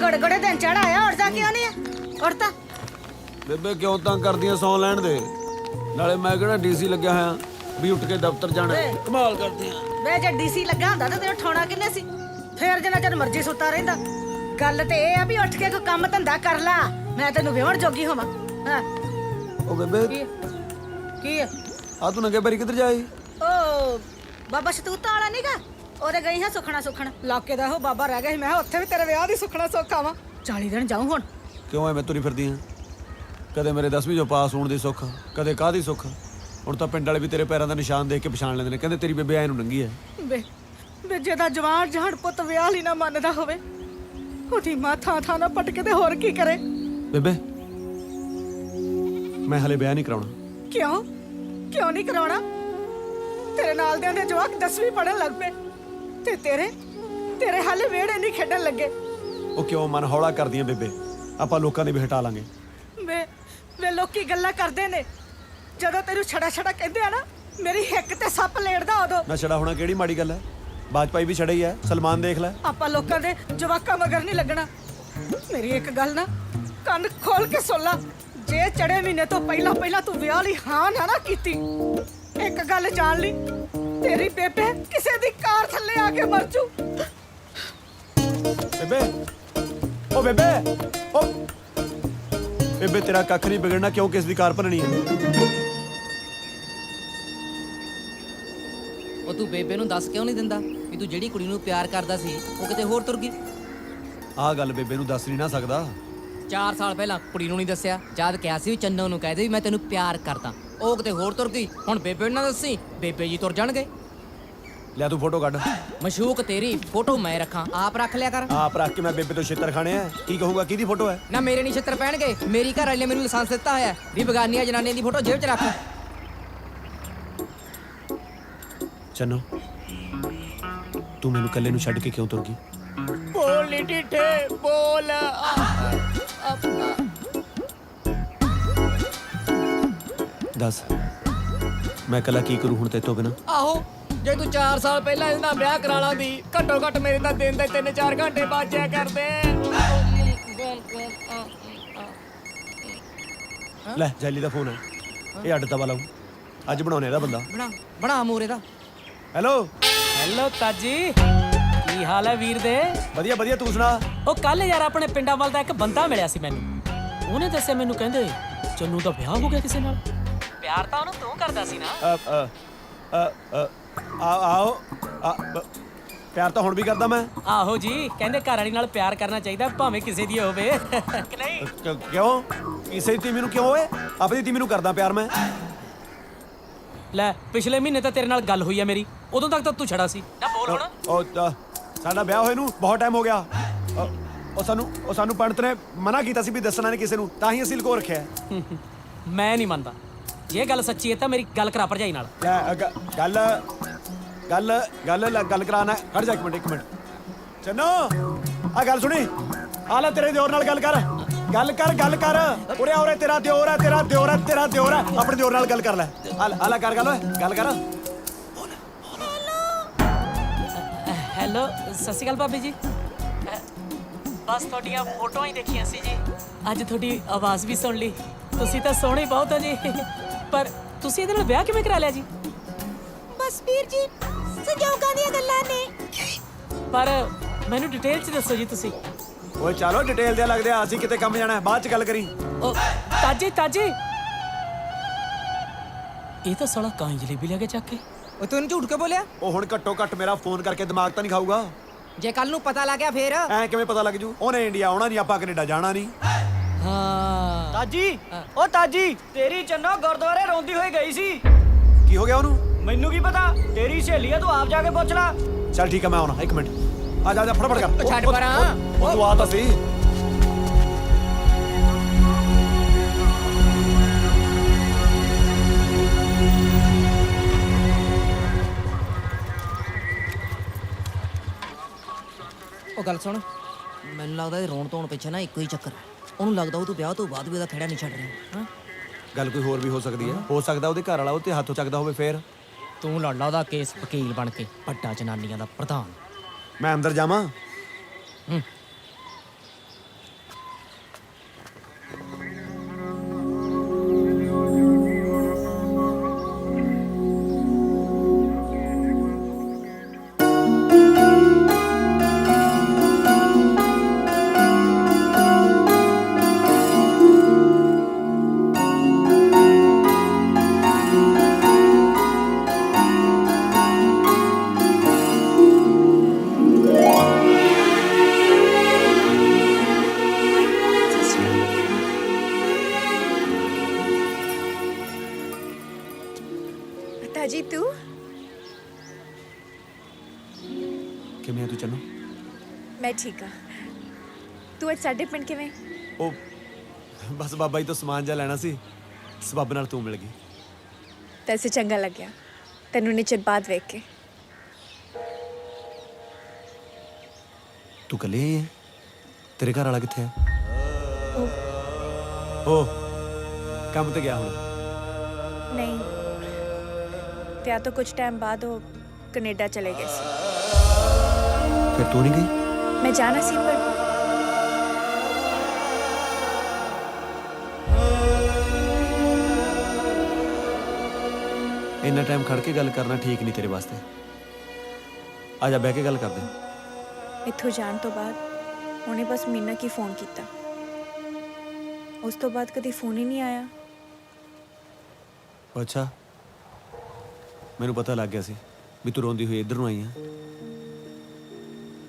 गड़गड़े दिन चढ़ाया उठदा क्यों नहीं है? उठदा बेबे क्यों तंग करदियां सौ लैण दे नाले मैं किहड़ा डीसी लग्या होया भी उठ के दफ्तर जाना कमाल करदियां वे जे डीसी लगा हुंदा ते तेरे उठाउणा किन्ने सी फिर जिन्ना चਿਰ मर्जी सुत्ता रहिंदा गल ते ਇਹ ਆ ਵੀ ਉੱਠ ਕੇ ਕੋਈ ਕੰਮ ਧੰਦਾ ਕਰ ਲਾ ਮੈਂ ਤੈਨੂੰ ਵਿਹਣ ਜੋਗੀ ਹੋਵਾਂ ਹਾਂ ओ बेबे ਕੀ ਹੈ आ तू नंगे पैरी किधर जाई ਓ ਬਾਬਾ ਸ਼ਤੂਤਾਂ ਵਾਲਾ ਨੀਗਾ ਉਹਦੇ ਗਈ ਹਾਂ ਸੁਖਣਾ ਸੁਖਣ ਲਾਕੇ ਦਾ ਉਹ ਬਾਬਾ ਰਹਿ ਗਿਆ ਸੀ ਮੈਂ ਉੱਥੇ ਵੀ ਤੇਰੇ ਵਿਆਹ ਦੀ ਸੁਖਣਾ ਸੋਖਾ ਵਾ 40 ਦਿਨ ਜਾਊਂ ਹੁਣ ਕਿਉਂ ਐਵੇਂ ਤੁਰੀ ਫਿਰਦੀ ਆਂ ਕਦੇ ਮੇਰੇ 10ਵੀਂ ਚੋਂ ਪਾਸ ਹੋਣ ਦੀ ਸੁੱਖ ਕਦੇ ਕਾਹਦੀ ਸੁੱਖ ਹੁਣ ਤਾਂ ਪਿੰਡ ਵਾਲੇ ਵੀ ਤੇਰੇ ਪੈਰਾਂ ਦਾ ਨਿਸ਼ਾਨ ਦੇਖ ਕੇ ਪਛਾਣ ਲੈਂਦੇ ਨੇ ਕਹਿੰਦੇ ਤੇਰੀ ਬੇਬੇ ਐ ਨੂੰ ਨੰਗੀ ਐ ਵੇ ਜਿਹਦਾ ਜਵਾਨ ਜਹੜ ਪੁੱਤ ਵਿਆਹ ਲਈ ਨਾ ਮੰਨਦਾ ਹੋਵੇ ਉਹਦੀ ਮਾਂ ਥਾਂ ਥਾਂ ਨਾ ਪਟਕੇ ਤੇ ਹੋਰ ਕੀ ਕਰੇ ਬੇਬੇ ਮੈਂ ਹਲੇ ਵਿਆਹ ਨਹੀਂ ਕਰਾਉਣਾ ਕਿਉਂ ਨਹੀਂ ਕਰਾਉਣਾ ਤੇਰੇ ਨਾਲ ਦੇ ਜਵਾਕ 10ਵੀਂ ਪੜਨ ਲੱਗ ਪਏ ਤੇ ਤੇਰੇ ਹਾਲੇ ਵਿਹੜੇ ਨਹੀਂ ਖੇਡਣ ਲੱਗੇ ਉਹ ਕਿਉਂ ਮਨ ਹੌਲਾ ਕਰਦੀਆਂ ਬੇਬੇ ਆਪਾਂ ਲੋਕਾਂ ਦੇ ਵੀ ਹਟਾ ਲਾਂਗੇ ਵੇ ਲੋਕੀ ਗੱਲਾਂ ਕਰਦੇ ਨੇ ਜਦੋਂ ਤੈਨੂੰ ਛੜਾ ਕਹਿੰਦੇ ਆ ਨਾ ਮੇਰੀ ਹਿੱਕ ਤੇ ਸੱਪ ਲੇੜਦਾ ਉਦੋਂ ਨਾ ਛੜਾ ਹੋਣਾ ਕਿਹੜੀ ਮਾੜੀ ਗੱਲ ਐ ਬਾਜਪਾਈ ਵੀ ਛੜਾ ਹੀ ਐ ਸਲਮਾਨ ਦੇਖ ਲੈ ਆਪਾਂ ਲੋਕਾਂ ਦੇ ਜਵਾਕਾਂ ਮਗਰ ਨਹੀਂ ਲੱਗਣਾ ਮੇਰੀ ਇੱਕ ਗੱਲ ਨਾ ਕੰਨ ਖੋਲ ਕੇ ਸੁਣ ਲਾ ਜੇ ਚੜੇ ਮਹੀਨੇ ਤੋਂ ਪਹਿਲਾਂ ਤੂੰ ਵਿਆਹ ਲਈ ਹਾਂ ਨਾ ਕੀਤੀ ਇੱਕ ਗੱਲ ਜਾਣ ਲਈ ਤੇਰੀ ਬੇਬੇ ਕਿਸੇ ਦੀ ਕਾਰ ਥੱਲੇ ਆ ਕੇ ਮਰ ਜੂ ਬੇਬੇ ਓ ਬੇਬੇ ਓ ਬੇਬੇ ਤੇਰਾ ਕੱਖ ਨਹੀਂ ਵਿਗੜਨਾ ਕਿਉਂ ਕਿਸ ਦੀ ਕਾਰ ਭੰਨਣੀ ਹੈ ਉਹ ਤੂੰ ਬੇਬੇ ਨੂੰ ਦੱਸ ਕਿਉਂ ਨਹੀਂ ਦਿੰਦਾ ਵੀ ਤੂੰ ਜਿਹੜੀ ਕੁੜੀ ਨੂੰ ਪਿਆਰ ਕਰਦਾ ਸੀ ਉਹ ਕਿਤੇ ਹੋਰ ਤੁਰ ਗਈ ਆਹ ਗੱਲ ਬੇਬੇ ਨੂੰ ਦੱਸ ਨਹੀਂ ਨਾ ਸਕਦਾ 4 ਸਾਲ ਪਹਿਲਾਂ ਕੁੜੀ ਨੂੰ ਨਹੀਂ ਦੱਸਿਆ ਜਦ ਕਿਹਾ ਸੀ ਚੰਨੋ ਨੂੰ ਕਹਿ ਦੇ ਵੀ ਮੈਂ ਤੈਨੂੰ ਪਿਆਰ ਕਰਦਾ ਉਹ ਕਿਤੇ ਹੋਰ ਤੁਰ ਗਈ ਹੁਣ ਬੇਬੇ ਨੂੰ ਨਾ ਦੱਸੀ ਬੇਬੇ ਜੀ ਤੁਰ ਜਾਣਗੇ ਲੈ ਤੂੰ ਫੋਟੋ ਕੱਢ ਮਸ਼ੂਕ ਤੇਰੀ ਫੋਟੋ ਮੈਂ ਰੱਖਾਂ ਆਪ ਰੱਖ ਲਿਆ ਕਰ ਆਪ ਰੱਖ ਕੇ ਮੈਂ ਬੇਬੇ ਤੋਂ ਛਿੱਤਰ ਖਾਣੇ ਆ ਕੀ ਕਹੂੰਗਾ ਕਿਹਦੀ ਫੋਟੋ ਹੈ ਨਾ ਮੇਰੇ ਨਹੀਂ ਛਿੱਤਰ ਪੈਣਗੇ ਮੇਰੀ ਘਰ ਵਾਲੀ ਨੇ ਮੈਨੂੰ ਲਾਇਸੈਂਸ ਦਿੱਤਾ ਹੋਇਆ ਵੀ ਬਗਾਨੀਆਂ ਜਨਾਨੀਆਂ ਦੀ ਫੋਟੋ ਜੇਬ 'ਚ ਰੱਖ ਚੰਨੋ ਤੂੰ ਮੈਨੂੰ ਇਕੱਲੇ ਨੂੰ ਛੱਡ ਕੇ ਕਿਉਂ ਤੁਰ ਗਈ ਬੋਲ ਢਿੱਠੇ ਬੋਲ ਦੱਸ ਮੈਂ ਇਕੱਲਾ ਕੀ ਕਰੂੰ ਹੁਣ ਤੇਰੇ ਤੋਂ ਬਿਨਾਂ ਆਹੋ ਜੇ ਤੂੰ 4 ਸਾਲ ਪਹਿਲਾਂ ਇਹਦੇ ਨਾਲ ਵਿਆਹ ਕਰਾ ਲਾਂਦੀ ਘੱਟੋ ਘੱਟ ਮੇਰੇ ਤਾਂ ਦਿਨ ਦੇ 3-4 ਘੰਟੇ ਬਾਜਿਆ ਕਰਦੇ ਲੈ ਜੈਲੀ ਦਾ ਫੋਨ ਹੈ ਇਹ ਅੱਡ ਤਵਾ ਲਾਉ ਅੱਜ ਬਣਾਉਣੇ ਇਹਦਾ ਬੰਦਾ ਬਣਾ ਮੋਰੇ ਦਾ ਹੈਲੋ ਤਾਜੀ ਕੀ ਹਾਲ ਹੈ ਵੀਰ ਦੇ ਵਧੀਆ ਤੂੰ ਸੁਣਾ ਉਹ ਕੱਲ ਯਾਰ ਆਪਣੇ ਪਿੰਡਾਂ ਵੱਲ ਦਾ ਇੱਕ ਬੰਦਾ ਮਿਲਿਆ ਸੀ ਮੈਨੂੰ ਉਹਨੇ ਦੱਸਿਆ ਮੈਨੂੰ ਕਹਿੰਦੇ ਚੰਨੂ ਦਾ ਵਿਆਹ ਹੋ ਗਿਆ ਕਿਸੇ ਨਾਲ ਪਿਆਰ ਤਾਂ ਉਹਨੂੰ ਤੂੰ ਕਰਦਾ ਸੀ ਨਾ ਆਓ ਪਿਆਰ ਤਾਂ ਹੁਣ ਵੀ ਕਰਦਾ ਮੈਂ ਆਹੋ ਜੀ ਕਹਿੰਦੇ ਘਰ ਵਾਲੀ ਨਾਲ ਪਿਆਰ ਕਰਨਾ ਚਾਹੀਦਾ ਭਾਵੇਂ ਕਿਸੇ ਦੀ ਹੋਵੇ ਕਿ ਨਹੀਂ ਕਿਉਂ ਕਿਸੇ ਦੀ ਤੀਮੀ ਨੂੰ ਕਿਉਂ ਓਏ ਆਪਣੀ ਤੀਮੀ ਨੂੰ ਕਰਦਾ ਪਿਆਰ ਮੈਂ ਲੈ ਪਿਛਲੇ ਮਹੀਨੇ ਤਾਂ ਤੇਰੇ ਨਾਲ ਗੱਲ ਹੋਈ ਆ ਮੇਰੀ ਉਦੋਂ ਤੱਕ ਤਾਂ ਤੂੰ ਛੜਾ ਸੀ ਨਾ ਬੋਲ ਹੁਣ ਉਹ ਸਾਡਾ ਵਿਆਹ ਹੋਏ ਨੂੰ ਬਹੁਤ ਟਾਈਮ ਹੋ ਗਿਆ ਉਹ ਸਾਨੂੰ ਪੰਡਤ ਨੇ ਮਨਾ ਕੀਤਾ ਸੀ ਵੀ ਦੱਸਣਾ ਨਹੀਂ ਕਿਸੇ ਨੂੰ ਤਾਂ ਹੀ ਅਸੀਂ ਲੁਕੋ ਰੱਖਿਆ ਮੈਂ ਨਹੀਂ ਮੰਨਦਾ ਇਹ ਗੱਲ ਸੱਚੀ ਹੈ ਤਾਂ ਮੇਰੀ ਗੱਲ ਕਰਾ ਭਰਜਾਈ ਨਾਲ ਗੱਲ ਕਰਾਣਾ ਖੜ ਜਾ ਇੱਕ ਮਿੰਟ ਚੰਨੋ ਆ ਗੱਲ ਸੁਣੀ ਆ ਲੈ ਤੇਰੇ ਦਿਓਰ ਨਾਲ ਗੱਲ ਕਰ ਉਰੇ ਤੇਰਾ ਦਿਓਰ ਹੈ ਆਪਣੇ ਦਿਓਰ ਨਾਲ ਗੱਲ ਕਰ ਲੈ ਆ ਲੈ ਕਰ ਗੱਲ ਓਏ ਗੱਲ ਕਰ ਹੈਲੋ ਸਤਿ ਸ਼੍ਰੀ ਅਕਾਲ ਭਾਬੀ ਜੀ ਬਸ ਤੁਹਾਡੀਆਂ ਫੋਟੋਆਂ ਹੀ ਦੇਖੀਆਂ ਸੀ ਜੀ ਅੱਜ ਤੁਹਾਡੀ ਆਵਾਜ਼ ਵੀ ਸੁਣ ਲਈ ਤੁਸੀਂ ਤਾਂ ਸੋਹਣੇ ਬਹੁਤ ਹੋ ਜੀ ਪਰ ਤੁਸੀਂ ਇਹਦੇ ਨਾਲ ਵਿਆਹ ਕਿਵੇਂ ਕਰਾ ਲਿਆ ਜੀ ਬਸ ਵੀਰ ਜੀ ਸੰਜੋਗਾਂ ਦੀਆਂ ਗੱਲਾਂ ਨੇ ਪਰ ਮੈਨੂੰ ਡਿਟੇਲ 'ਚ ਦੱਸੋ ਜੀ ਤੁਸੀਂ ਓਏ ਚਲੋ ਡਿਟੇਲ ਦੇ ਲੱਗਦੇ ਆ ਅਸੀਂ ਕਿਤੇ ਕੰਮ ਜਾਣਾ ਬਾਅਦ 'ਚ ਗੱਲ ਕਰੀ ਉਹ ਤਾਜੀ ਇਹ ਤਾਂ ਸਾਲਾ ਕਾਂ ਜਲੇਬੀ ਲੈ ਕੇ ਚੱਕ ਕੇ ਉਹ ਤੂੰ ਝੂਠ ਕੇ ਬੋਲਿਆ ਉਹ ਹੁਣ ਘੱਟੋ ਘੱਟ ਮੇਰਾ ਫੋਨ ਕਰਕੇ ਦਿਮਾਗ ਤਾਂ ਨਹੀਂ ਖਾਊਗਾ ਜੇ ਕੱਲ ਨੂੰ ਪਤਾ ਲੱਗ ਗਿਆ ਫੇਰ ਐ ਕਿਵੇਂ ਪਤਾ ਲੱਗ ਜੂ ਉਹਨੇ ਇੰਡੀਆ ਆਉਣਾ ਨਹੀਂ ਆਪਾਂ ਕੈਨੇਡਾ ਜਾਣਾ ਨਹੀਂ ਹਾਂ ਤਾਜੀ ਤੇਰੀ ਚੰਨੋ ਗੁਰਦੁਆਰੇ ਰੋਂਦੀ ਹੋਈ ਗਈ ਸੀ ਕੀ ਹੋ ਗਿਆ ਉਹਨੂੰ ਮੈਨੂੰ ਕੀ ਪਤਾ ਤੇਰੀ ਸਹੇਲੀ ਆ ਤੂੰ ਆਪ ਜਾ ਕੇ ਪੁੱਛ ਲੈ ਚੱਲ ਠੀਕ ਆ ਮੈਂ ਆਉਣਾ 1 ਮਿੰਟ ਆ ਜਾ ਫਟਾਫਟ ਕਰ ਛੱਡ ਪਰਾਂ ਉਹ ਤੂੰ ਆ ਤਾਂ ਸਹੀ ਗੱਲ ਸੁਣ, ਮੈਨੂੰ ਲੱਗਦਾ ਇਹ ਰੋਣ ਧੋਣ ਪਿੱਛੇ ਨਾ ਇੱਕੋ ਹੀ ਚੱਕਰ ਹੈ। ਉਹਨੂੰ ਲੱਗਦਾ ਉਹ ਤੂੰ ਵਿਆਹ ਤੋਂ ਬਾਅਦ ਵੀ ਉਹਦਾ ਖਹਿੜਾ ਨਹੀਂ ਛੱਡ ਰਿਹਾ। ਹਾਂ, ਗੱਲ ਕੋਈ ਹੋਰ ਵੀ ਹੋ ਸਕਦੀ ਹੈ। ਹੋ ਸਕਦਾ ਉਹਦੇ ਘਰ ਵਾਲਾ ਉਹ ਤੇ ਹੱਥੋਂ ਚੱਕਦਾ ਹੋਵੇ ਫੇਰ। ਤੂੰ ਲੜ ਲਾ ਉਹਦਾ ਕੇਸ ਵਕੀਲ ਬਣ ਕੇ, ਵੱਡਾ ਜਨਾਨੀਆਂ ਦਾ ਪ੍ਰਧਾਨ। ਮੈਂ ਅੰਦਰ ਜਾਵਾਂ? ਹੂੰ। ताजी तू ਕਿਵੇਂ ਆ ਤੂੰ ਚੰਨੋ? मैं ठीक हाँ तू अज साडे पिंड किवें ਉਹ ਬਸ ਬਾਬਾ ਜੀ ਤੋਂ ਸਮਾਨ ਜਾ ਲੈਣਾ ਸੀ, ਸਬੱਬ ਨਾਲ ਤੂੰ ਮਿਲ ਗਈ। तैसे चंगा लग गया तेनू नी चिर बाद वेख के। ਤੂੰ ਇਕੱਲੀ ਆਈ ਹੈ? ਤੇਰੇ ਘਰ ਵਾਲਾ ਕਿੱਥੇ ਹੈ? ਉਹ ਕੰਮ ਤੇ ਗਿਆ ਹੁਣ। नहीं त्या तो कुछ टाइम बाद वो कनेडा चले गए सी। ਫਿਰ ਤੂੰ ਨਹੀਂ ਗਈ? मैं जाना सी पर ਇੰਨਾ ਟਾਈਮ ਖੜ ਕੇ ਗੱਲ ਕਰਨਾ ਠੀਕ ਨਹੀਂ ਤੇਰੇ ਵਾਸਤੇ। ਆ ਜਾ ਬਹਿ ਕੇ ਗੱਲ ਕਰਦੇ। इत्थों जान तो बाद उन्हें बस मीना की फ़ोन किया, उस तो बाद कभी फ़ोन ही नहीं आया। ਅੱਛਾ, ਮੈਨੂੰ ਪਤਾ ਲੱਗ ਗਿਆ ਸੀ ਵੀ ਤੂੰ ਰੋਂਦੀ ਹੋਈ ਇੱਧਰ ਨੂੰ ਆਈ ਆ।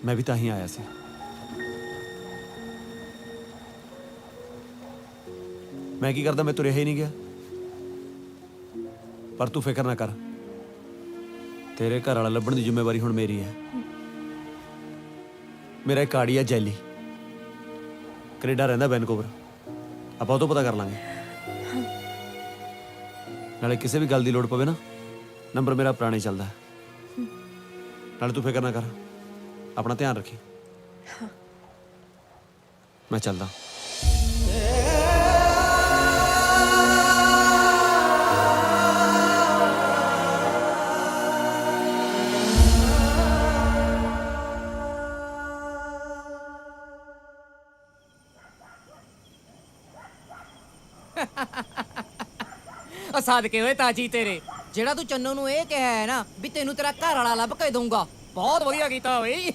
ਮੈਂ ਵੀ ਤਾਂ ਹੀ ਆਇਆ ਸੀ। ਮੈਂ ਕੀ ਕਰਦਾ, ਮੈਂ ਤੁਰਿਆ ਹੀ ਨਹੀਂ ਗਿਆ। ਪਰ ਤੂੰ ਫਿਕਰ ਨਾ ਕਰ, ਤੇਰੇ ਘਰ ਵਾਲਾ ਲੱਭਣ ਦੀ ਜ਼ਿੰਮੇਵਾਰੀ ਹੁਣ ਮੇਰੀ ਹੈ। ਮੇਰਾ ਇੱਕ ਆੜੀ ਆ ਜੈਲੀ, ਕੈਨੇਡਾ ਰਹਿੰਦਾ, ਵੈਨਕੂਵਰ। ਆਪਾਂ ਉਹ ਤੋਂ ਪਤਾ ਕਰ ਲਾਂਗੇ। ਨਾਲੇ ਕਿਸੇ ਵੀ ਗੱਲ ਦੀ ਲੋੜ ਪਵੇ ਨਾ, ਨੰਬਰ ਮੇਰਾ ਪੁਰਾਣਾ ਹੀ ਚੱਲਦਾ। ਨਾਲੇ ਤੂੰ ਫਿਕਰ ਨਾ ਕਰ, ਆਪਣਾ ਧਿਆਨ ਰੱਖੀ। ਮੈਂ ਚੱਲਦਾ। ਉਹ ਸਦਕੇ ਹੋਏ ਤਾਜੀ ਤੇਰੇ, ਜਿਹੜਾ ਤੂੰ ਚੰਨੋ ਨੂੰ ਇਹ ਕਿਹਾ ਹੈ ਨਾ ਵੀ ਤੈਨੂੰ ਤੇਰਾ ਘਰ ਵਾਲਾ ਲੱਭ ਕੇ ਦਊਂਗਾ, ਬਹੁਤ ਵਧੀਆ ਕੀਤਾ ਓਏ।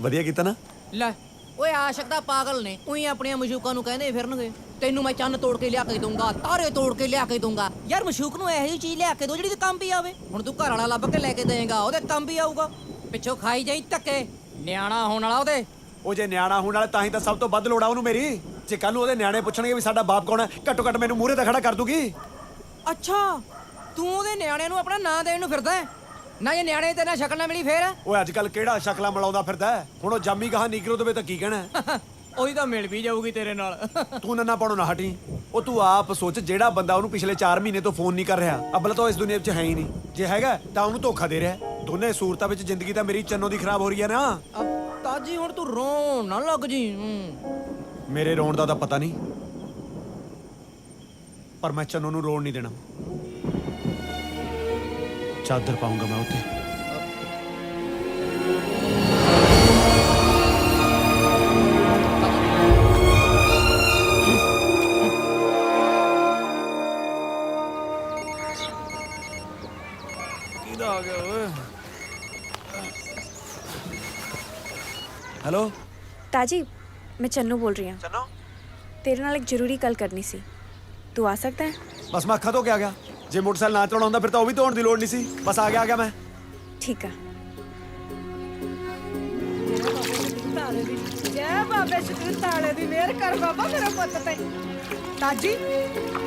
ਵਧੀਆ ਕੀਤਾ ਨਾ। ਲੈ ਓਏ ਆਸ਼ਕ ਦਾ ਪਾਗਲ ਨੇ, ਉਹੀ ਆਪਣੀਆਂ ਮਸ਼ੂਕਾਂ ਨੂੰ ਕਹਿੰਦੇ ਫਿਰਨਗੇ ਤੈਨੂੰ ਮੈਂ ਚੰਨ ਤੋੜ ਕੇ ਲਿਆ ਕੇ ਦਊਂਗਾ, ਤਾਰੇ ਤੋੜ ਕੇ ਲਿਆ ਕੇ ਦਊਂਗਾ। ਯਾਰ ਮਸ਼ੂਕ ਨੂੰ ਇਹੋ ਜਿਹੀ ਚੀਜ਼ ਲਿਆ ਕੇ ਦੋ ਜਿਹੜੀ ਤੇ ਕੰਮ ਵੀ ਆਵੇ। ਹੁਣ ਤੂੰ ਘਰ ਵਾਲਾ ਲੱਭ ਕੇ ਲੈ ਕੇ ਦੇਏਗਾ, ਉਹਦੇ ਕੰਮ ਵੀ ਆਊਗਾ। ਪਿੱਛੋਂ ਖਾਈ ਜਾਈ ਧੱਕੇ, ਨਿਆਣਾ ਹੋਣ ਵਾਲਾ ਉਹਦੇ। ਉਹ ਜੇ ਨਿਆਣਾ ਹੋਣ ਵਾਲਾ ਤਾਂ ਹੀ ਤਾਂ ਸਭ ਤੋਂ ਵੱਧ ਲੋੜ ਆ ਉਹਨੂੰ ਮੇਰੀ। ਜੇ ਕੱਲ ਨੂੰ ਉਹਦੇ ਨਿਆਣੇ ਪੁੱਛਣਗੇ ਵੀ ਸਾਡਾ ਬਾਪ ਕੌਣ ਹੈ, ਘੱਟੋ ਘੱਟ ਮੈਨੂੰ ਮੂਹਰੇ ਤਾਂ ਖੜਾ ਕਰ ਦੂਗੀ। ਅੱਛਾ, ਤੂੰ ਉਹਦੇ ਨਿਆਣੇ ਨੂੰ ਆਪਣਾ ਨਾਂ ਦੇਣ ਨੂੰ ਫਿਰਦਾ ਹੈ ਨਾ? ਇਹ ਨਿਆਣੇ ਤੇ ਨਾ ਸ਼ਕਲ ਨਾ ਮਿਲੀ ਫੇਰ? ਓਏ ਅੱਜ ਕੱਲ ਕਿਹੜਾ ਸ਼ਕਲਾਂ ਮਿਲਾਉਂਦਾ ਫਿਰਦਾ ਹੈ? ਹੁਣ ਉਹ ਜਾਮੀ ਗਾਹਾਂ ਨੀਗਰੋ ਦੇਵੇ ਤਾਂ ਕੀ ਕਹਿਣਾ? ਉਹੀ ਤਾਂ ਮਿਲ ਵੀ ਜਾਊਗੀ ਤੇਰੇ ਨਾਲ। ਤੂੰ ਨੰਨਾ ਪਾਉਣੋਂ ਨਾ ਹਟੀ। ਉਹ ਤੂੰ ਆਪ ਸੋਚ, ਜਿਹੜਾ ਬੰਦਾ ਉਹਨੂੰ ਪਿਛਲੇ 4 ਮਹੀਨੇ ਤੋਂ ਫੋਨ ਨਹੀਂ ਕਰ ਰਿਹਾ, ਅਬਲ ਤਾਂ ਉਹ ਇਸ ਦੁਨੀਆ 'ਚ ਹੈ ਹੀ ਨਹੀਂ। ਜੇ ਹੈਗਾ ਤਾਂ ਉਹਨੂੰ ਧੋਖਾ ਦੇ ਰਿਹਾ। ਦੋਨੇ ਸੂਰਤਾਂ ਵਿੱਚ ਜ਼ਿੰਦਗੀ ਤਾਂ ਮੇਰੀ ਚੰਨੋ ਦੀ ਖਰਾਬ ਹੋ ਰਹੀ ਹੈ ਨਾ। ਤਾਜੀ ਹੁਣ ਤੂੰ ਰੋਣ ਨਾ ਲੱਗ ਜੀ। ਮੇਰੇ ਰੋਣ ਦਾ ਤਾਂ ਪਤਾ ਨਹੀਂ, ਪਰ ਮੈਂ ਚੰਨੋ ਨੂੰ ਰੋਣ ਨਹੀਂ ਦੇਣਾ। ਚਾਦਰ ਪਾਉਂਗਾ ਮੈਂ ਉੱਤੇ। ਕਿਹਦਾ ਆ ਗਿਆ ਓਏ? हेलो ताजी मैं चन्नू बोल रही हूँ। चन्नो, तेरे नाल एक जरूरी गल करनी सी, तू आ सकता है? बस मैं अखा धो के आ गया। जे मोटरसाइकिल ना चलाउणा हुंदा फिर तां ओह भी धोण दी लोड़ नहीं सी। बस आ गया मैं। ठीक है। ਜੈ ਬਾਬੇ ਸ਼੍ਰੀ ਤਾਲੇ ਦੀ ਮਿਹਰ ਕਰ ਬਾਬਾ ਮੇਰੇ ਪੁੱਤ ਤੇ। ਤਾਜੀ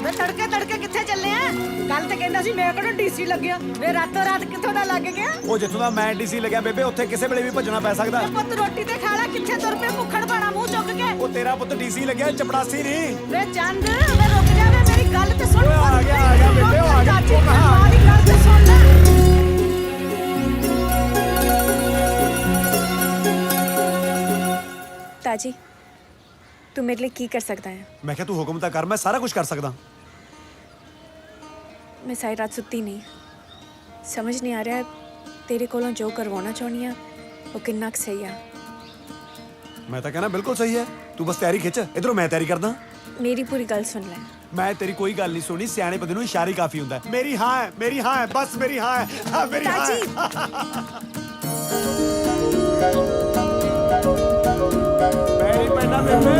ਵੇ ਤੜਕੇ ਤੜਕੇ ਕਿੱਥੇ ਚੱਲੇ ਆ? ਕੱਲ ਤੇ ਕਹਿੰਦਾ ਸੀ ਮੈਂ ਕਿਹੜਾ ਡੀਸੀ ਲੱਗਿਆ, ਵੇ ਰਾਤੋਂ ਰਾਤ ਕਿੱਥੋਂ ਦਾ ਲੱਗ ਗਿਆ? ਉਹ ਜਿੱਥੋਂ ਦਾ ਮੈਂ ਡੀਸੀ ਲੱਗਿਆ ਬੇਬੇ, ਉੱਥੇ ਕਿਸੇ ਵੇਲੇ ਵੀ ਭੱਜਣਾ ਪੈ ਸਕਦਾ। ਵੇ ਪੁੱਤ ਰੋਟੀ ਤੇ ਖਾ ਲੈ, ਕਿੱਥੇ ਤੁਰ ਪਏ ਭੁੱਖੜ ਬਾਣਾ ਮੂੰਹ ਚੁੱਕ ਕੇ? ਉਹ ਤੇਰਾ ਪੁੱਤ ਡੀਸੀ ਲੱਗਿਆ, ਚਪੜਾਸੀ ਨਹੀਂ। ਵੇ ਚੰਦ ਵੇ ਰੁਕ ਜਾ, ਵੇ ਮੇਰੀ ਗੱਲ ਤੇ ਸੁਣ। ਓਏ ਆ ਗਿਆ ਬੇਬੇ, ਉਹ ਆ ਗਿਆ। ਚਾਚੀ ਮਾਰੀ ਗੱਲ ਤੇ ਸੁਣ ਲੈ। ताजी तू मेरे लिए की कर सकता है? मैं क्या तू हुक्म ਤਾਂ ਕਰ ਮੈਂ ਸਾਰਾ ਕੁਝ ਕਰ ਸਕਦਾ मैं सारी रात सुत्ती नहीं, समझ नहीं आ रहा है तेरे कोलों जो करवाना चाहनी है वो कितना कुछ सही है। ਮੈਂ ਤਾਂ ਕਹਿਣਾ ਬਿਲਕੁਲ ਸਹੀ ਹੈ ਤੂੰ ਬਸ ਤਿਆਰੀ ਖਿੱਚ ਇਧਰੋਂ ਮੈਂ ਤਿਆਰੀ ਕਰਦਾ मेरी पूरी गल सुन ले। ਮੈਂ ਤੇਰੀ ਕੋਈ ਗੱਲ ਨਹੀਂ ਸੁਣੀ ਸਿਆਣੇ ਬੰਦੇ ਨੂੰ ਇਸ਼ਾਰੇ ਕਾਫੀ ਹੁੰਦਾ ਹੈ। ਮੇਰੀ ਹਾਂ ਹੈ ਬਸ ਮੇਰੀ ਹਾਂ ਹੈ ਹਾਂ ਮੇਰੀ ਹਾਂ ਹੈ ਮੇਰੀ ਪੈਣਾ ਬੇਬੇ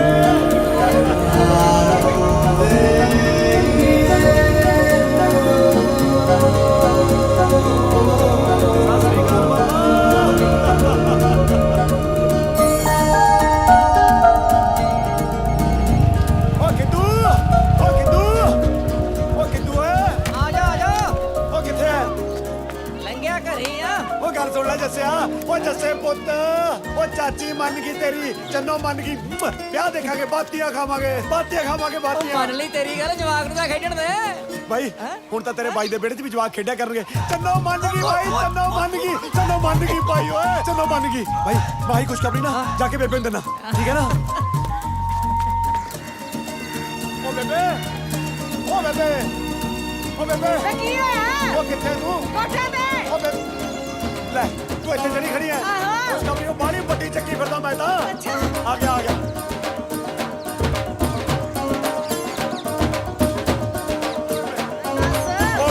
जैसे पुत वो चाची मन गई तेरी चन्नो मन गई ब्याह देखांगे बातियां खावांगे ਮੰਨ ਲਈ ਤੇਰੀ ਗੱਲ ਜਵਾਕ ਨੂੰ ਤਾਂ ਖੇਡਣ ਦੇ भाई ਹੁਣ ਤਾਂ ਤੇਰੇ ਬਾਈ ਦੇ ਬੇੜੇ 'ਚ ਵੀ ਜਵਾਕ ਖੇਡਿਆ ਕਰਨਗੇ ਚੰਨੋ ਮੰਨ ਗਈ ਭਾਈ ਚੰਨੋ ਮੰਨ ਗਈ ਭਾਈ ਓਏ ਚੰਨੋ ਮੰਨ ਗਈ ਭਾਈ ਭਾਈ ਖੁਸ਼ਖਬਰੀ ਨਾ ਜਾ ਕੇ ਬੇਬੇ ਨੂੰ ਦੇਣਾ ਠੀਕ ਹੈ ਨਾ ਓ ਬੇਬੇ ਕੀ ਹੋਇਆ ਉਹ ਕਿੱਥੇ ਤੂੰ ਕੋਠੇ ਤੇ ਓ ਬੇਬੇ ਲੈ ਤੂੰ ਇੱਥੇ ਜਿਹੜੀ ਖੜੀ ਹੈ ਖੁਸ਼ਖਬਰੀ ਉਹ ਬਾਹਲੀ ਵੱਡੀ ਚੱਕੀ ਫਿਰਦਾ ਮੈਂ ਤਾਂ ਆ ਗਿਆ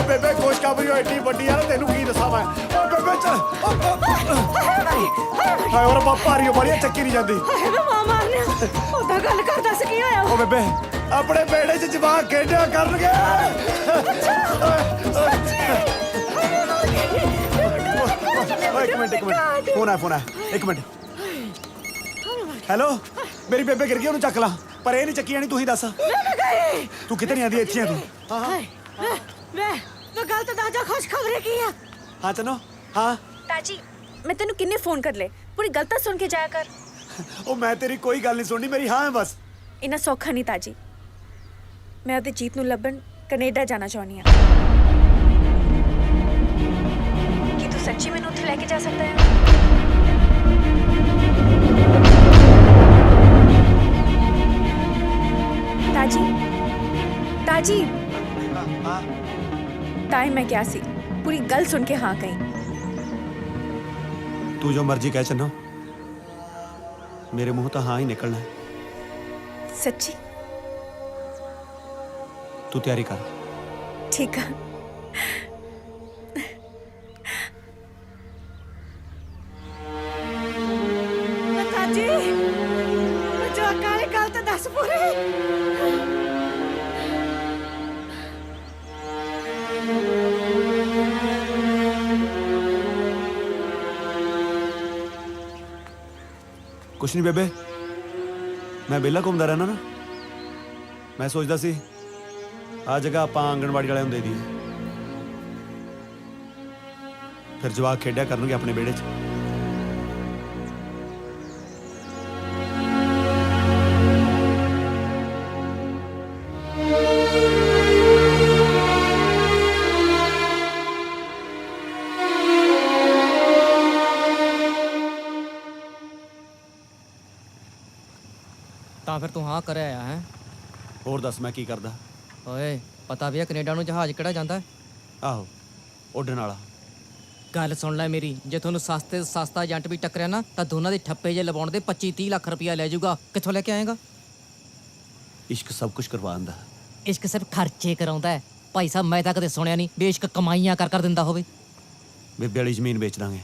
ਬੇਬੇ ਖੁਸ਼ਖਬਰੀ ਐਡੀ ਵੱਡੀ ਆ ਤੈਨੂੰ ਕੀ ਦੱਸਾਂ ਮੈਂ ਓ ਬੇਬੇ ਚੱਲ ਹਾਏ ਹੋਰ ਭਾਰੀ ਬੜੀ ਚੱਕੀ ਨਹੀਂ ਜਾਂਦੀ ਹਾਏ ਵੇ ਮਾਂ ਮਾਰਨਿਆ ਉਹਦਾ ਗੱਲ ਕਰਦਾ ਸੀ ਕੀ ਹੋਇਆ ਓ ਬੇਬੇ ਆਪਣੇ ਬੇੜੇ 'ਚ ਜਵਾਕ ਖੇਡਿਆ ਕਰਨਗੇ ਇੱਕ ਮਿੰਟ ਫੋਨ ਆ ਇੱਕ ਮਿੰਟ ਹੈਲੋ ਮੇਰੀ ਬੇਬੇ ਗਿਰ ਗਈ ਉਹਨੂੰ ਚੱਕ ਲਾ ਪਰ ਇਹ ਨਹੀਂ ਚੱਕੀ ਜਾਣੀ ਤੂੰ ਹੀ ਦੱਸ ਤੂੰ ਕਿੱਥੇ ਨਹੀਂ ਆਂਦੀ ਇੱਥੇ ਆ ਤੂੰ ਹਾਂ ਵੇ ਗੱਲ ਤਾਂ ਦਾਦਾ ਖੁਸ਼ਖਬਰੀ ਕੀ ਆ ਹਾਂ ਚੰਨੋ ਹਾਂ ताजी मैं तेनू किन्ने फोन कर ले, पूरी गल तो सुन के जाया कर। ਉਹ ਮੈਂ ਤੇਰੀ ਕੋਈ ਗੱਲ ਨਹੀਂ ਸੁਣਨੀ ਮੇਰੀ ਹਾਂ ਹੈ ਬਸ इन्ना सौखा नहीं ताजी, मैं अपने जीत नू लभन कनेडा जाना चाहनी हाँ। की तू सच्ची मैनू उत्थे लेके जा सकता है? ताजी टाइम मैं क्या सी, पूरी गल सुन के हाँ कहीं। तू जो मर्जी कह चन्नो मेरे मुंह तो हाँ ही निकलना है। सच्ची? तू तैयारी कर ठीक है। ਦਾਦੀ ਜੋ ਕਾਲੇ ਗੱਲ ਤਾਂ ਦੱਸ ਪੂਰੀ कुछ नहीं बेबे मैं बेला घूमता रहना ना मैं सोचता सी आ जगह आप आंगनवाड़ी वाले दे दी फिर जवाक खेडिया करनगे अपने बेड़े च ਤਾਂ ਫਿਰ ਤੂੰ ਹਾਂ ਕਰਿਆ ਹੈ ਹੋਰ ਦੱਸ ਮੈਂ ਕੀ ਕਰਦਾ ਓਏ ਪਤਾ ਵੀ ਹੈ ਕੈਨੇਡਾ ਨੂੰ ਜਹਾਜ਼ ਕਿਹੜਾ ਜਾਂਦਾ ਆਹੋ ਉੱਡਣ ਵਾਲਾ ਗੱਲ ਸੁਣ ਲੈ ਮੇਰੀ ਜੇ ਤੁਹਾਨੂੰ ਸਸਤੇ ਤੋਂ ਸਸਤਾ ਏਜੰਟ ਵੀ ਟੱਕਰਿਆ ਨਾ ਤਾਂ ਦੋਨਾਂ ਦੇ ਠੱਪੇ ਜੇ ਲਵਾਉਣ ਦੇ 25-30 ਲੱਖ ਰੁਪਇਆ ਲੈ ਜਾਊਗਾ ਕਿੱਥੋਂ ਲੈ ਕੇ ਆਏਗਾ ਇਸ਼ਕ ਸਭ ਕੁਝ ਕਰਵਾਉਂਦਾ ਇਸ਼ਕ ਸਿਰਫ ਖਰਚੇ ਕਰਾਉਂਦਾ ਹੈ ਭਾਈ ਸਾਹਿਬ ਮੈਂ ਤਾਂ ਕਦੇ ਸੁਣਿਆ ਨਹੀਂ ਵੀ ਇਸ਼ਕ ਕਮਾਈਆਂ ਕਰ ਦਿੰਦਾ ਹੋਵੇ ਬੇਬੇ ਵਾਲੀ ਜ਼ਮੀਨ ਵੇਚ ਦਾਂਗੇ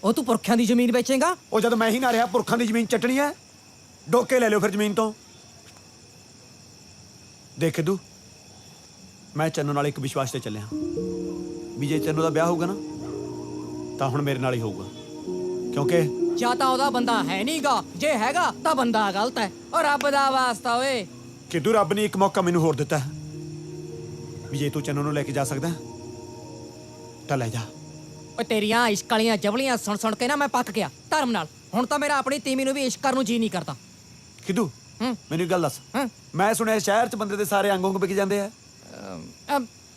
ਉਹ ਤੂੰ ਪੁਰਖਿਆਂ ਦੀ ਜ਼ਮੀਨ ਵੇਚੇਂਗਾ ਉਹ ਜਦ ਮੈਂ ਹੀ ਨਾ ਰਿਹਾ ਪੁਰਖਾਂ ਦੀ ਜ਼ਮੀਨ ਚੱਟਣੀ ਹੈ ਡੋਕੇ ਲੈ ਲਿਓ ਫਿਰ ਜ਼ਮੀਨ ਤੋਂ ਦੇਖ ਸਿੱਧੂ ਮੈਂ ਚੰਨੂ ਨਾਲ ਇੱਕ ਵਿਸ਼ਵਾਸ ਤੇ ਚੱਲਿਆ ਵੀ ਜੇ ਚੰਨੂ ਦਾ ਵਿਆਹ ਹੋਊਗਾ ਨਾ ਤਾਂ ਹੁਣ ਮੇਰੇ ਨਾਲ ਹੀ ਹੋਊਗਾ ਕਿਉਂਕਿ ਜਾਂ ਤਾਂ ਉਹਦਾ ਬੰਦਾ ਹੈ ਨਹੀਂਗਾ ਜੇ ਹੈਗਾ ਤਾਂ ਬੰਦਾ ਗਲਤ ਹੈ ਔਰ ਰੱਬ ਦਾ ਵਾਸਤਾ ਓਏ ਕਿਦੋਂ ਰੱਬ ਨੇ ਇੱਕ ਮੌਕਾ ਮੈਨੂੰ ਹੋਰ ਦਿੱਤਾ ਵੀ ਜੇ ਤੂੰ ਚੰਨੂ ਨੂੰ ਲੈ ਕੇ ਜਾ ਸਕਦਾ ਤਾਂ ਲੈ ਜਾ ਓ ਤੇਰੀਆਂ ਇਸ਼ਕ ਵਾਲੀਆਂ ਜਵਲੀਆਂ ਸੁਣ ਕੇ ਨਾ ਮੈਂ ਪੱਕ ਗਿਆ ਧਰਮ ਨਾਲ ਹੁਣ ਤਾਂ ਮੇਰਾ ਆਪਣੀ ਤੀਵੀਂ ਨੂੰ ਵੀ ਇਸ਼ਕ ਕਰਨ ਨੂੰ ਜੀ ਨਹੀਂ ਕਰਦਾ ਕਿਦੋਂ ਮੈਨੂੰ ਇੱਕ ਗੱਲ ਦੱਸ ਮੈਂ ਸੁਣਿਆ ਸ਼ਹਿਰ 'ਚ ਬੰਦੇ ਦੇ ਸਾਰੇ ਅੰਗ ਵਿਕ ਜਾਂਦੇ ਆ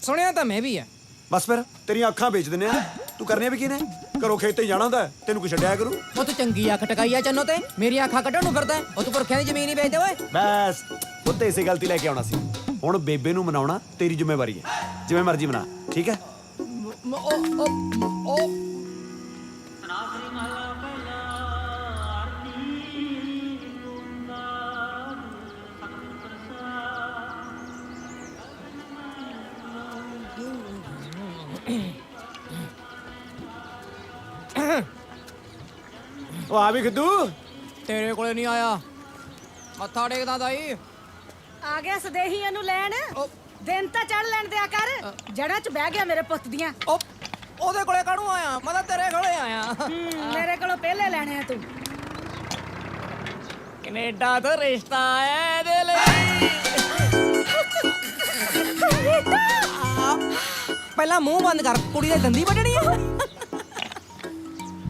ਸੁਣਿਆ ਤਾਂ ਮੈਂ ਵੀ ਆ ਬਸ ਫਿਰ ਤੇਰੀਆਂ ਅੱਖਾਂ ਵੇਚ ਦਿੰਨੇ ਆ ਤੂੰ ਕਰਨੀਆਂ ਵੀ ਕੀ ਨੇ ਘਰੋਂ ਖੇਤੇ ਜਾਣਾ ਹੁੰਦਾ ਤੈਨੂੰ ਕੋਈ ਛੱਡਿਆ ਕਰੂ। ਉਹ ਤੂੰ ਚੰਗੀ ਅੱਖ ਟਕਾਈ ਆ ਚੰਨੋ ਤੇ ਮੇਰੀ ਅੱਖਾਂ ਕੱਢਣ ਨੂੰ ਫਿਰਦਾ ਉਹ ਤੂੰ ਪੁਰਖਿਆਂ ਦੀ ਜ਼ਮੀਨ ਹੀ ਵੇਚਦੇ ਓਏ। ਬਸ ਉੱਤੇ ਇਸੇ ਗਲਤੀ ਲੈ ਕੇ ਆਉਣਾ ਸੀ। ਹੁਣ ਬੇਬੇ ਨੂੰ ਮਨਾਉਣਾ ਤੇਰੀ ਜ਼ਿੰਮੇਵਾਰੀ ਹੈ, ਜਿਵੇਂ ਮਰਜ਼ੀ ਮਨਾ, ਠੀਕ ਹੈ। ਉਹ ਆ ਵੀ ਖਿੱਦੂ। ਤੇਰੇ ਕੋਲੇ ਨਹੀਂ ਆਇਆ, ਮੱਥਾ ਟੇਕਦਾ ਤਾਈ। ਆ ਗਿਆ ਸਦੇਹੀ ਇਹਨੂੰ ਲੈਣ। ਦਿਨ ਤਾਂ ਚੜ ਲੈਣ ਦਿਆ ਕਰ, ਜੜਾਂ 'ਚ ਬਹਿ ਗਿਆ ਮੇਰੇ ਪੁੱਤ ਦੀਆਂ। ਉਹਦੇ ਕੋਲੇ ਕਾਹਨੂੰ ਆਇਆ, ਮੈਂ ਤਾਂ ਤੇਰੇ ਕੋਲੇ ਆਇਆ। ਮੇਰੇ ਕੋਲੋਂ ਪਹਿਲੇ ਲੈਣੇ ਆ ਤੂੰ। ਕੈਨੇਡਾ ਤੋਂ ਰਿਸ਼ਤਾ ਆਇਆ ਇਹਦੇ ਲਈ। ਪਹਿਲਾਂ ਮੂੰਹ ਬੰਦ ਕਰ, ਕੁੜੀ ਦੇ ਦੰਦੀ ਵੱਢਣੀ ਆ।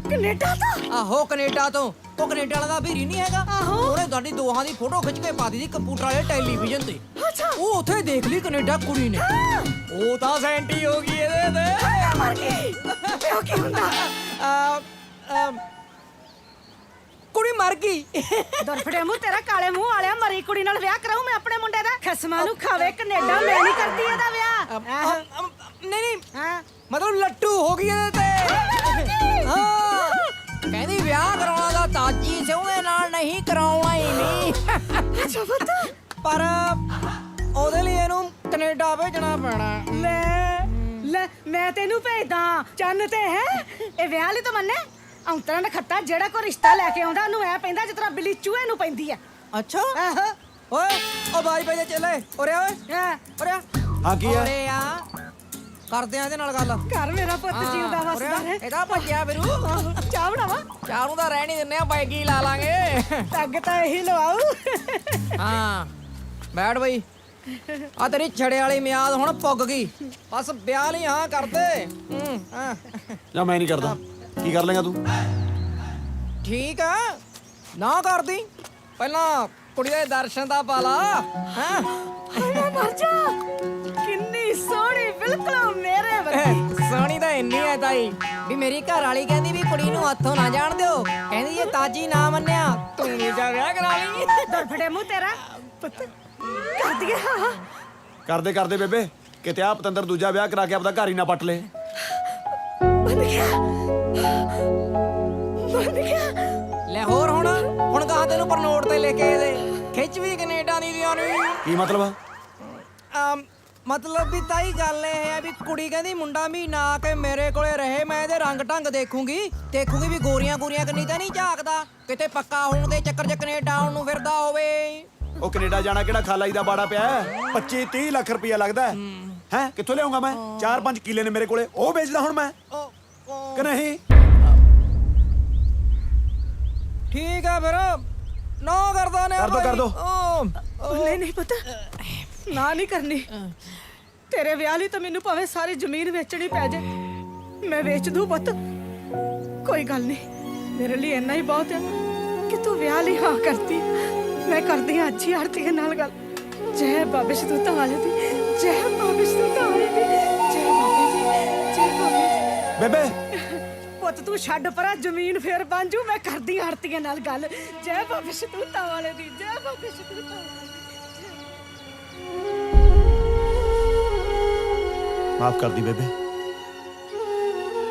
ਕੈਨੇਡਾ ਤੋਂ? ਆਹੋ ਕੈਨੇਡਾ ਤੋਂ। ਉਹ ਕੈਨੇਡਾ ਵਾਲਾ ਦਾ ਵੀਰੀ ਨਹੀਂ ਹੈਗਾ। ਉਹਨੇ ਤੁਹਾਡੀ ਦੋਹਾਂ ਦੀ ਫੋਟੋ ਖਿੱਚ ਕੇ ਪਾ ਦਿੱਤੀ ਕੰਪਿਊਟਰ ਵਾਲੇ ਟੈਲੀਵਿਜ਼ਨ ਤੇ। ਉਹ ਉੱਥੇ ਦੇਖ ਲਈ ਕੈਨੇਡਾ ਕੁੜੀ ਨੇ। ਉਹ ਤਾਂ ਸੈਂਟੀ ਹੋ ਗਈ ਇਹਦੇ ਤੇ। ਮਰ ਗਈ। ਪਿਓ ਕੀ ਹੁੰਦਾ? ਕੁੜੀ ਮਰ ਗਈ। ਦਰਫੜੇ ਮੂੰਹ ਤੇਰਾ, ਕਾਲੇ ਮੂੰਹ ਵਾਲਿਆ, ਮਰੀ ਕੁੜੀ ਨਾਲ ਵਿਆਹ ਕਰਾਉ ਮੈਂ ਆਪਣੇ ਮੁੰਡੇ ਦਾ। ਖਸਮਾਂ ਨੂੰ ਖਾਵੇ ਕੈਨੇਡਾ, ਮੈਂ ਨਹੀਂ ਕਰਦੀ ਇਹਦਾ ਵਿਆਹ। ਨਹੀਂ ਹਾਂ ਮਤਲਬ ਲੱਟੂ ਹੋ ਗਈ ਇਹਦੇ ਤੇ। ਹਾਂ ਕਹਿੰਦੀ ਵਿਆਹ ਕਰਾਉਣਾ ਦਾ ਤਾਜੀ ਸਿਉਣੇ ਨਾਲ ਨਹੀਂ, ਕਰਾਉਣਾ ਹੀ ਨਹੀਂ। ਅੱਛਾ ਪੁੱਤ। ਪਰ ਉਹਦੇ ਲਈ ਇਹਨੂੰ ਕੈਨੇਡਾ ਭੇਜਣਾ ਪੈਣਾ। ਲੈ ਮੈਂ ਤੈਨੂੰ ਭੇਜਦਾ ਚੰਨ ਤੇ ਹੈ। ਇਹ ਵਿਆਹ ਲਈ ਤਾਂ ਮੰਨੇ ਔਂਤਰਾਂ ਦਾ ਖੱਤਾ, ਜਿਹੜਾ ਕੋਈ ਰਿਸ਼ਤਾ ਲੈ ਕੇ ਆਉਂਦਾ ਉਹਨੂੰ ਐ ਪੈਂਦਾ ਜਿਸ ਤਰ੍ਹਾਂ ਬਿੱਲੀ ਚੂਹੇ ਨੂੰ ਪੈਂਦੀ ਆ। ਅੱਛਾ ਆਹੋ। ਓਏ ਉਹ ਬਾਈ ਪੈ ਜਾ ਚੱਲੇ ਉਰੇ ਓਏ ਹਾਂ ਉਰੇ ਹਾਂ ਕੀ ਆ? ਉਰੇ ਆ ਕਰਦੇ ਆ ਇਹਦੇ ਨਾਲ ਗੱਲ। ਘਰ ਮੇਰਾ ਪੁੱਤ ਜਿਉਂਦਾ ਉਰੇ ਵਸਦਾ ਆ। ਰਹੇ। ਇਹਦਾ ਭੱਜਿਆ ਫਿਰੂ। ਚਾਹ ਬਣਾਵਾ? ਚਾਹ ਨੂੰ ਤਾਂ ਰਹਿ ਨਹੀਂ ਦਿੰਨੇ ਆ, ਬਾਈਕੀ ਲਾ ਲਾਂਗੇ। ਟੱਗ ਤਾਂ ਇਹੀ ਲਵਾਉ। ਹਾਂ ਬੈਠ ਬਈ। ਆ ਤੇਰੀ ਛੜੇ ਵਾਲੀ ਮਿਆਦ ਹੁਣ ਪੁੱਗ ਗਈ, ਬਸ ਵਿਆਹ ਲਈ ਹਾਂ ਕਰਦੇ। ਹਾਂ ਜਾਂ ਮੈਂ ਨਹੀਂ ਕਰਦਾ। ਕੀ ਕਰ ਲੇਗਾ ਤੂੰ? ਠੀਕ ਆ ਨਾ ਕਰਦੀ, ਪਹਿਲਾਂ ਕੁੜੀ ਦੇ ਦਰਸ਼ਨ ਦਾ ਪਾ ਲਾ। ਹਾਂ ਮਰ ਜਾ। ਕਿੰਨੀ ਸੋਹਣੀ, ਬਿਲਕੁਲ ਮੇਰੇ ਵਰਗੀ। ਸੋਹਣੀ ਤਾਂ ਇੰਨੀ ਐ ਤਾਈ ਵੀ ਮੇਰੀ ਘਰ ਵਾਲੀ ਕਹਿੰਦੀ ਵੀ ਕੁੜੀ ਨੂੰ ਹੱਥੋਂ ਨਾ ਜਾਣ ਦਿਓ। ਕਹਿੰਦੀ ਜੇ ਤਾਜੀ ਨਾ ਮੰਨਿਆ ਤੂੰ ਦੂਜਾ ਵਿਆਹ ਕਰਾ ਲਈ। ਦਰਫੜੇ ਮੂੰਹ ਤੇਰਾ ਪੁੱਤ ਕਰ ਦਿਆ। ਕਰਦੇ ਬੇਬੇ ਕਿਤੇ ਆ ਪਤੰਦਰ ਦੂਜਾ ਵਿਆਹ ਕਰਾ ਕੇ ਆਪਦਾ ਘਰ ਹੀ ਨਾ ਪੱਟ ਲੇ। ਬੰਦ ਗਿਆ। ਲੈ ਹੋਰ ਹੁਣ ਕਹਾਂ ਤੈਨੂੰ ਪਰਨੋਟ ਤੇ ਲੈ ਕੇ ਦੇ ਖਿੱਚ ਵੀ ਕੈਨੇਡਾ ਦੀ ਦੀਆਂ ਨਹੀਂ। ਕੀ ਮਤਲਬ ਆ? ਮਤਲਬ ਵੀ ਤਾਈ ਗੱਲ ਇਹ ਹੈ ਵੀ ਕੁੜੀ ਕਹਿੰਦੀ ਮੁੰਡਾ ਮਹੀਨਾ ਆ ਕੇ ਮੇਰੇ ਕੋਲੇ ਰਹੇ, ਮੈਂ ਇਹਦੇ ਰੰਗ ਢੰਗ ਦੇਖੂੰਗੀ ਵੀ ਗੋਰੀਆਂ ਕੰਨੀ ਤਾਂ ਨਹੀਂ ਝਾਕਦਾ, ਕਿਤੇ ਪੱਕਾ ਹੋਣ ਦੇ ਚੱਕਰ 'ਚ ਕੈਨੇਡਾ ਆਉਣ ਨੂੰ ਫਿਰਦਾ ਹੋਵੇ। ਉਹ ਕੈਨੇਡਾ ਜਾਣਾ ਕਿਹੜਾ ਖਾਲਾਈ ਦਾ ਬਾੜਾ ਪਿਆ ਹੈ? 25-30 ਲੱਖ ਰੁਪਇਆ ਲੱਗਦਾ ਹੈ। ਕਿੱਥੋਂ ਲਿਆਉਂਗਾ ਮੈਂ? 4-5 ਕਿੱਲੇ ਨੇ ਮੇਰੇ ਕੋਲੇ, ਉਹ ਵੇਚਦਾ ਹੁਣ ਮੈਂ ਕਿ ਨਹੀਂ? ਠੀਕ ਆ ਫਿਰ ਨਾ ਕਰਦਾ ਨੇ। ਕਰ ਦੋ। ਨਹੀਂ ਪੁੱਤ, ਨਾ ਨਹੀਂ ਕਰਨੀ। ਤੇਰੇ ਵਿਆਹ ਲਈ ਤਾਂ ਮੈਨੂੰ ਭਾਵੇਂ ਸਾਰੀ ਜ਼ਮੀਨ ਵੇਚਣੀ ਪੈ ਜੇ, ਮੈਂ ਵੇਚ ਦੂੰ ਪੁੱਤ। ਕੋਈ ਗੱਲ ਨਹੀਂ, ਮੇਰੇ ਲਈ ਇੰਨਾ ਹੀ ਬਹੁਤ ਹੈ ਕਿ ਤੂੰ ਵਿਆਹ ਲਈ ਹਾਂ ਕਰਤੀ। ਮੈਂ ਕਰਦੀ ਹਾਂ ਅੱਛੀ ਆਰਤੀ ਨਾਲ ਗੱਲ। ਜੈ ਬਾਬੇ ਸ਼ਤੂਤਾਂ ਵਾਲੇ ਦੀ, ਜੈ ਬਾਬੇ ਸ਼ਤੂਤਾਂ ਵਾਲੇ ਦੀ, ਜੈ ਬਾਬੇ ਦੀ, ਜੈ ਬਾਬੇ ਦੀ। ਬੇਬੇ ਪੁੱਤ ਤੂੰ ਛੱਡ ਪਰਾਂ, ਜ਼ਮੀਨ ਫੇਰ ਬਣ ਜੂ। ਮੈਂ ਕਰਦੀ ਹਾਂ ਆਰਤੀਆਂ ਨਾਲ ਗੱਲ। ਜੈ ਬਾਬੇ ਸ਼ਤੂਤਾਂ ਵਾਲੇ ਦੀ, ਜੈ ਬਾਬੇ ਸ਼ਤੂਤਾਂ ਵਾਲੇ ਦੀ। ਮਾਫ ਕਰ ਦੀ ਬੇਬੇ,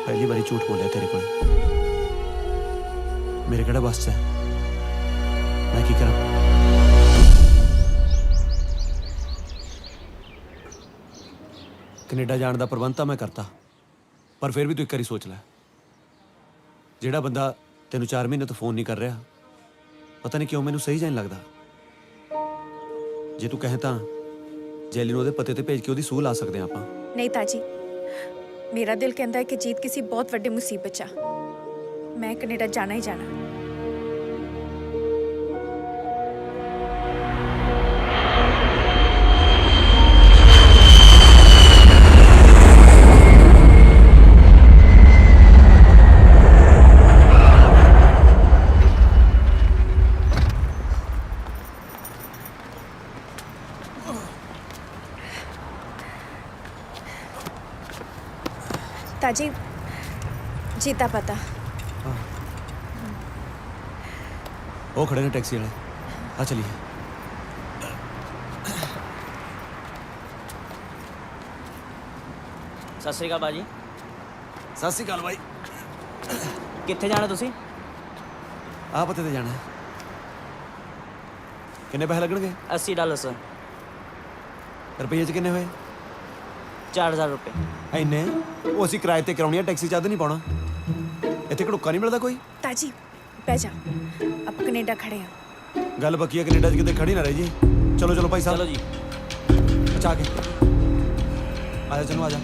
ਪਹਿਲੀ ਵਾਰੀ ਝੂਠ ਬੋਲਿਆ ਤੇਰੇ ਕੋਲ। ਮੇਰੇ ਕਿਹੜਾ ਬਸ 'ਚ ਹੈ, ਮੈਂ ਕੀ ਕਰਾਂ? ਕੈਨੇਡਾ ਜਾਣ ਦਾ ਪ੍ਰਬੰਧ ਤਾਂ ਮੈਂ ਕਰਤਾ, ਪਰ ਫਿਰ ਵੀ ਤੂੰ ਇੱਕ ਵਾਰੀ ਸੋਚ ਲੈ। ਜਿਹੜਾ ਬੰਦਾ ਤੈਨੂੰ 4 ਮਹੀਨੇ ਤੋਂ ਫੋਨ ਨਹੀਂ ਕਰ ਰਿਹਾ, ਪਤਾ ਨਹੀਂ ਕਿਉਂ ਮੈਨੂੰ ਸਹੀ ਜਿਹਾ ਨਹੀਂ ਲੱਗਦਾ। ਜੇ ਤੂੰ ਕਹੇ ਤਾਂ ਜੈਲੀ ਨੂੰ ਉਹਦੇ ਪਤੇ ਤੇ ਭੇਜ ਕੇ ਉਹਦੀ ਸੂਹ ਲਾ ਸਕਦੇ ਹਾਂ ਆਪਾਂ। नहीं ताजी, मेरा दिल कहता है कि जीत किसी बहुत वड्डी मुसीबत चा। मैं कनेडा जाना ही जाना। ताजी जीता पता। वो खड़े ने टैक्सी वाले। हाँ चलिए। ਸਤਿ ਸ਼੍ਰੀ ਅਕਾਲ ਬਾਜੀ। ਸਤਿ ਸ਼੍ਰੀ ਅਕਾਲ ਬਾਈ। ਕਿੱਥੇ ਜਾਣਾ ਤੁਸੀਂ? ਆਹ ਪਤੇ ਤੇ ਜਾਣਾ ਹੈ। ਕਿੰਨੇ ਪੈਸੇ ਲੱਗਣਗੇ? $80 ਸਰ। ਰੁਪਈਏ ਚ ਕਿੰਨੇ ਹੋਏ? 4000 ਰੁਪਏ। ਇੰਨੇ? ਉਹ ਅਸੀਂ ਕਿਰਾਏ ਤੇ ਕਰਾਉਣੀ ਆ, ਟੈਕਸੀ ਚੱਦ ਨਹੀਂ ਪਾਉਣਾ। ਇੱਥੇ ਘੜੁੱਕਾ ਨਹੀਂ ਮਿਲਦਾ ਕੋਈ? ताजी बह जा, अब कनेडा खड़े हैं। ਗੱਲ ਪੱਕੀ ਹੈ, ਕੈਨੇਡਾ 'ਚ ਕਿਤੇ ਖੜੀ ਨਾ ਰਹਿ ਜੀ। ਚਲੋ ਚਲੋ ਭਾਈ ਸਾਹਿਬ। ਚਲੋ ਜੀ। ਅੱਛਾ ਆ ਕੇ ਆ ਜਾ ਚੰਨੂ, ਆ ਜਾ।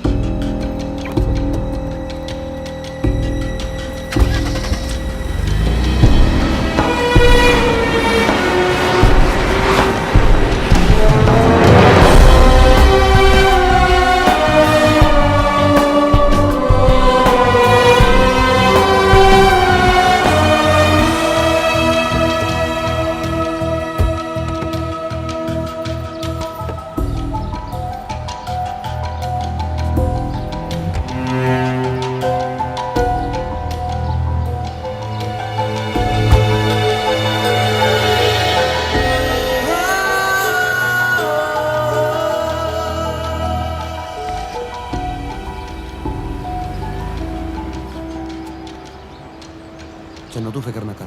ਚੰਨੂ ਤੂੰ ਫਿਕਰ ਨਾ ਕਰ,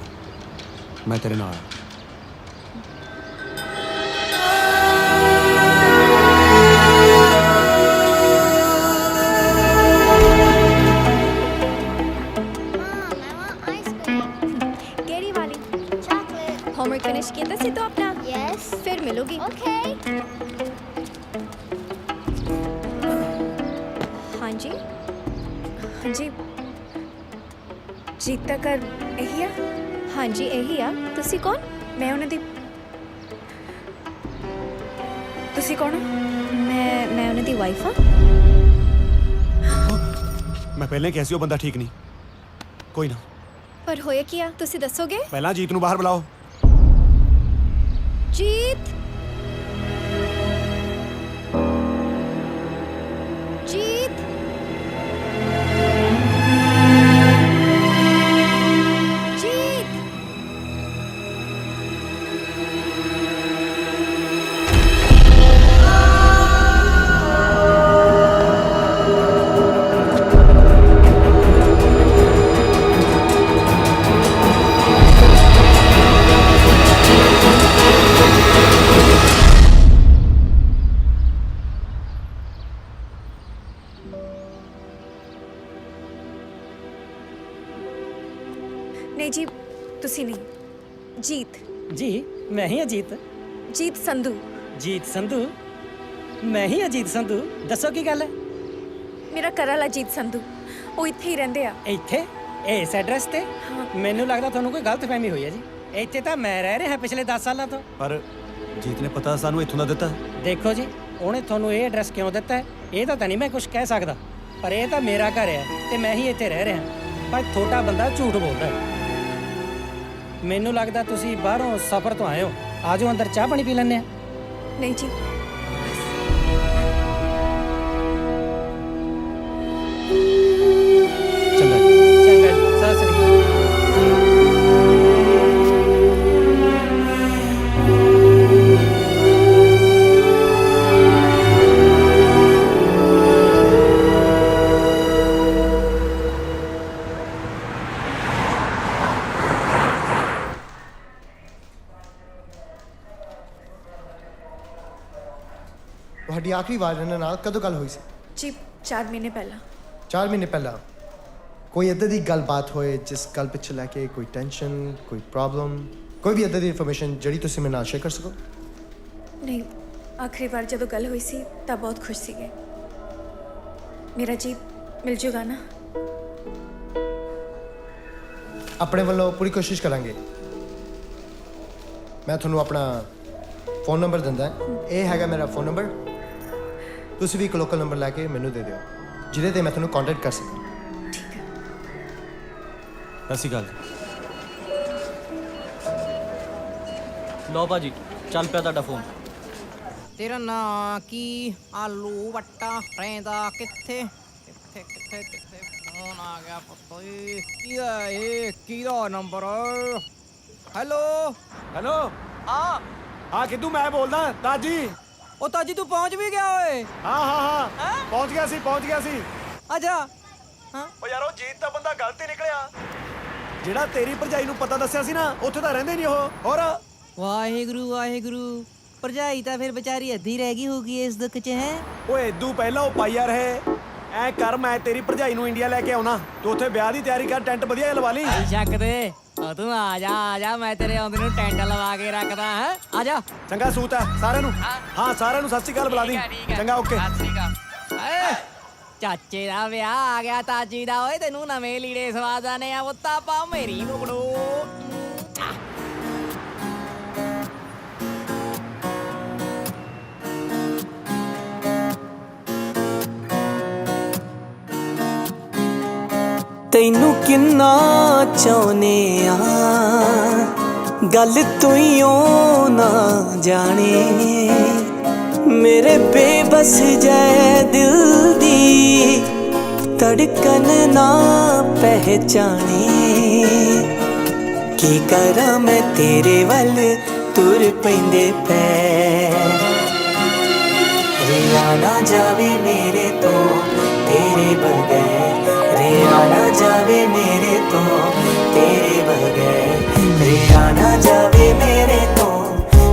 ਮੈਂ ਤੇਰੇ ਨਾਲ ਹਾਂ। केरी वाली चॉकलेट होमवर्क फिनिश किया था तो अपना यस फिर मिलोगी ओके हाँ जी हाँ जी, जीत का घर यही आ? हाँ जी यही आ तुसी कौन मैं उन्हें दी। तुसी कौन हो? मैं उन्हें दी वाइफ हाँ ਮੈਂ ਪਹਿਲਾਂ ਹੀ ਕਿਹਾ ਸੀ ਉਹ ਬੰਦਾ ਠੀਕ ਨਹੀਂ। ਕੋਈ ਨਾ, पर होया किया तुसी दसोगे ਪਹਿਲਾਂ ਜੀਤ ਨੂੰ ਬਾਹਰ ਬੁਲਾਓ। जीत जीत जीत नहीं जी, तुसी नहीं, जीत। जी मैं ही अजीत। जीत संधू। जीत संधू? मैं ही अजीत संधू। दसो की गल है? मेरा घर वाला जीत संधू, वो इत्थे ही रहंदे आ। ਇੱਥੇ ਇਸ ਐਡਰੈਸ ਤੇ? ਮੈਨੂੰ ਲੱਗਦਾ ਤੁਹਾਨੂੰ ਕੋਈ ਗਲਤਫਹਿਮੀ ਹੋਈ ਹੈ ਜੀ। ਇੱਥੇ ਤਾਂ ਮੈਂ ਰਹਿ ਰਿਹਾ ਪਿਛਲੇ 10 ਸਾਲਾਂ ਤੋਂ। ਪਰ ਜੀਤ ਨੇ ਪਤਾ ਸਾਨੂੰ ਇੱਥੋਂ ਦਾ ਦਿੱਤਾ। ਦੇਖੋ ਜੀ, ਉਹਨੇ ਤੁਹਾਨੂੰ ਇਹ ਐਡਰੈਸ ਕਿਉਂ ਦਿੱਤਾ ਹੈ ਇਹ ਤਾਂ ਨਹੀਂ ਮੈਂ ਕੁਝ ਕਹਿ ਸਕਦਾ, ਪਰ ਇਹ ਤਾਂ ਮੇਰਾ ਘਰ ਹੈ ਤੇ ਮੈਂ ਹੀ ਇੱਥੇ ਰਹਿ ਰਿਹਾ। ਪਰ ਤੁਹਾਡਾ ਬੰਦਾ ਝੂਠ ਬੋਲਦਾ ਹੈ। ਮੈਨੂੰ ਲੱਗਦਾ ਤੁਸੀਂ ਬਾਹਰੋਂ ਸਫ਼ਰ ਤੋਂ ਆਏ ਹੋ। ਆਜੋ ਅੰਦਰ ਚਾਹ ਪਾਣੀ ਪੀ ਲੈਂਦੇ ਆ। नहीं जी, ਚੰਗਾ ਜੀ। ਚੰਗਾ ਜੀ, ਸਤਿ ਸ੍ਰੀ ਅਕਾਲ। ਤੁਹਾਡੀ ਆਖਰੀ ਵਾਰ ਇਹਨਾਂ ਨਾਲ ਕਦੋਂ ਗੱਲ ਹੋਈ ਸੀ? जी 4 महीने पहला। 4 ਮਹੀਨੇ ਪਹਿਲਾਂ। ਕੋਈ ਇੱਦਾਂ ਦੀ ਗੱਲਬਾਤ ਹੋਏ ਜਿਸ ਗੱਲ ਪਿੱਛੇ ਲੈ ਕੇ ਕੋਈ ਟੈਨਸ਼ਨ, ਕੋਈ ਪ੍ਰੋਬਲਮ, ਕੋਈ ਵੀ ਇੱਦਾਂ ਦੀ ਇਨਫੋਰਮੇਸ਼ਨ ਜਿਹੜੀ ਤੁਸੀਂ ਮੇਰੇ ਨਾਲ ਸ਼ੇਅਰ ਕਰ ਸਕੋ? नहीं, आखिरी बार जब गल हुई सी तब बहुत खुश सी। मेरा जीत मिल जूगा ना? ਆਪਣੇ ਵੱਲੋਂ ਪੂਰੀ ਕੋਸ਼ਿਸ਼ ਕਰਾਂਗੇ। ਮੈਂ ਤੁਹਾਨੂੰ ਆਪਣਾ ਫੋਨ ਨੰਬਰ ਦਿੰਦਾ। ਇਹ ਹੈਗਾ ਮੇਰਾ ਫੋਨ ਨੰਬਰ। ਤੁਸੀਂ ਵੀ ਇੱਕ ਲੋਕਲ ਨੰਬਰ ਲੈ ਕੇ ਮੈਨੂੰ ਦੇ ਦਿਓ ਜਿਹਦੇ ਤੇ ਮੈਂ ਤੁਹਾਨੂੰ ਕੰਟੈਕਟ ਕਰ ਸਕਾਂ। ठीक है। ਸਤਿ ਸ਼੍ਰੀ ਅਕਾਲ। ਲਓ ਭਾਜੀ, ਚੱਲ ਪਿਆ ਤੁਹਾਡਾ ਫੋਨ। ਤੇਰਾ ਨਾਂ ਕੀ? ਆਲੂ ਵੱਟਾ ਰਹਿੰਦਾ ਕਿੱਥੇ ਕਿੱਥੇ ਕਿੱਥੇ ਕਿੱਥੇ ਫੋਨ ਆ ਗਿਆ ਪੁੱਤ ਓਏ ਕਿਹਦਾ ਇਹ ਕਿਹਦਾ ਨੰਬਰ ਹੈਲੋ ਹੈਲੋ ਹਾਂ ਹਾਂ ਕਿੱਦੂ ਮੈਂ ਬੋਲਦਾ ਤਾਜੀ ਉਹ ਤਾਜੀ ਤੂੰ ਪਹੁੰਚ ਵੀ ਗਿਆ ਓਏ ਹਾਂ ਪਹੁੰਚ ਗਿਆ ਸੀ ਅੱਛਾ ਹਾਂ ਓ ਯਾਰ ਉਹ ਜੀਤ ਦਾ ਬੰਦਾ ਗਲਤ ਹੀ ਨਿਕਲਿਆ ਜਿਹੜਾ ਤੇਰੀ ਭਰਜਾਈ ਨੂੰ ਪਤਾ ਦੱਸਿਆ ਸੀ ਨਾ ਉੱਥੇ ਤਾਂ ਰਹਿੰਦੇ ਨਹੀਂ ਉਹ ਹੋਰ ਵਾਹਿਗੁਰੂ ਭਰਜਾਈ ਤਾਂ ਫਿਰ ਵਿਚਾਰੀ ਅੱਧੀ ਰਹਿ ਗਈ ਹੋਗੀ ਇਸ ਦੁੱਖ 'ਚ ਹੈ ਓਏ ਇਦੂ ਪਹਿਲਾਂ ਉਹ ਪਾਈਆ ਰਹੇ ਐ ਕਰ ਮੈਂ ਤੇਰੀ ਭਰਜਾਈ ਨੂੰ ਇੰਡੀਆ ਲੈ ਕੇ ਆਉਣਾ ਤੂੰ ਉੱਥੇ ਵਿਆਹ ਦੀ ਤਿਆਰੀ ਕਰ ਟੈਂਟ ਵਧੀਆ ਲਵਾ ਲਈ ਸ਼ੱਕ ਤੇ ਤੂੰ ਆ ਜਾ ਮੈਂ ਤੇਰੇ ਆਉਂਦੇ ਨੂੰ ਟੈਂਟ ਲਵਾ ਕੇ ਰੱਖਦਾ ਹੈ ਆ ਜਾ ਚੰਗਾ ਸੂਤ ਹੈ ਸਾਰਿਆਂ ਨੂੰ ਹਾਂ ਸਾਰਿਆਂ ਨੂੰ ਸਤਿ ਸ਼੍ਰੀ ਅਕਾਲ ਬੁਲਾ ਦੀ ਚੰਗਾ ਓਕੇ ਚਾਚੇ ਦਾ ਵਿਆਹ ਆ ਗਿਆ ਤਾਜੀ ਦਾ ਓਏ ਤੈਨੂੰ ਨਵੇਂ ਲੀੜੇ ਸਵਾਦ ਆਨੇ ਆ ਉੱਤਾ ਪਾ ਮੇਰੀ ਮੁਗੜੋ ਤੈਨੂੰ ਕਿੰਨਾ ਚਾਹੁੰਨੇ ਆ ਗੱਲ ਤੂੰ ਹੀ ਓ ਨਾ ਜਾਣੇ ਮੇਰੇ ਬੇਬਸ ਜੈ ਦਿਲ ਦੀ ਧੜਕਨ ਨਾ ਪਹਿਚਾਣੇ ਕੀ ਕਰਾਂ ਮੈਂ ਤੇਰੇ ਵੱਲ ਤੁਰ ਪੈਂਦੇ ਪੈਰ ਰਿਆ ਨਾ ਜਾਵੇ ਮੇਰੇ ਤੋਂ ਤੇਰੇ ਬਗੈਰ ਰਿਆ ਨਾ ਜਾਵੇ ਮੇਰੇ ਤੋਂ ਤੇਰੇ ਬਗੈਰ ਰਿਆ ਨਾ ਜਾਵੇ ਮੇਰੇ ਤੋਂ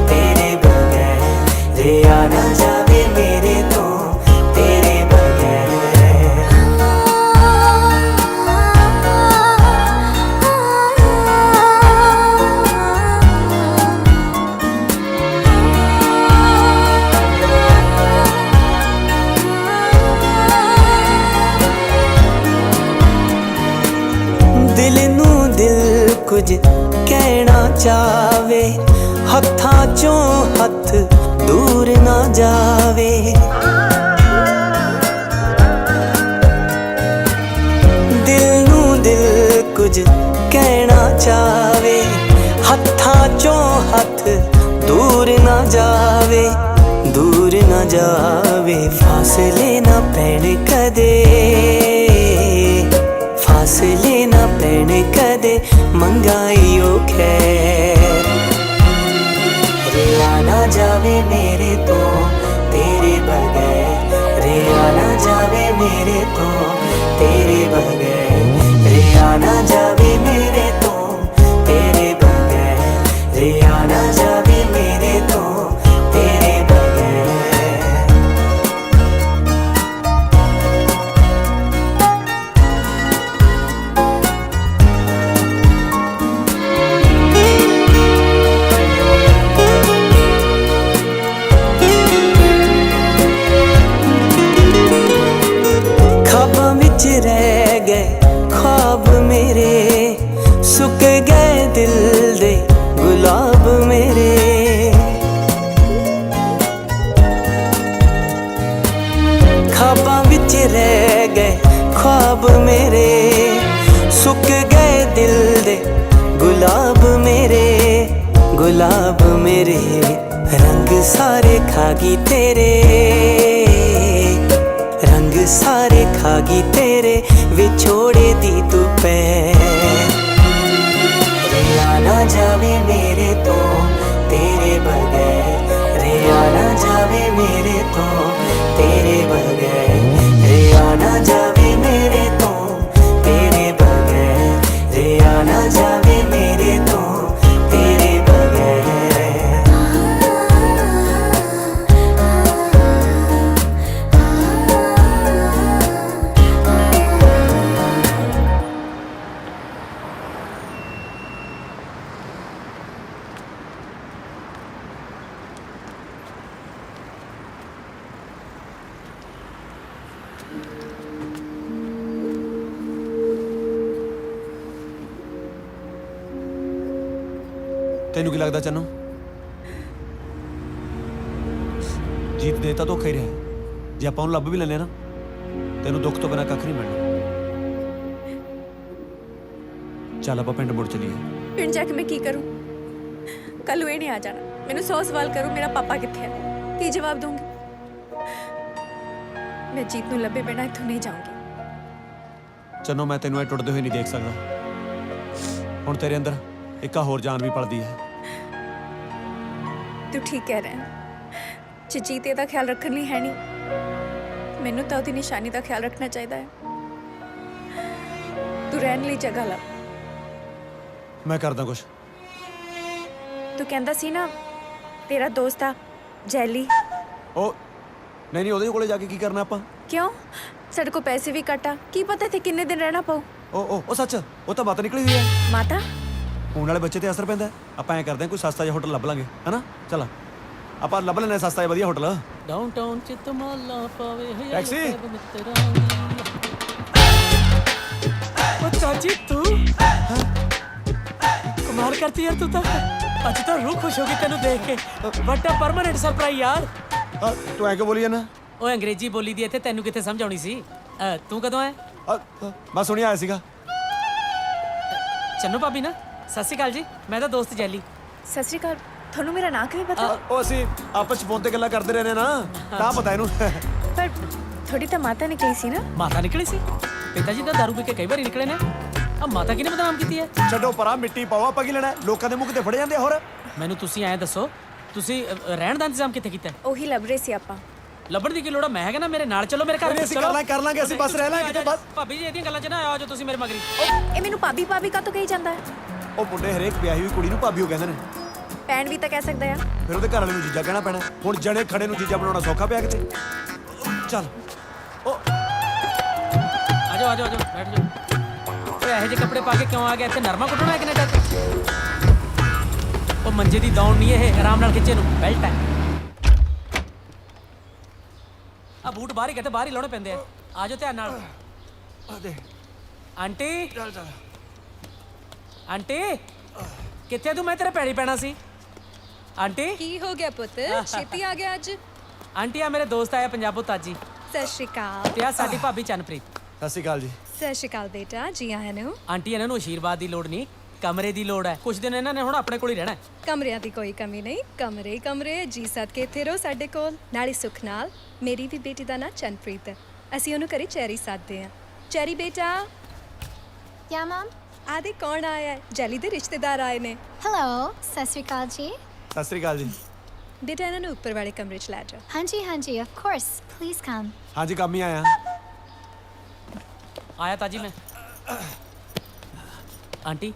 ਤੇਰੇ ਬਗੈਰ ਰਿਆ ਨਾ ਜਾਵੇ ਮੇਰੇ ਤੋਂ ਤੇਰੇ ਬਗੈਰ ਦਿਲ ਨੂੰ ਦਿਲ ਕੁਝ ਕਹਿਣਾ ਚਾਵੇ ਹੱਥਾਂ ਚੋਂ ਹੱਥ ਦੂਰ ਨਾ ਜਾਵੇ ਦਿਲ ਨੂੰ ਦਿਲ ਕੁਝ ਕਹਿਣਾ ਚਾਵੇ ਹੱਥਾਂ ਚੋਂ ਹੱਥ ਦੂਰ ਨਾ ਜਾਵੇ ਦੂਰ ਨਾ ਜਾਵੇ ਫਾਸਲੇ ਨਾ ਪੈਣ ਕਦੇ ਫਾਸਲੇ ਨਾ ਪੈਣ ਕਦੇ ਮੰਗਾਈਓ ਖੈਰ ਰਿਆ ਨਾ ਜਾਵੇ ਮੇਰੇ ਤੋਂ ਤੇਰੇ ਬਗੈਰ ਰਿਆ ਨਾ ਜਾਵੇ ਮੇਰੇ ਤੋਂ ਤੇਰੇ ਬਗੈਰ ਰਿਆ ਨਾ ਜਾਵੇ ਮੇਰੇ ਤੋਂ ਤੇਰੇ ਬਗੈਰ ਰਿਆ ਨਾ ਜਾਵੇ ਮੇਰੇ ਤੋਂ ਤੇਰੇ ਬਗੈਰ ਖਾਬਾਂ ਵਿੱਚ ਰਹਿ ਗਏ ख्वाब मेरे सुख गए दिल दे गुलाब मेरे खाबां विच रह गए ख्वाब मेरे सुख गए दिल दे गुलाब मेरे रंग सारे खागी तेरे रंग सारे खागी तेरे विछोड़े दी तू पैर रिया ना जावे मेरे तो तेरे बगैर रिया ना जावे मेरे तो तेरे बगैर रिया ना जावे मेरे तो तेरे बगैर रिया ना जावे मेरे तो तेरे बगैर ਤੈਨੂੰ ਕੀ ਲੱਗਦਾ ਚੰਨੂ ਜੀਤ ਦੇ ਤਾਂ ਧੋਖਾ ਹੀ ਰਿਹਾ ਜੇ ਆਪਾਂ ਉਹਨੂੰ ਲੱਭ ਵੀ ਲੈਂਦੇ ਨਾ ਤੈਨੂੰ ਦੁੱਖ ਤੋਂ ਬਿਨਾਂ ਕੱਖ ਨਹੀਂ ਮਿਲਣਾ ਚੱਲ ਆਪਾਂ ਪਿੰਡ ਮੁੜ ਚਲੀਏ ਪਿੰਡ ਜਾ ਕੇ ਮੈਂ ਕੀ ਕਰੂੰ ਕੱਲ ਨੂੰ ਇਹ ਨਹੀਂ ਆ ਜਾਣਾ ਮੈਨੂੰ 100 ਸਵਾਲ ਕਰੂ ਮੇਰਾ ਪਾਪਾ ਕਿੱਥੇ ਹੈ ਕੀ ਜਵਾਬ ਦੂੰਗੀ ਮੈਂ ਜੀਤ ਨੂੰ ਲੱਭੇ ਬਿਨਾਂ ਇੱਥੋਂ ਨਹੀਂ ਜਾਊਂਗੀ ਚੰਨੋ ਮੈਂ ਤੈਨੂੰ ਇਹ ਟੁੱਟਦੇ ਹੋਏ ਨਹੀਂ ਦੇਖ ਸਕਦਾ। ਹੁਣ ਤੇਰੇ ਅੰਦਰ ਇੱਕ ਹੋਰ ਜਾਨ ਵੀ ਪਲਦੀ ਹੈ। ਤੂੰ ਠੀਕ ਕਹਿ ਰਿਹਾ ਜੇ ਜੀਤੇ ਦਾ ਖਿਆਲ ਰੱਖਣ ਲਈ ਹੈ ਨਹੀਂ, ਮੈਨੂੰ ਤਾਂ ਉਹਦੀ ਨਿਸ਼ਾਨੀ ਦਾ ਖਿਆਲ ਰੱਖਣਾ ਚਾਹੀਦਾ ਹੈ। ਤੂੰ ਰਹਿਣ ਲਈ ਜਗ੍ਹਾ ਲੱਭ। ਮੈਂ ਕਰਦਾ ਕੁਛ। ਤੂੰ ਕਹਿੰਦਾ ਸੀ ਨਾ ਤੇਰਾ ਦੋਸਤ ਆ ਜੈਲੀ। ਉਹ ਨਹੀਂ ਉਹਦੇ ਕੋਲੇ ਜਾ ਕੇ ਕੀ ਕਰਨਾ ਆਪਾਂ? ਕਿਉਂ? ਸਾਡੇ ਕੋਲ ਪੈਸੇ ਵੀ ਘੱਟ ਆ, ਕੀ ਪਤਾ ਇੱਥੇ ਕਿੰਨੇ ਦਿਨ ਰਹਿਣਾ ਪਊ। ਉਹ ਸੱਚ, ਉਹ ਤਾਂ ਬਾਤ ਨਿਕਲੀ ਹੋਈ ਹੈ। ਮਾਤਾ ਹੁਣ ਵਾਲੇ ਬੱਚੇ ਤੇ ਅਸਰ ਪੈਂਦਾ। ਆਪਾਂ ਐਂ ਕਰਦੇ ਹਾਂ ਕੋਈ ਸਸਤਾ ਜਿਹਾ ਹੋਟਲ ਲੱਭ ਲਾਂਗੇ, ਹਨਾ? ਚਲ ਆਪਾਂ ਲੱਭ ਲੈਣੇ ਸਸਤਾ ਜਿਹਾ ਵਧੀਆ ਹੋਟਲ। ਡਾਊਨਟਾਊਨ ਚ ਧਮਾਲਾ ਪਾਵੇ ਹੋਇਆ ਟੈਕਸੀ। ਮਿੱਤਰਾਂ ਦੀ। ਉਹ ਚਾਚੀ ਤੂੰ ਕਮਾਲ ਕਰਤੀ ਯਾਰ ਤੂੰ ਤਾਂ। ਅੱਜ ਤਾਂ ਰੂਹ ਖੁਸ਼ ਹੋ ਗਈ ਤੈਨੂੰ ਦੇਖ ਕੇ। ਵੱਡਾ ਪਰਮਾਨੈਂਟ ਸਰਪ੍ਰਾਈਜ਼ ਯਾਰ। ਤੂੰ ਐਂ ਕਿਉਂ ਬੋਲੀ ਜਾਂਦਾ? ਉਹ ਅੰਗਰੇਜ਼ੀ ਬੋਲੀ ਦੀ ਇੱਥੇ ਤੈਨੂੰ ਕਿੱਥੇ ਸਮਝ ਆਉਣੀ ਸੀ। ਤੂੰ ਕਦੋਂ ਆਇਆ? ਮੈਂ ਸੁਣਿਆ ਆਇਆ ਸੀਗਾ। ਚੰਨੂ ਭਾਬੀ ਨਾ। ਸਤਿ ਸ਼੍ਰੀ ਅਕਾਲ ਜੀ, ਮੈਂ ਤਾਂ ਦੋਸਤ ਜੈਲੀ। ਸਤਿ ਸ਼੍ਰੀ ਅਕਾਲ। ਤੁਹਾਨੂੰ ਮੇਰਾ ਨਾਂ ਕਿਵੇਂ ਪਤਾ? ਉਹ ਅਸੀਂ ਆਪਸ ਚ ਫੋਨ ਤੇ ਗੱਲਾਂ ਕਰਦੇ ਰਹਿੰਦੇ ਨਾ, ਤਾਂ ਪਤਾ ਇਹਨੂੰ। ਪਰ ਥੋੜੀ ਤਾਂ ਮਾਤਾ ਨਿਕਲੀ ਸੀ ਨਾ। ਮਾਤਾ ਨਿਕਲੀ ਸੀ? ਪਿਤਾ ਜੀ ਤਾਂ ਦਾਰੂ ਪੀ ਕੇ ਕਈ ਵਾਰੀ ਨਿਕਲੇ ਨੇ। ਆ ਮਾਤਾ ਕਿਹਨੇ ਬਦਨਾਮ ਕੀਤੀ ਹੈ? ਛੱਡੋ ਪਰਾਂ, ਮਿੱਟੀ ਪਾਓ, ਆਪਾਂ ਕੀ ਲੈਣਾ? ਲੋਕਾਂ ਦੇ ਮੁੱਖ ਤੇ ਫੜੇ ਜਾਂਦੇ ਆ। ਹੋਰ ਮੈਨੂੰ ਤੁਸੀਂ ਐਂ ਦੱਸੋ, ਤੁਸੀਂ ਰਹਿਣ ਦਾ ਇੰਤਜ਼ਾਮ ਕਿੱਥੇ ਕੀਤਾ? ਉਹੀ ਲੱਭ ਰਹੇ ਸੀ ਆਪਾਂ। ਲੱਭਣ ਦੀ ਕੀ ਲੋੜ ਆ? ਮੈਂ ਹੈਗਾ ਨਾ, ਮੇਰੇ ਨਾਲ ਚੱਲੋ ਮੇਰੇ ਘਰ। ਅਸੀਂ ਕਰ ਲਾਂਗੇ, ਅਸੀਂ ਬਸ ਰਹਿ ਲਾਂਗੇ ਕਿਤੇ ਬਸ। ਭਾਬੀ ਜੀ ਇਹਦੀਆਂ ਗੱਲਾਂ 'ਚ ਨਾ ਆਓ ਜੋ ਤੁਸੀਂ ਮੇਰੇ ਮਗਰੀ। ਇਹ ਮੈਨੂੰ ਭਾਬੀ ਭਾਬੀ ਕਾਹਤੋਂ ਕਹੀ ਜਾਂਦਾ ਹੈ? ਉਹ ਮੁੰਡੇ ਹਰੇਕ ਵਿਆਹੀ ਹੋਈ ਕੁੜੀ ਨੂੰ ਭਾਬੀ ਉਹ ਕਹਿੰਦੇ ਨੇ। ਭੈਣ ਵੀ ਤਾਂ ਕਹਿ ਸਕਦਾ ਆ। ਫਿਰ ਉਹਦੇ ਘਰ ਵਾਲੇ ਨੂੰ ਜੀਜਾ ਕਹਿਣਾ ਪੈਣਾ। ਹੁਣ ਜਣੇ ਖੜੇ ਨੂੰ ਜੀਜਾ ਬਣਾਉਣਾ ਸੌਖਾ ਪਿਆ ਕਿਤੇ? ਚੱਲ ਉਹ ਆਜੋ ਆਜੋ ਆਜੋ ਬੈਠ ਜਾਓ। ਓਏ ਇਹੋ ਜਿਹੇ ਕੱਪੜੇ ਪਾ ਕੇ ਕਿਉਂ ਆ ਗਿਆ ਇੱਥੇ? ਨਰਮਾ ਕੁੱਟਣਾ ਹੈ ਕੈਨੇਡਾ 'ਚ? ਉਹ ਮੰਜੇ ਦੀ ਦੌਣ ਨਹੀਂ ਇਹ, ਆਰਾਮ ਨਾਲ ਖਿੱਚੇ ਨੂੰ ਬੈਲਟ ਹੈ। ਆ ਬੂਟ ਬਾਹਰ ਹੀ ਕਹਿੰਦੇ, ਬਾਹਰ ਹੀ ਲਾਉਣੇ ਪੈਂਦੇ ਆ। ਆਜੋ ਧਿਆਨ ਨਾਲ। ਆਂਟੀ ਆਂਟੀ ਕਿੱਥੇ ਤੂੰ? ਮੈਂ ਤੇਰੇ ਪੈਰੀ ਪੈਣਾ ਸੀ। ਆਂਟੀ ਕੀ ਹੋ ਗਿਆ ਪੁੱਤ? ਛੇਤੀ ਆ ਗਿਆ ਅੱਜ। ਆਂਟੀ ਆ ਮੇਰੇ ਦੋਸਤ ਆਇਆ ਪੰਜਾਬੋਂ ਤਾਜੀ। ਸਤਿ ਸ਼੍ਰੀ ਅਕਾਲ। ਤੇ ਆ ਸਾਡੀ ਭਾਬੀ ਚੰਨਪ੍ਰੀਤ। ਸਤਿ ਸ਼੍ਰੀ ਅਕਾਲ ਜੀ। ਸਤਿ ਸ਼੍ਰੀ ਅਕਾਲ ਬੇਟਾ, ਜੀ ਆਇਆਂ ਨੂੰ। ਆਂਟੀ ਇਹਨਾਂ ਨੂੰ ਆਸ਼ੀਰਵਾਦ ਦੀ ਲੋੜ ਨਹੀਂ, ਕਮਰੇ ਦੀ ਲੋੜ ਹੈ। ਕੁਝ ਦਿਨ ਇਹਨਾਂ ਨੇ ਹੁਣ ਆਪਣੇ ਕੋਲ ਹੀ ਰਹਿਣਾ ਹੈ। ਕਮਰਿਆਂ ਦੀ ਕੋਈ ਕਮੀ ਨਹੀਂ, ਕਮਰੇ ਹੀ ਕਮਰੇ। ਜੀ ਸਦ ਕੇ ਇੱਥੇ ਰਹੋ ਸਾਡੇ ਕੋਲ। ਨਾਲੇ ਸੁੱਖ ਨਾਲ ਮੇਰੀ ਵੀ ਬੇਟੀ ਦਾ ਨਾਂ ਚੰਨਪ੍ਰੀਤ ਹੈ। ਅਸੀਂ ਉਹਨੂੰ ਘਰੇ ਚੈਰੀ ਸੱਦਦੇ ਹਾਂ। ਚੈਰੀ ਬੇਟਾ। क्या मैम? ਆਦੇ ਕੌਣ ਆਇਆ ਹੈ? ਜੈਲੀ ਦੇ ਰਿਸ਼ਤੇਦਾਰ ਆਏ ਨੇ। हेलो, सत श्री अकाल जी। ਸਤਿ ਸ੍ਰੀ ਅਕਾਲ ਜੀ। ਬੇਟਾ ਇਹਨਾਂ ਨੂੰ ਉੱਪਰ ਵਾਲੇ ਕਮਰੇ 'ਚ ਲੈ ਜਾਓ। हाँ जी, of course. Please come. ਹਾਂਜੀ ਕੰਮ ਹੀ ਆਇਆ। ਆਇਆ ਤਾਜੀ ਮੈਂ। ਆਂਟੀ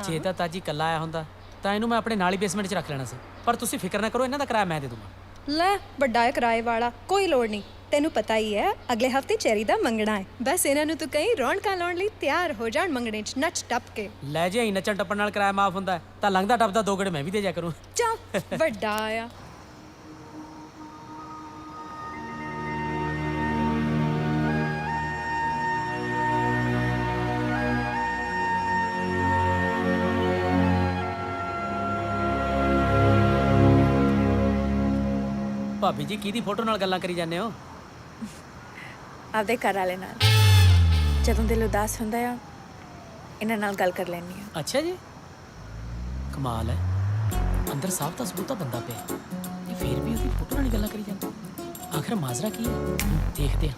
ਜੇ ਤਾਂ ਤਾਜੀ ਕੱਲਾ ਆਇਆ ਹੁੰਦਾ ਤਾਂ ਇਹਨੂੰ ਮੈਂ ਆਪਣੇ ਨਾਲ ਹੀ ਬੇਸਮੈਂਟ 'ਚ ਰੱਖ ਲੈਣਾ ਸੀ। ਪਰ ਤੁਸੀਂ ਫਿਕਰ ਨਾ ਕਰੋ, ਇਹਨਾਂ ਦਾ ਕਿਰਾਇਆ ਮੈਂ ਦੇ ਦੂੰਗਾ। ਲੈ ਵੱਡਾ ਹੈ ਕਿਰਾਏ ਵਾਲਾ, ਕੋਈ ਲੋੜ ਨਹੀਂ। ਤੈਨੂੰ ਪਤਾ ਹੀ ਹੈ ਅਗਲੇ ਹਫਤੇ ਚੈਰੀ ਦਾ ਮੰਗਣਾ ਹੈ। ਬਸ ਇਹਨਾਂ ਨੂੰ ਤੂੰ ਕਹੀਂ ਰੌਣਕਾਂ ਲਾਉਣ ਲਈ ਤਿਆਰ ਹੋ ਜਾਣ ਮੰਗਣੇ 'ਚ ਨੱਚ ਟੱਪ ਕੇ। ਲੈ ਜੇ ਨੱਚਣ ਟੱਪਣ ਨਾਲ ਕਿਰਾਇਆ ਮਾਫ ਹੁੰਦਾ ਤਾਂ ਲੰਘਦਾ ਟੱਪਦਾ 2 ਗੇੜੇ ਮੈਂ ਵੀ ਦੇ ਜਾ ਕਰੂੰ। ਚੱਲ ਵੱਡਾ ਆ। ਭਾਬੀ ਜੀ ਕਿਹਦੀ ਫੋਟੋ ਨਾਲ ਗੱਲਾਂ ਕਰੀ ਜਾਂਦੇ ਹੋ? ਆਪਦੇ ਘਰ ਵਾਲੇ ਨਾਲ। ਜਦੋਂ ਦਿਲ ਉਦਾਸ ਹੁੰਦਾ ਆ ਇਹਨਾਂ ਨਾਲ ਗੱਲ ਕਰ ਲੈਂਦੀ ਆ। ਅੱਛਾ ਜੀ, ਕਮਾਲ ਹੈ। ਅੰਦਰ ਸਾਫ ਤਾਂ ਸਬੂਤਾ ਬੰਦਾ ਪਿਆ, ਇਹ ਫੇਰ ਵੀ ਉਹਦੀ ਫੋਟੋ ਨਾਲ ਹੀ ਗੱਲਾਂ ਕਰੀ ਜਾਂਦੇ। ਆਖਰ ਮਾਜ਼ਰਾ ਕੀ ਹੈ? ਦੇਖਦੇ ਹਾਂ।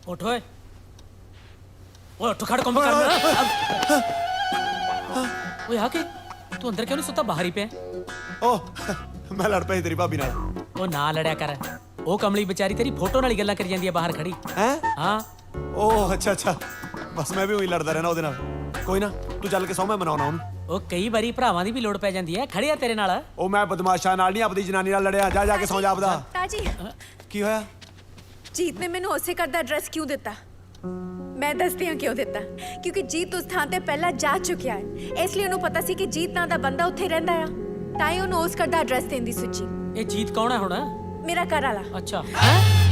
ਉੱਠ ਓਏ, ਓਏ ਉੱਠ ਖੜ, ਕੰਮ ਕਰ। ਓਏ ਆ ਕੇ ਤੂੰ ਅੰਦਰ ਕਿਉਂ ਨਹੀਂ ਸੁੱਤਾ? ਬਾਹਰ ਹੀ ਪਿਆ। ਓਹ ਮੈਂ ਲੜ ਪਈ ਤੇਰੀ ਭਾਬੀ ਨਾਲ। ਉਹ ਨਾ ਲੜਿਆ ਕਰ, ਉਹ ਕਮਲੀ ਵਿਚਾਰੀ ਤੇਰੀ ਫੋਟੋ ਨਾਲ ਹੀ ਗੱਲਾਂ ਕਰੀ ਜਾਂਦੀ ਹੈ ਬਾਹਰ ਖੜੀ। ਹੈ? ਹਾਂ। ਓਹ ਅੱਛਾ, ਬਸ ਮੈਂ ਵੀ ਉਹੀ ਲੜਦਾ ਰਹਿਣਾ ਉਹਦੇ ਨਾਲ। ਕੋਈ ਨਾ, ਤੂੰ ਚੱਲ ਕੇ ਸੌਂ, ਮੈਂ ਮਨਾਉਣਾ ਉਹਨੂੰ। ਉਹ ਕਈ ਵਾਰੀ ਭਰਾਵਾਂ ਦੀ ਵੀ ਲੋੜ ਪੈ ਜਾਂਦੀ ਹੈ। ਖੜੇ ਆ ਤੇਰੇ ਨਾਲ। ਉਹ ਮੈਂ ਬਦਮਾਸ਼ਾਂ ਨਾਲ ਨਹੀਂ, ਆਪਦੀ ਜਨਾਨੀ ਨਾਲ ਲੜਿਆ। ਜਾ ਕੇ ਸੌਂ ਜਾ ਆਪਦਾ। ਤਾਜੀ ਕੀ ਹੋਇਆ? ਜੀਤ ਨੇ ਮੈਨੂੰ ਉਸੇ ਘਰ ਦਾ ਐਡਰੈਸ ਕਿਉਂ ਦਿੱਤਾ? ਮੈਂ ਦੱਸਦੀ ਹਾਂ ਕਿਉਂ ਦਿੱਤਾ। ਕਿਉਂਕਿ ਜੀਤ ਉਸ ਥਾਂ ਤੇ ਪਹਿਲਾਂ ਜਾ ਚੁੱਕਿਆ ਹੈ, ਇਸ ਲਈ ਉਹਨੂੰ ਪਤਾ ਸੀ ਕਿ ਜੀਤ ਨਾਂ ਦਾ ਬੰਦਾ ਉੱਥੇ ਰਹਿੰਦਾ ਆ, ਤਾਂ ਹੀ ਉਹਨੂੰ ਉਸ ਘਰ ਦਾ ਐਡਰੈਸ ਦੇਣ ਦੀ ਸੋਚੀ। ਇਹ ਜੀਤ ਕੌਣ ਹੈ ਹੁਣ? ਮੇਰਾ ਘਰ ਵਾਲਾ। ਅੱਛਾ।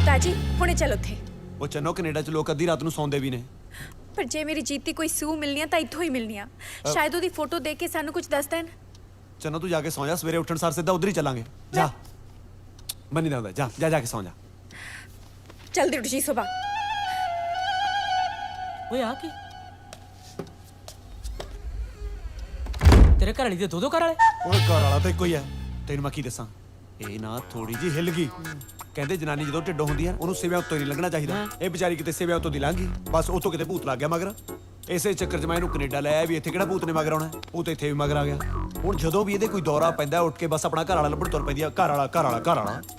ਤਾਜੀ ਹੁਣੇ ਚੱਲ ਉੱਥੇ। ਉਹ ਚੰਨੋ, ਕੈਨੇਡਾ 'ਚ ਲੋਕ ਅੱਧੀ ਰਾਤ ਨੂੰ ਸੌਂਦੇ ਵੀ ਨੇ। ਪਰ ਜੇ ਮੇਰੀ ਜੀਤ ਦੀ ਕੋਈ ਸੂਹ ਮਿਲਣੀ ਆ ਤਾਂ ਇੱਥੋਂ ਹੀ ਮਿਲਣੀ ਆ। ਸ਼ਾਇਦ ਉਹਦੀ ਫੋਟੋ ਦੇਖ ਕੇ ਸਾਨੂੰ ਕੁਝ ਦੱਸ ਦੇਣ। ਚੰਨੋ ਤੂੰ ਜਾ ਕੇ ਸੌਂ ਜਾ, ਸਵੇਰੇ ਉੱਠਣ ਸਾਰ ਸਿੱਧਾ ਉਧਰ ਹੀ ਚੱਲਾਂਗੇ। ਜਾ, ਮੰਨੀ ਦਾ ਜਾ ਕੇ ਸੌਂ ਜਾ। ਜਲਦੀ ਉੱਠ ਜੀ ਸੁਬਾ। ਓਏ ਆ ਕੀ? ਤੇਰੇ ਘਰ ਵਾਲੀ ਦੇ ਦੋ ਘਰ ਵਾਲੇ? ਓਏ ਘਰ ਵਾਲਾ ਤਾਂ ਇੱਕੋ ਹੀ ਹੈ। ਤੈਨੂੰ ਮੈਂ ਕੀ ਦੱਸਾਂ, ਇਹ ਨਾ ਥੋੜੀ ਜੀ ਹਿੱਲ ਗਈ। ਕਹਿੰਦੇ ਜਨਾਨੀ ਜਦੋਂ ਢਿੱਡੋਂ ਹੁੰਦੀ ਹੈ ਉਹਨੂੰ ਸਿਵਿਆਂ ਉੱਤੋਂ ਹੀ ਨਹੀਂ ਲੰਘਣਾ ਚਾਹੀਦਾ। ਇਹ ਵਿਚਾਰੀ ਕਿਤੇ ਸਿਵਿਆਂ ਉੱਤੋਂ ਦੀ ਲੰਘ ਗਈ, ਬਸ ਉੱਥੋਂ ਕਿਤੇ ਭੂਤ ਲੱਗ ਗਿਆ ਮਗਰ। ਇਸੇ ਚੱਕਰ 'ਚ ਮੈਂ ਇਹਨੂੰ ਕੈਨੇਡਾ ਲੈ ਆਇਆ ਵੀ ਇੱਥੇ ਕਿਹੜਾ ਭੂਤ ਨੇ ਮਗਰ ਆਉਣਾ, ਉਹ ਤਾਂ ਇੱਥੇ ਵੀ ਮਗਰ ਆ ਗਿਆ। ਹੁਣ ਜਦੋਂ ਵੀ ਇਹਦੇ ਕੋਈ ਦੌਰਾ ਪੈਂਦਾ ਉੱਠ ਕੇ ਬਸ ਆਪਣਾ ਘਰ ਵਾਲਾ ਲੱਭਣ ਤੁਰ ਪੈਂਦੀ ਆ, ਘਰ ਵਾਲਾ।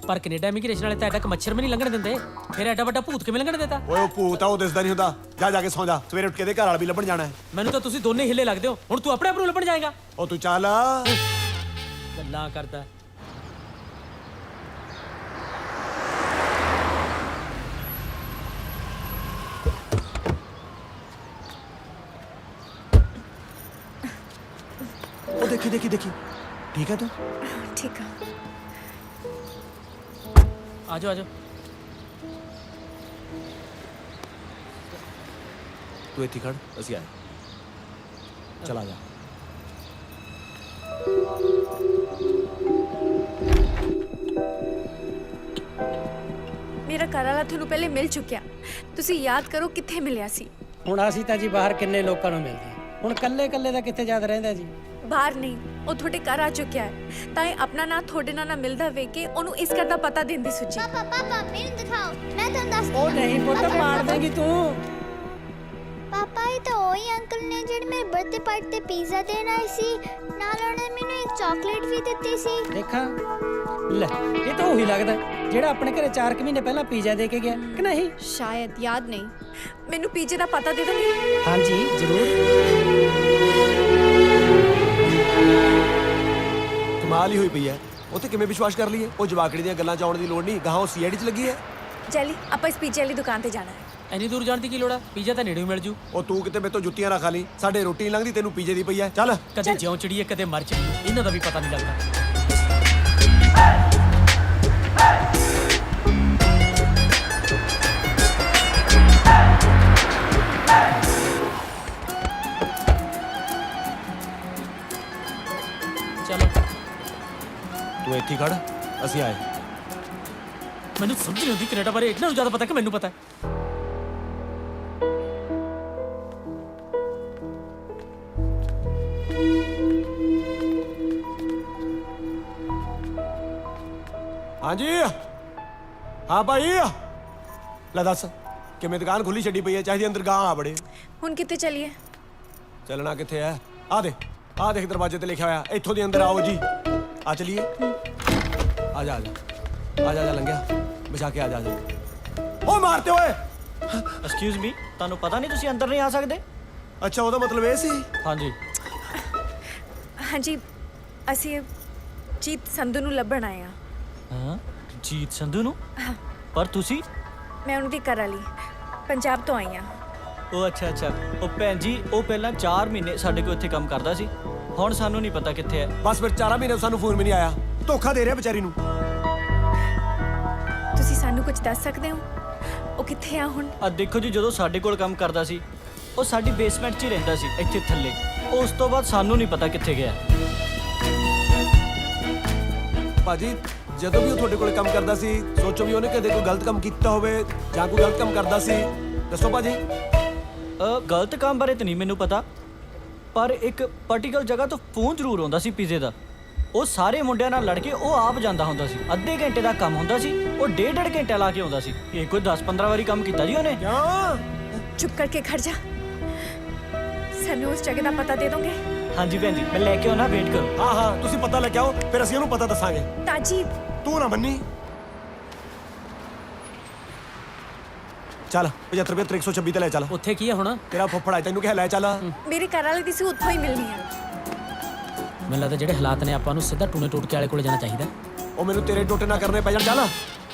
ਪਰ ਕੈਨੇਡਾ ਇਮੀਗ੍ਰੇਸ਼ਨ ਵਾਲੇ ਤਾਂ ਐਡਾ ਮੱਛਰ ਵੀ ਨਹੀਂ ਲੰਘਣ ਦਿੰਦੇ, ਫਿਰ ਐਡਾ ਵੱਡਾ ਭੂਤ ਕਿਵੇਂ ਲੰਘਣ ਦੇਤਾ? ਓਏ ਉਹ ਭੂਤ ਆ, ਉਹ ਦਿਸਦਾ ਨਹੀਂ ਹੁੰਦਾ। ਜਾ ਕੇ ਸੌਂ ਜਾ, ਸਵੇਰੇ ਉੱਠ ਕੇ ਇਹਦੇ ਘਰ ਵਾਲਾ ਵੀ ਲੱਭਣ ਜਾਣਾ ਹੈ। ਮੈਨੂੰ ਤਾਂ ਤੁਸੀਂ ਦੋਨੇ ਹਿੱਲੇ ਲੱਗਦੇ ਹੋ, ਹੁਣ ਤੂੰ ਆਪਣੇ ਆਪ ਨੂੰ ਲੱਭਣ ਜਾਏਗਾ? ਉਹ ਤੂੰ ਚੱਲ। ਗੱਲਾਂ ਕਰਦਾ। ਉਹ ਦੇਖੀ ਠੀਕ ਹੈ ਤੂੰ? ਠੀਕ ਆ। ਆਜੋ ਤੂੰ ਇੱਥੇ ਖੜ, ਅਸੀਂ ਆਏ। ਚਲਾ ਜਾ। ਮੇਰਾ ਘਰ ਵਾਲਾ ਤੁਹਾਨੂੰ ਪਹਿਲੇ ਮਿਲ ਚੁੱਕਿਆ, ਤੁਸੀਂ ਯਾਦ ਕਰੋ ਕਿੱਥੇ ਮਿਲਿਆ ਸੀ। ਹੁਣ ਅਸੀਂ ਤਾਂ ਜੀ ਬਾਹਰ ਕਿੰਨੇ ਲੋਕਾਂ ਨੂੰ ਮਿਲਦੇ ਹਾਂ, ਹੁਣ ਕੱਲੇ ਦਾ ਕਿੱਥੇ ਯਾਦ ਰਹਿੰਦਾ ਜੀ? ਬਾਹਰ ਨਹੀਂ, ਉਹ ਤੁਹਾਡੇ ਘਰ ਆ ਚੁੱਕਿਆ ਹੈ। ਤਾਂ ਇਹ ਆਪਣਾ ਨਾਂ ਤੁਹਾਡੇ ਨਾਲ ਨਾ ਮਿਲਦਾ ਵੇਖ ਕੇ ਉਹਨੂੰ ਇਸ ਗੱਲ ਦਾ ਪਤਾ ਦੇਣ ਦੀ ਸੋਚੀ। ਪਾਪਾ ਮੈਨੂੰ ਦਿਖਾਓ, ਮੈਂ ਤੁਹਾਨੂੰ ਦੱਸਦੀ ਉਹ ਨਹੀਂ ਪੁੱਤ, ਮਾਰ ਦੇਂਗੀ ਤੂੰ। ਪਾਪਾ ਇਹ ਤਾਂ ਉਹੀ ਅੰਕਲ ਨੇ ਜਿਹੜੇ ਮੇਰੇ ਬਰਥਡੇ ਪਾਰਟੀ ਤੇ ਪੀਜ਼ਾ ਦੇਣ ਆਏ ਸੀ, ਨਾਲ ਉਹਨਾਂ ਨੇ ਮੈਨੂੰ ਇੱਕ ਚਾਕਲੇਟ ਵੀ ਦਿੱਤੀ ਸੀ। ਦੇਖਾਂ ਲੈ, ਇਹ ਤਾਂ ਉਹੀ ਲੱਗਦਾ ਜਿਹੜਾ ਆਪਣੇ ਘਰੇ 4 ਮਹੀਨੇ ਪਹਿਲਾਂ ਪੀਜ਼ਾ ਦੇ ਕੇ ਗਿਆ ਕਿ ਨਹੀਂ? ਸ਼ਾਇਦ ਯਾਦ ਨਹੀਂ। ਮੈਨੂੰ ਪੀਜ਼ੇ ਦਾ ਪਤਾ ਦੇ ਦੋਗੇ? ਹਾਂਜੀ ਜ਼ਰੂਰ। ਕਮਾਲ ਹੀ ਹੋਈ ਪਈ ਹੈ। ਉੱਥੇ ਕਿਵੇਂ ਵਿਸ਼ਵਾਸ ਕਰ ਲਈਏ? ਉਹ ਜਵਾਕੜੀ ਦੀਆਂ ਗੱਲਾਂ 'ਚ ਆਉਣ ਦੀ ਲੋੜ ਨਹੀਂ, ਗਾਹਾਂ ਉਹ ਸੀਆਈਡੀ 'ਚ ਲੱਗੀ ਹੈ। ਜੈਲੀ, ਆਪਾਂ ਇਸ ਪੀਜ਼ੇ ਵਾਲੀ ਦੁਕਾਨ ਤੇ ਜਾਣਾ ਹੈ। ਇੰਨੀ ਦੂਰ ਜਾਣ ਦੀ ਕੀ ਲੋੜ ਆ? ਪੀਜ਼ਾ ਤਾਂ ਨੇੜੇ ਹੀ ਮਿਲ ਜੂ। ਉਹ ਤੂੰ ਕਿਤੇ ਮੇਰੇ ਤੋਂ ਜੁੱਤੀਆਂ ਨਾ ਖਾ ਲਈ, ਸਾਡੇ ਰੋਟੀ ਨਹੀਂ ਲੰਘਦੀ, ਤੈਨੂੰ ਪੀਜੇ ਦੀ ਪਈ ਹੈ। ਚੱਲ। ਕਦੇ ਜਿਉਂ ਚੜੀਏ ਕਦੇ ਮਰ ਚੜੀਏ, ਇਹਨਾਂ ਦਾ ਵੀ ਪਤਾ ਨਹੀਂ ਲੱਗਦਾ। ਚਲੋ ਤੂੰ ਇੱਥੇ ਖੜ, ਅਸੀਂ ਆਏ। ਮੈਨੂੰ ਸਮਝ ਨਹੀਂ ਆਉਂਦੀ ਕੈਨੇਡਾ ਬਾਰੇ ਇਹਨਾਂ ਨੂੰ ਜ਼ਿਆਦਾ ਪਤਾ ਕਿ ਮੈਨੂੰ ਪਤਾ ਹੈ। ਹਾਂਜੀ ਹਾਂ ਭਾਈ, ਲੈ ਦੱਸ ਕਿਵੇਂ ਦੁਕਾਨ ਖੁੱਲੀ ਛੱਡੀ ਪਈ ਹੈ? ਚਾਹੀਦੀ ਅੰਦਰ ਗਾਂ ਆ ਬੜੇ। ਹੁਣ ਕਿੱਥੇ ਚੱਲੀਏ? ਚੱਲਣਾ ਕਿੱਥੇ ਹੈ? ਆ ਦੇਖ ਦਰਵਾਜ਼ੇ ਤੇ ਲਿਖਿਆ ਹੋਇਆ, ਇੱਥੋਂ ਦੀ ਅੰਦਰ ਆਓ ਜੀ। ਆ ਚਲੀਏ। ਆ ਜਾ ਲੰਘਿਆ ਬਿਛਾ ਕੇ ਆ ਜਾ। ਉਹ ਮਾਰਤੇ ਓਏ। ਐਕਸਕਿਊਜ਼ ਮੀ, ਤੁਹਾਨੂੰ ਪਤਾ ਨਹੀਂ ਤੁਸੀਂ ਅੰਦਰ ਨਹੀਂ ਆ ਸਕਦੇ? ਅੱਛਾ, ਉਹਦਾ ਮਤਲਬ ਇਹ ਸੀ। ਹਾਂਜੀ ਹਾਂਜੀ, ਅਸੀਂ ਜੀਤ ਸੰਧੂ ਨੂੰ ਲੱਭਣ ਆਏ ਹਾਂ। ਹਾਂ, ਜੀਤ ਸੰਧੂ ਨੂੰ? ਪਰ ਤੁਸੀਂ? ਮੈਂ ਉਹਨਾਂ ਦੀ ਘਰ ਵਾਲੀ ਪੰਜਾਬ ਤੋਂ ਆਈ ਹਾਂ। ਉਹ ਅੱਛਾ। ਉਹ ਭੈਣ ਜੀ, ਉਹ ਪਹਿਲਾਂ 4 ਮਹੀਨੇ ਸਾਡੇ ਕੋਲ ਇੱਥੇ ਕੰਮ ਕਰਦਾ ਸੀ, ਹੁਣ ਸਾਨੂੰ ਨਹੀਂ ਪਤਾ ਕਿੱਥੇ ਹੈ। ਬਸ ਫਿਰ 4 ਮਹੀਨੇ ਸਾਨੂੰ ਫੋਨ ਵੀ ਨਹੀਂ ਆਇਆ। ਧੋਖਾ ਦੇ ਰਿਹਾ ਵਿਚਾਰੀ ਨੂੰ। ਤੁਸੀਂ ਸਾਨੂੰ ਕੁਝ ਦੱਸ ਸਕਦੇ ਹੋ ਉਹ ਕਿੱਥੇ ਆ ਹੁਣ? ਆ ਦੇਖੋ ਜੀ, ਜਦੋਂ ਸਾਡੇ ਕੋਲ ਕੰਮ ਕਰਦਾ ਸੀ ਉਹ ਸਾਡੀ ਬੇਸਮੈਂਟ 'ਚ ਹੀ ਰਹਿੰਦਾ ਸੀ, ਇੱਥੇ ਥੱਲੇ। ਉਸ ਤੋਂ ਬਾਅਦ ਸਾਨੂੰ ਨਹੀਂ ਪਤਾ ਕਿੱਥੇ ਗਿਆ। ਭਾਜੀ, ਜਦੋਂ ਵੀ ਉਹ ਤੁਹਾਡੇ ਕੋਲ ਕੰਮ ਕਰਦਾ ਸੀ, ਸੋਚੋ ਵੀ ਉਹਨੇ ਕਦੇ ਕੋਈ ਗਲਤ ਕੰਮ ਕੀਤਾ ਹੋਵੇ ਜਾਂ ਕੋਈ ਗਲਤ ਕੰਮ ਕਰਦਾ ਸੀ? ਦੱਸੋ ਭਾਜੀ। ਗਲਤ ਕੰਮ ਬਾਰੇ ਤਾਂ ਨਹੀਂ ਮੈਨੂੰ ਪਤਾ, ਪਰ ਇੱਕ ਪਾਰਟੀਕਲ ਜਗ੍ਹਾ ਤੋਂ ਫੋਨ ਜ਼ਰੂਰ ਆਉਂਦਾ ਸੀ ਪੀਜ਼ੇ ਦਾ। ਉਹ ਸਾਰੇ ਮੁੰਡਿਆਂ ਨਾਲ ਲੜ ਕੇ ਉਹ ਆਪ ਜਾਂਦਾ ਹੁੰਦਾ ਸੀ। ਅੱਧੇ ਘੰਟੇ ਦਾ ਕੰਮ ਹੁੰਦਾ ਸੀ, ਉਹ 1.5 ਘੰਟਾ ਲਾ ਕੇ ਆਉਂਦਾ ਸੀ। ਇਹ ਕੋਈ 10-15 ਵਾਰੀ ਕੰਮ ਕੀਤਾ ਜੀ ਉਹਨੇ। ਚੁੱਪ ਕਰਕੇ ਖੜ ਜਾ, ਸਾਨੂੰ ਉਸ ਜਗ੍ਹਾ ਦਾ ਪਤਾ ਦੇ ਦੋਗੇ? ਹਾਂਜੀ ਭੈਣ ਜੀ, ਮੈਂ ਲੈ ਕੇ ਆਉਣਾ, ਵੇਟ ਕਰੋ। ਹਾਂ ਤੁਸੀਂ ਪਤਾ ਲੈ ਕੇ ਆਓ, ਫਿਰ ਅਸੀਂ ਉਹਨੂੰ ਪਤਾ ਦੱਸਾਂਗੇ। ਤਾਜੀ ਤੂੰ ਨਾ ਮੰਨੀ। ਚੱਲ 75 126 ਤੇ ਲੈ ਚੱਲ। ਉੱਥੇ ਕੀ ਹੈ ਹੁਣ? ਤੇਰਾ ਫੁੱਫੜ ਆ, ਤੈਨੂੰ ਕਿਹਾ ਲੈ ਚੱਲ। ਮੇਰੇ ਘਰ ਵਾਲੇ ਦੀ ਸੀ, ਉੱਥੋਂ ਹੀ ਮਿਲਣੀ ਆ। ਮੈਨੂੰ ਲੱਗਦਾ ਜਿਹੜੇ ਹਾਲਾਤ ਨੇ ਆਪਾਂ ਨੂੰ ਸਿੱਧਾ ਟੂਣੇ ਟੋਟਕੇ ਵਾਲੇ ਕੋਲ ਜਾਣਾ ਚਾਹੀਦਾ। ਉਹ ਮੈਨੂੰ ਤੇਰੇ ਟੋਟੇ ਨਾ ਕਰਨੇ ਪੈ ਜਾਣ। ਚੱਲ।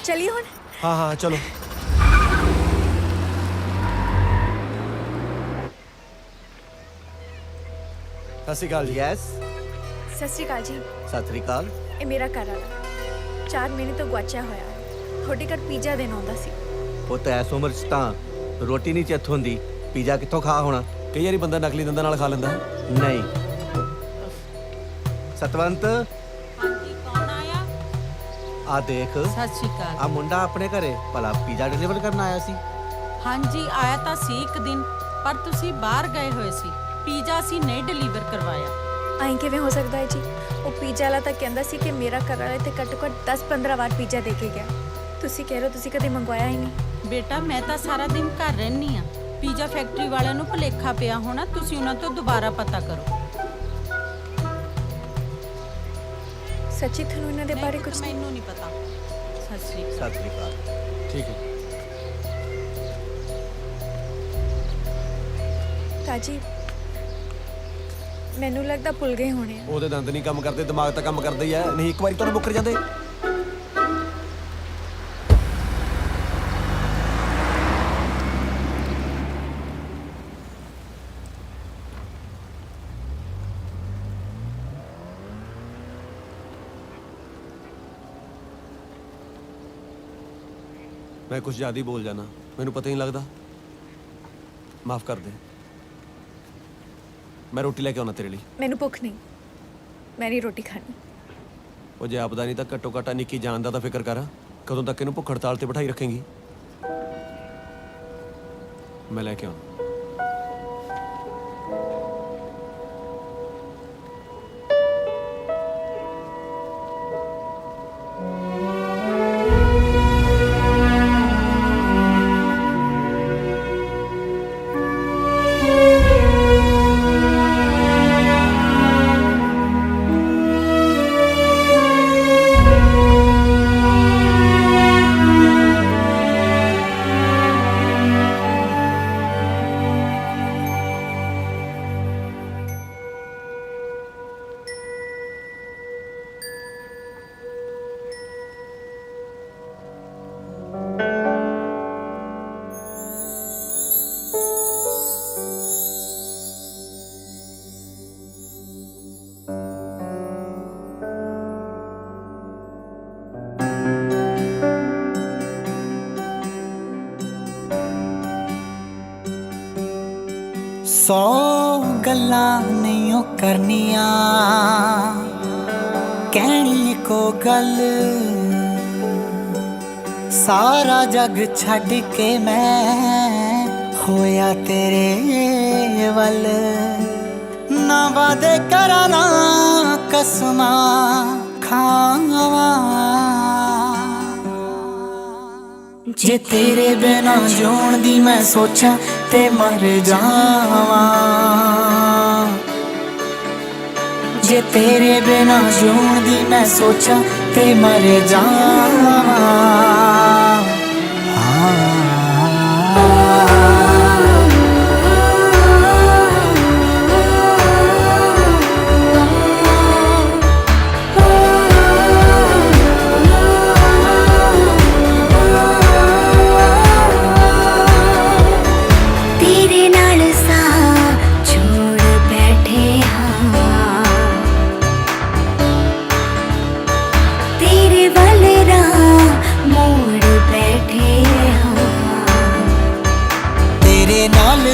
ਚਲਿਏ ਹੁਣ। ਹਾਂ ਚਲੋ। ਸਤਿ ਸ਼੍ਰੀ ਅਕਾਲ ਜੀ। ਯੈਸ, ਸਤਿ ਸ਼੍ਰੀ ਅਕਾਲ ਜੀ। ਸਤਿ ਸ਼੍ਰੀ ਅਕਾਲ। ਇਹ ਮੇਰਾ ਘਰ ਵਾਲਾ 4 ਮਹੀਨੇ ਤੋਂ ਗੁਆਚਿਆ ਹੋਇਆ ਹੈ। ਤੁਹਾਡੇ ਘਰ ਪੀਜ਼ਾ ਦੇਣ ਆਉਂਦਾ ਸੀ। ਉਹ ਤਾਂ ਐਸ ਉਮਰ 'ਚ ਤਾਂ ਰੋਟੀ ਨਹੀਂ ਚਿੱਤ ਹੁੰਦੀ, ਪੀਜ਼ਾ ਕਿੱਥੋਂ ਖਾ ਹੋਣਾ? ਕਈ ਵਾਰੀ ਬੰਦਾ ਨਕਲੀ ਦੰਦਾਂ ਨਾਲ ਖਾ ਲੈਂਦਾ। ਨਹੀਂ। ਸਤਵੰਤ, ਹਾਂਜੀ, ਕੌਣ ਆਇਆ? ਆ ਦੇਖ, ਸਤਿ ਸ਼੍ਰੀ ਅਕਾਲ। ਆ ਮੁੰਡਾ ਆਪਣੇ ਘਰੇ ਭਲਾ ਪੀਜ਼ਾ ਡਿਲੀਵਰ ਕਰਨ ਆਇਆ ਸੀ। ਹਾਂਜੀ, ਆਇਆ ਤਾਂ ਸੀ ਇੱਕ ਦਿਨ, ਪਰ ਤੁਸੀਂ ਬਾਹਰ ਗਏ ਹੋਏ ਸੀ। ਪੀਜ਼ਾ ਅਸੀਂ ਨਹੀਂ ਡਿਲੀਵਰ ਕਰਵਾਇਆ। ਆਈ ਕਿਵੇਂ ਹੋ ਸਕਦਾ ਹੈ ਜੀ? ਉਹ ਪੀਜ਼ਾ ਵਾਲਾ ਤਾਂ ਕਹਿੰਦਾ ਸੀ ਕਿ ਮੇਰਾ ਘਰ ਵਾਲਾ ਇੱਥੇ ਘੱਟੋ ਘੱਟ 10-15 ਵਾਰ ਪੀਜ਼ਾ ਦੇ ਕੇ ਗਿਆ। ਤੁਸੀਂ ਕਹਿ ਰਹੇ ਹੋ ਤੁਸੀਂ ਕਦੇ ਮੰਗਵਾਇਆ ਹੀ ਨਹੀਂ। ਬੇਟਾ ਮੈਂ ਤਾਂ ਸਾਰਾ ਦਿਨ ਘਰ ਰਹਿੰਦੀ ਆ। ਪੀਜ਼ਾ ਫੈਕਟਰੀ ਵਾਲਿਆਂ ਨੂੰ ਭੁਲੇਖਾ ਪਿਆ ਹੋਣਾ, ਤੁਸੀਂ ਉਹਨਾਂ ਤੋਂ ਦੁਬਾਰਾ ਪਤਾ ਕਰੋ। ਸੱਚੀ ਤੁਹਾਨੂੰ ਇਹਨਾਂ ਦੇ ਬਾਰੇ ਕੁਝ ਮੈਨੂੰ ਨਹੀਂ ਪਤਾ। ਸਤਿ ਸ਼੍ਰੀ ਅਕਾਲ। ਸਤਿ ਸ੍ਰੀ ਅਕਾਲ। ਠੀਕ ਹੈ ਤਾਜੀ ਮੈਨੂੰ ਲੱਗਦਾ ਭੁੱਲ ਗਏ ਹੋਣੇ ਆ। ਉਹਦੇ ਦੰਦ ਨਹੀਂ ਕੰਮ ਕਰਦੇ, ਦਿਮਾਗ ਤਾਂ ਕੰਮ ਕਰਦਾ ਹੀ ਹੈ। ਨਹੀਂ ਇੱਕ ਵਾਰੀ ਤੁਹਾਨੂੰ ਮੁੱਕਰ ਜਾਂਦੇ। मैं कुछ ज़्यादा ही बोल जाना, मैनू पता ही नहीं लगता। माफ़ कर दे। मैं रोटी लेके आना तेरे लिए। ਮੈਨੂੰ ਭੁੱਖ ਨਹੀਂ, ਮੈਂ ਨਹੀਂ ਰੋਟੀ ਖਾਣੀ। ਉਹ ਜੇ ਆਪਦਾ ਨਹੀਂ ਤਾਂ ਘੱਟੋ ਘੱਟ ਨਿੱਕੀ ਜਾਨ ਦਾ ਤਾਂ ਫਿਕਰ ਕਰ। ਕਦੋਂ ਤੱਕ ਇਹਨੂੰ ਭੁੱਖ ਹੜਤਾਲ ਤੇ ਬਿਠਾਈ ਰੱਖੇਂਗੀ? ਮੈਂ ਲੈ ਕੇ ਆਉਣਾ। सौ गल्लां नहीं ओ करनियां, कहनी को गल सारा जग छड़ के मैं होया तेरे वल। ना वादे करा ना कसमां खावा, जे तेरे बिना जोण दी मैं सोचा ते मर जावा। जे तेरे बिना जोण दी मैं सोचा ते मर जावा।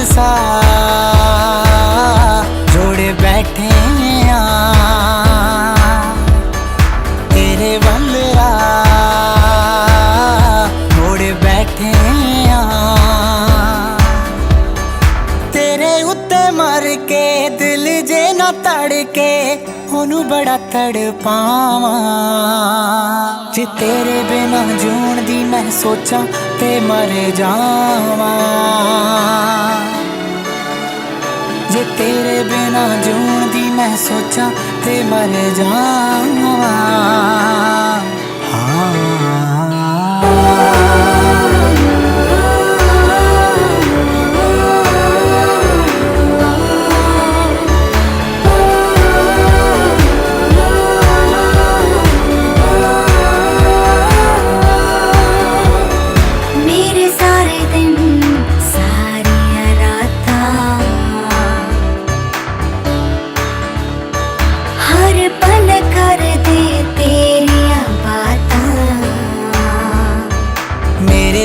सा जोड़े बैठे तेरे वलरा जोड़े बैठे तेरे उत्ते मर के दिल जे ना तड़के ओनू बड़ा तड़पावा। जे तेरे बिना जूण दी मैं सोचा ते मर जावा। जे तेरे बिना जूण दी मैं सोचा ते मर जावा।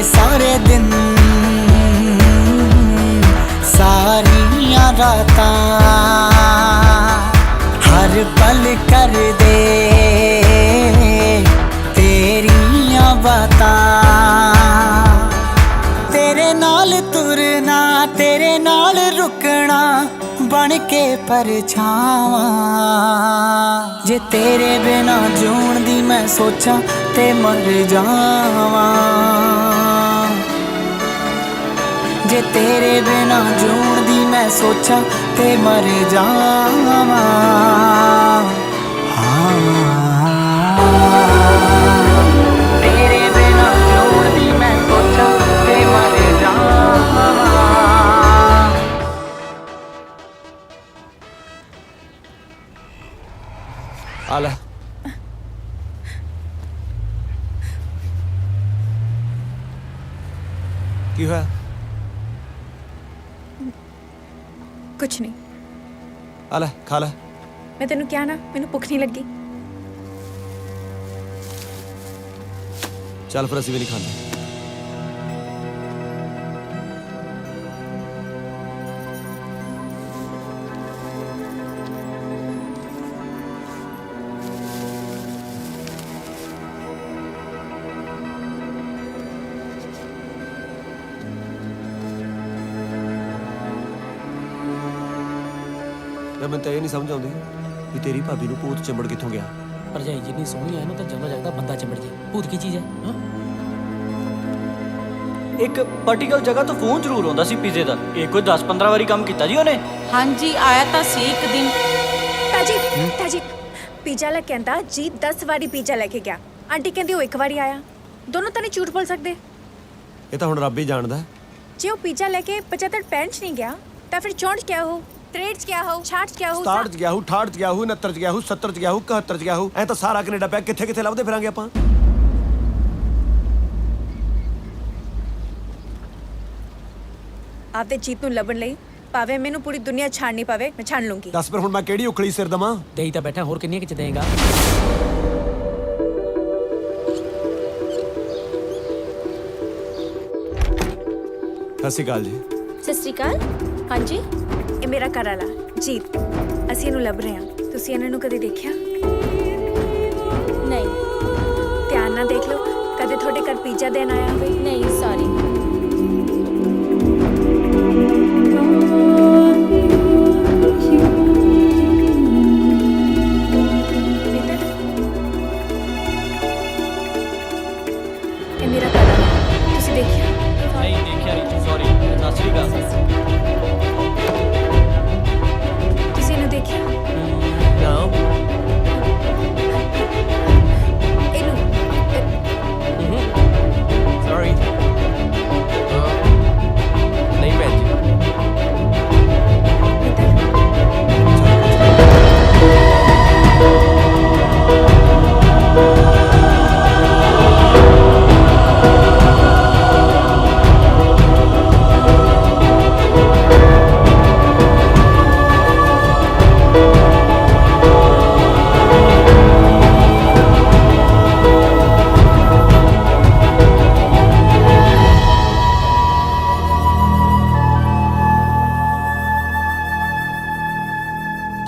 सारे दिन सारियां रातां हर पल कर दे तेरियां बातां। तेरे नाल तुरना तेरे नाल रुकना बन के परछावां जे तेरे बिना जूण दी मैं सोचां ते मर जावां जे तेरे बिना जूण दी मैं सोचां ते मर जावां तेरे बिना जूण दी मैं सोचां ते मर जावां आला की होया कुछ नहीं आला खा ला मैं तेनू क्या ना मैनू भुख नहीं लगी चल फिर ਅਸੀਂ ਵੀ ਨਹੀਂ ਖਾਂਦੇ मैं तो ये नहीं समझ आती कि तेरी भाभी ਨੂੰ ਭੂਤ ਚੰਬੜ ਕਿੱਥੋਂ ਗਿਆ ਭਰਜਾਈ ਜਿੰਨੀ ਸੋਹਣੀ ਹੈ ਇਹਨੂੰ ਤਾਂ ਜਦੋਂ ਜਗਦਾ ਬੰਦਾ ਚਿੰਬੜ ਜੇ ਭੂਤ ਕੀ ਚੀਜ਼ ਹੈ ਹਾਂ ਇੱਕ ਪਾਰਟੀਕਲ ਜਗ੍ਹਾ ਤੋਂ ਫੋਨ ਜ਼ਰੂਰ ਆਉਂਦਾ ਸੀ ਪੀਜ਼ੇ ਦਾ ਇਹ ਕੋਈ 10-15 ਵਾਰੀ ਕੰਮ ਕੀਤਾ ਜੀ ਉਹਨੇ ਹਾਂਜੀ ਆਇਆ ਤਾਂ ਸੀ ਇੱਕ ਦਿਨ ताजी पिज्जा ला कहता जी 10 वारी पिज्जा लेके गया आंटी कहती वो एक वारी आया दोनों तो नहीं झूठ बोल सकते ਇਹ ਤਾਂ ਹੁਣ ਰੱਬ ਹੀ ਜਾਣਦਾ जे वो पिज्जा लेके 75 पैंट नहीं गया तो फिर 64 क्या हो 63 क्या हो 60 क्या हो 67 ਚ ਗਿਆ ਹੂੰ 68 ਚ ਗਿਆ ਹੂੰ 69 ਚ ਗਿਆ ਹੂੰ 70 ਚ ਗਿਆ ਹੂੰ 71 ਚ ਗਿਆ ਹੂੰ ਐ ਤਾਂ ਸਾਰਾ ਕੈਨੇਡਾ ਪਿਆ ਕਿੱਥੇ ਕਿੱਥੇ ਲੱਭਦੇ ਫਿਰਾਂਗੇ ਆਪਾਂ आपदे जीत नू लभण लई भावे मैनू पूरी दुनिया छाड़नी पवे मैं छाड़ लूंगी ਦੱਸ ਫਿਰ ਹੁਣ ਮੈਂ ਕਿਹੜੀ ਉਖਲੀ ਸਿਰ ਦਵਾਂ ਦੇਈ ਤਾਂ ਬੈਠਾ ਹੋਰ ਕਿੰਨੀਆਂ ਕਿ ਚ ਦੇਗਾ ਸਤਿ ਸ਼੍ਰੀ ਅਕਾਲ ਜੀ सत श्री अकाल हाँ जी ये मेरा घर वाला जीत ਅਸੀਂ ਇਹਨੂੰ ਲੱਭ ਰਹੇ ਹਾਂ ਤੁਸੀਂ ਇਹਨਾਂ ਨੂੰ ਕਦੇ ਦੇਖਿਆ ਨਹੀਂ ਧਿਆਨ ਨਾਲ ਦੇਖ ਲਓ ਕਦੇ ਤੁਹਾਡੇ ਘਰ ਪੀਜ਼ਾ ਦੇਣ ਆਇਆ ਹੋਵੇ ਨਹੀਂ ਸੌਰੀ ਇਹ ਮੇਰਾ ਘਰ ਵਾਲਾ ਤੁਸੀਂ ਦੇਖਿਆ ਨਹੀਂ ਦੇਖਿਆ ਨਹੀਂ ਸੌਰੀ ਸਤਿ ਸ਼੍ਰੀ ਅਕਾਲ ਤੁਸੀਂ ਇਹਨੂੰ ਦੇਖਿਆ ਨਾਮ ਇਹਨੂੰ ਸੌਰੀ ਨਹੀਂ ਭੈਣ ਜੀ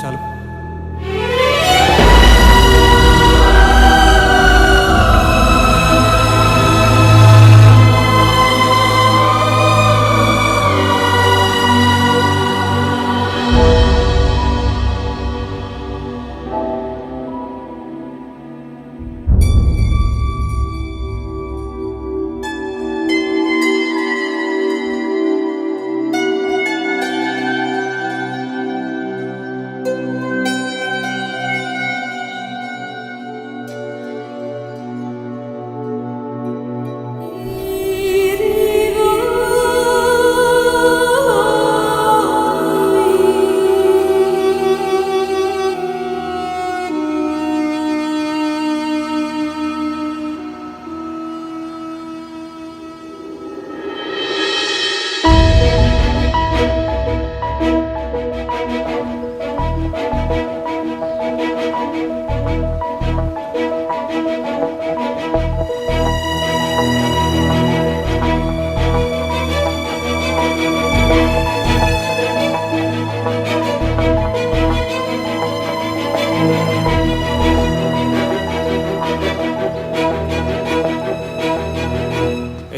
ਚੱਲ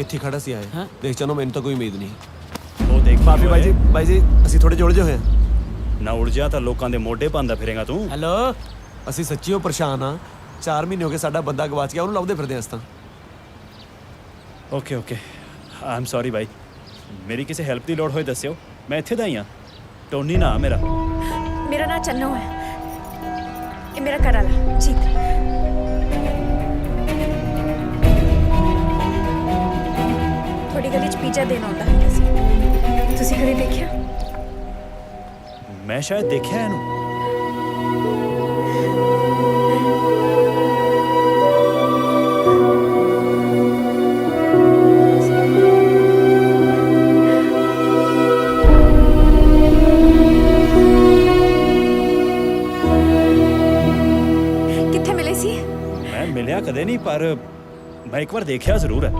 ਇੱਥੇ ਖੜਾ ਸੀ ਆਏ ਦੇਖ ਚਲੋ ਮੈਨੂੰ ਤਾਂ ਕੋਈ ਉਮੀਦ ਨਹੀਂ ਉਹ ਦੇਖ ਭਾਬੀ ਬਾਈ ਜੀ ਅਸੀਂ ਥੋੜੇ ਜੁੜ ਜੇ ਹੋਏ ਆ ਨਾ ਉੜ ਜਾ ਤਾਂ ਲੋਕਾਂ ਦੇ ਮੋਢੇ ਪਾਉਂਦਾ ਫਿਰੇਗਾ ਤੂੰ। ਹੈਲੋ ਅਸੀਂ ਸੱਚੀਓ ਪਰੇਸ਼ਾਨ ਆ। 4 ਮਹੀਨੇ ਹੋ ਗਏ ਸਾਡਾ ਬੰਦਾ ਗਵਾਚ ਗਿਆ, ਉਹਨੂੰ ਲੱਭਦੇ ਫਿਰਦੇ ਹਾਂ ਅਸੀਂ ਤਾਂ। ਓਕੇ ਓਕੇ ਆਮ ਸੌਰੀ ਬਾਈ, ਮੇਰੀ ਕਿਸੇ ਹੈਲਪ ਦੀ ਲੋੜ ਹੋਏ ਦੱਸਿਓ, ਮੈਂ ਇੱਥੇ ਦਾ ਹੀ ਹਾਂ। ਟੋਨੀ ਨਾ ਮੇਰਾ। ਮੇਰਾ ਨਾਂ ਚੰਨੋ ਹੈ। ਇਹ ਮੇਰਾ ਘਰ ਵਾਲਾ ਜੀਤ। ਤੁਹਾਡੀ ਗਲੀ 'ਚ ਪੀਜ਼ਾ ਦੇਣ ਆਉਂਦਾ ਹੁੰਦਾ ਸੀ, ਤੁਸੀਂ ਕਦੇ ਦੇਖਿਆ? ਮੈਂ ਸ਼ਾਇਦ ਦੇਖਿਆ ਇਹਨੂੰ। ਕਿੱਥੇ ਮਿਲੇ ਸੀ? ਮੈਂ ਮਿਲਿਆ ਕਦੇ ਨਹੀਂ, ਪਰ ਮੈਂ ਇੱਕ ਵਾਰ ਦੇਖਿਆ ਜ਼ਰੂਰ ਹੈ।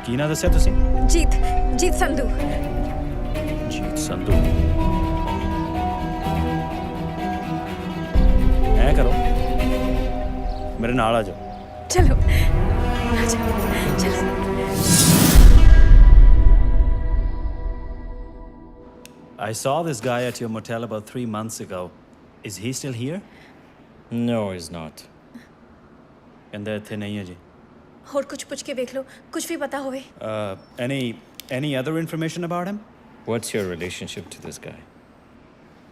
ਕੀ ਨਾਂ ਦੱਸਿਆ ਤੁਸੀਂ? ਜੀਤ ਸੰਧੂ। ਜੀਤ ਸੰਧੂ। ਐ ਕਰੋ, ਮੇਰੇ ਨਾਲ ਆ ਜਾਓ। ਚਲੋ ਆ ਜਾਓ, ਚਲੋ। I saw this guy at your motel about 3 months ago. Is he still here? No, he's not. ਕਹਿੰਦਾ ਇੱਥੇ ਨਹੀਂ ਹੈ ਜੀ। ਹੋਰ ਕੁਝ ਪੁੱਛ ਕੇ ਵੇਖ ਲਓ, ਕੁਝ ਵੀ ਪਤਾ ਹੋਵੇ। Any other information about him? What's your relationship to this guy?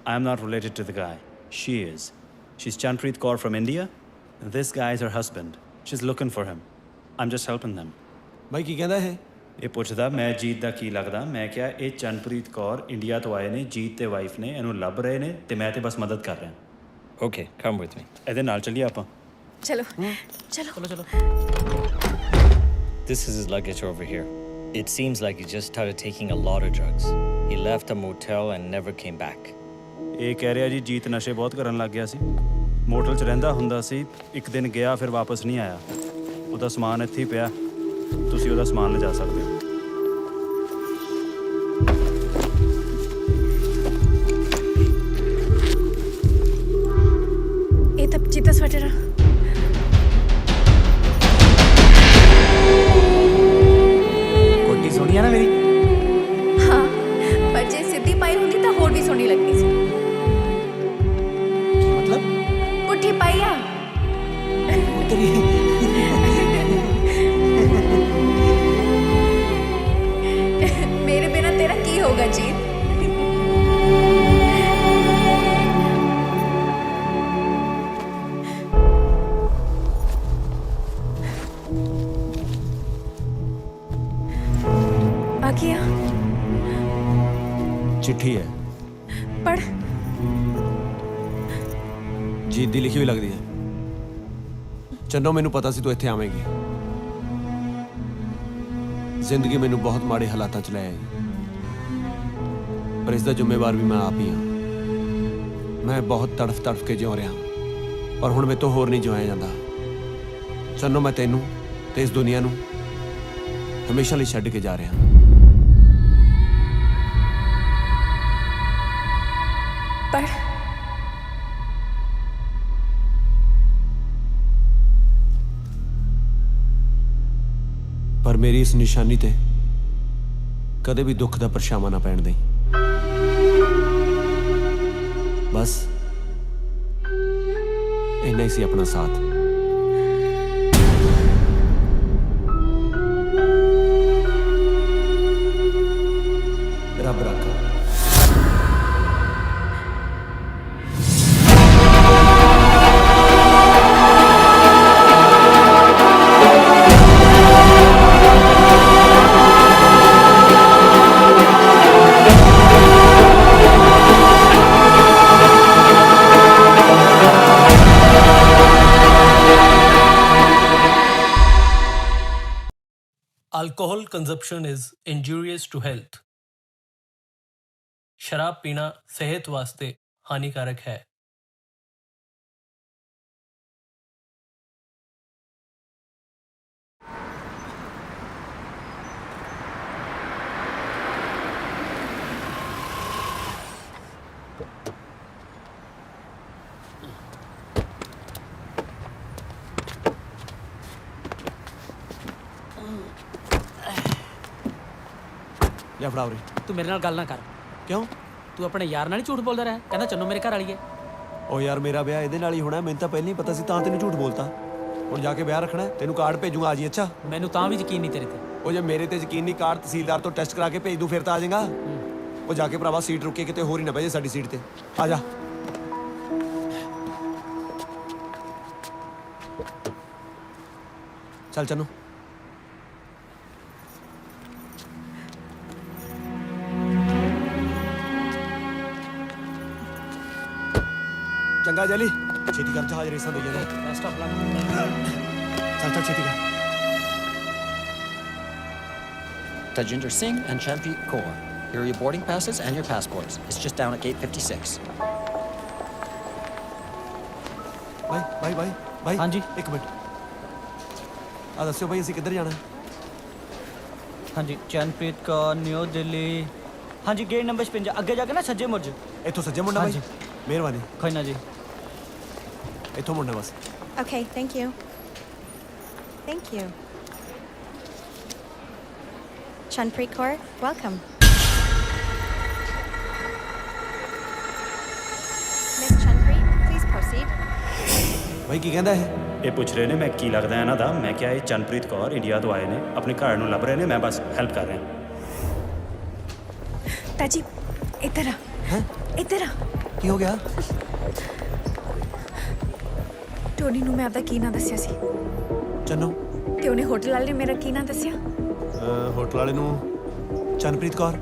I am not related to the guy. She is. She's Chanpreet Kaur from India. And this guy is her husband. She's looking for him. I'm just helping them. ਬਾਈ ਕੀ ਕਹਿੰਦਾ ਇਹ? ਇਹ ਪੁੱਛਦਾ ਮੈਂ ਜੀਤ ਦਾ ਕੀ ਲੱਗਦਾ। ਮੈਂ ਕਿਹਾ ਇਹ Chanpreet Kaur India ਤੋਂ ਆਏ ਨੇ, ਜੀਤ ਤੇ ਵਾਈਫ ਨੇ, ਇਹਨੂੰ ਲੱਭ ਰਹੇ ਨੇ ਤੇ ਮੈਂ ਤੇ ਬਸ ਮਦਦ ਕਰ ਰਿਹਾ। Okay, come with me. ਇਹਦੇ ਨਾਲ ਚੱਲੀਏ ਆਪਾਂ। ਚਲੋ ਚਲੋ ਚਲੋ। This is his luggage over here. It seems like he just started taking a lot of drugs. He left the motel and never came back. ਇਹ ਕਹਿ ਰਿਹਾ ਜੀ ਜੀਤ ਨਸ਼ੇ ਬਹੁਤ ਕਰਨ ਲੱਗ ਗਿਆ ਸੀ, ਮੋਟਲ 'ਚ ਰਹਿੰਦਾ ਹੁੰਦਾ ਸੀ, ਇੱਕ ਦਿਨ ਗਿਆ ਫਿਰ ਵਾਪਸ ਨਹੀਂ ਆਇਆ। ਉਹਦਾ ਸਮਾਨ ਇੱਥੇ ਹੀ ਪਿਆ, ਤੁਸੀਂ ਉਹਦਾ ਸਮਾਨ ਲਿਜਾ ਸਕਦੇ ਹੋ। ਇਹ ਤਾਂ ਚੀਤਾ ਸਵੈਟਰ ਆ। ਕੋਟੀ ਸੋਹਣੀ ਆ ਨਾ ਮੇਰੀ? ਹਾਂ, ਪਰ ਜੇ ਸਿੱਧੀ ਪਾਈ ਹੁੰਦੀ ਤਾਂ ਹੋਰ ਵੀ ਸੋਹਣੀ ਲੱਗਣੀ ਸੀ। ਕੀ ਮਤਲਬ? ਪੁੱਠੀ ਪਾਈ ਆ। ਮੇਰੇ ਬਿਨਾ ਤੇਰਾ ਕੀ ਹੋਗਾ ਜੀਤ? ਆ ਗਿਆ। ਚਿੱਠੀ ਹੈ, ਪੜ੍ਹ। ਜੀਤ ਦੀ ਲਿਖੀ ਹੋਈ ਲੱਗਦੀ ਹੈ। ਚੰਨੋ, ਮੈਨੂੰ ਪਤਾ ਸੀ ਤੂੰ ਇੱਥੇ ਆਵੇਂਗੀ। ਜ਼ਿੰਦਗੀ ਮੈਨੂੰ ਬਹੁਤ ਮਾੜੇ ਹਾਲਾਤਾਂ 'ਚ ਲੈ ਆਈ, ਪਰ ਇਸ ਦਾ ਜ਼ਿੰਮੇਵਾਰ ਵੀ ਮੈਂ ਆਪ ਹੀ ਹਾਂ। ਮੈਂ ਬਹੁਤ ਤੜਫ ਕੇ ਜਿਉ ਰਿਹਾ, ਪਰ ਹੁਣ ਮੇਰੇ ਤੋਂ ਹੋਰ ਨਹੀਂ ਜਿਉਇਆ ਜਾਂਦਾ। ਚੰਨੋ, ਮੈਂ ਤੈਨੂੰ ਤੇ ਇਸ ਦੁਨੀਆ ਨੂੰ ਹਮੇਸ਼ਾ ਲਈ ਛੱਡ ਕੇ ਜਾ ਰਿਹਾ। ਪੜ੍ਹ। ਪਰ ਮੇਰੀ ਇਸ ਨਿਸ਼ਾਨੀ ਤੇ ਕਦੇ ਵੀ ਦੁੱਖ ਦਾ ਪਰਛਾਵਾਂ ਨਾ ਪੈਣ ਦੇਈਂ। ਬਸ ਇੰਨਾ ਹੀ ਸੀ ਆਪਣਾ ਸਾਥ। ਰੱਬ ਰੱਖਾ। Alcohol consumption is injurious to health. शराब पीना सेहत वास्ते हानिकारक है। ਲਿਆ ਫੜਾ ਉਰੇ। ਤੂੰ ਮੇਰੇ ਨਾਲ ਗੱਲ ਨਾ ਕਰ। ਕਿਉਂ? ਤੂੰ ਆਪਣੇ ਯਾਰ ਨਾਲ ਹੀ ਝੂਠ ਬੋਲਦਾ ਰਿਹਾ, ਕਹਿੰਦਾ ਚੰਨੋ ਮੇਰੇ ਘਰ ਵਾਲੀ ਹੈ। ਉਹ ਯਾਰ ਮੇਰਾ ਵਿਆਹ ਇਹਦੇ ਨਾਲ ਹੀ ਹੋਣਾ, ਮੈਨੂੰ ਤਾਂ ਪਹਿਲਾਂ ਹੀ ਪਤਾ ਸੀ, ਤਾਂ ਤੈਨੂੰ ਝੂਠ ਬੋਲਤਾ। ਹੁਣ ਜਾ ਕੇ ਵਿਆਹ ਰੱਖਣਾ ਹੈ, ਤੈਨੂੰ ਕਾਰਡ ਭੇਜੂਗਾ, ਆ ਜੀ। ਅੱਛਾ ਮੈਨੂੰ ਤਾਂ ਵੀ ਯਕੀਨ ਨਹੀਂ ਤੇਰੇ ਤੇ। ਉਹ ਜੇ ਮੇਰੇ ਤੇ ਯਕੀਨ ਨਹੀਂ, ਕਾਰਡ ਤਹਿਸੀਲਦਾਰ ਤੋਂ ਟੈਸਟ ਕਰਾ ਕੇ ਭੇਜ ਦੂੰ, ਫਿਰ ਤਾਂ ਆ ਜਾਏਗਾ। ਉਹ ਜਾ ਕੇ ਭਰਾਵਾ ਸੀਟ ਰੁਕੇ, ਕਿਤੇ ਹੋਰ ਹੀ ਨਾ ਬਹਿ ਜਾ ਸਾਡੀ ਸੀਟ ਤੇ। ਆ ਜਾ। ਚੱਲ ਚੰਨੂ। ਚੰਗਾ ਜੈਲੀ, ਛੇਤੀ ਕਰ, ਜਹਾਜ਼ ਰੇਸਾਂ ਦਈਏ ਨੇ। Best of luck. ਚੱਲ ਚੱਲ ਛੇਤੀ ਕਰ। Tajinder Singh and Chanpreet Kaur. Here are your boarding passes and your passports. It's just down at gate 56. ਬਾਈ ਹਾਂਜੀ। ਇੱਕ ਮਿੰਟ, ਆ ਦੱਸਿਓ ਬਾਈ ਅਸੀਂ ਕਿੱਧਰ ਜਾਣਾ? ਹਾਂਜੀ, ਚੰਨਪ੍ਰੀਤ ਕੌਰ, ਨਿਊ ਦਿੱਲੀ। ਹਾਂਜੀ, ਗੇਟ ਨੰਬਰ 56, ਅੱਗੇ ਜਾ ਕੇ ਨਾ ਸੱਜੇ ਮੁੜ। ਇੱਥੋਂ ਸੱਜੇ ਮੁੰਡਾ ਬਾਈ? ਮਿਹਰਬਾਨੀ। ਕੋਈ ਨਾ ਜੀ, ਇੱਥੋਂ ਮੁੰਡਾ ਬਸ। Okay, thank you. Thank you. Chanpreet Kaur, welcome. Miss Chanpreet, please proceed. ਬਾਈ ਕੀ ਕਹਿੰਦਾ ਇਹ? ਇਹ ਪੁੱਛ ਰਹੇ ਨੇ ਮੈਂ ਕੀ ਲੱਗਦਾ ਇਹਨਾਂ ਦਾ। ਮੈਂ ਕਿਹਾ ਇਹ ਚੰਨਪ੍ਰੀਤ ਕੌਰ ਇੰਡੀਆ ਤੋਂ ਆਏ ਨੇ, ਆਪਣੇ ਘਰ ਨੂੰ ਲੱਭ ਰਹੇ ਨੇ, ਮੈਂ ਬਸ ਹੈਲਪ ਕਰ ਰਿਹਾ। ਤਾਜੀ ਇੱਧਰ ਆ। ਹੈਂ? ਇੱਧਰ ਆ। ਕੀ ਹੋ ਗਿਆ? ਟੋਨੀ ਨੂੰ ਮੈਂ ਆਪਦਾ ਕੀ ਨਾਂ ਦੱਸਿਆ ਸੀ, ਚੰਨੂ? ਤੇ ਉਹਨੇ ਹੋਟਲ ਵਾਲੇ ਨੇ ਮੇਰਾ ਕੀ ਨਾਂ ਦੱਸਿਆ? ਹੋਟਲ ਵਾਲੇ ਨੂੰ ਚੰਨਪ੍ਰੀਤ ਕੌਰ।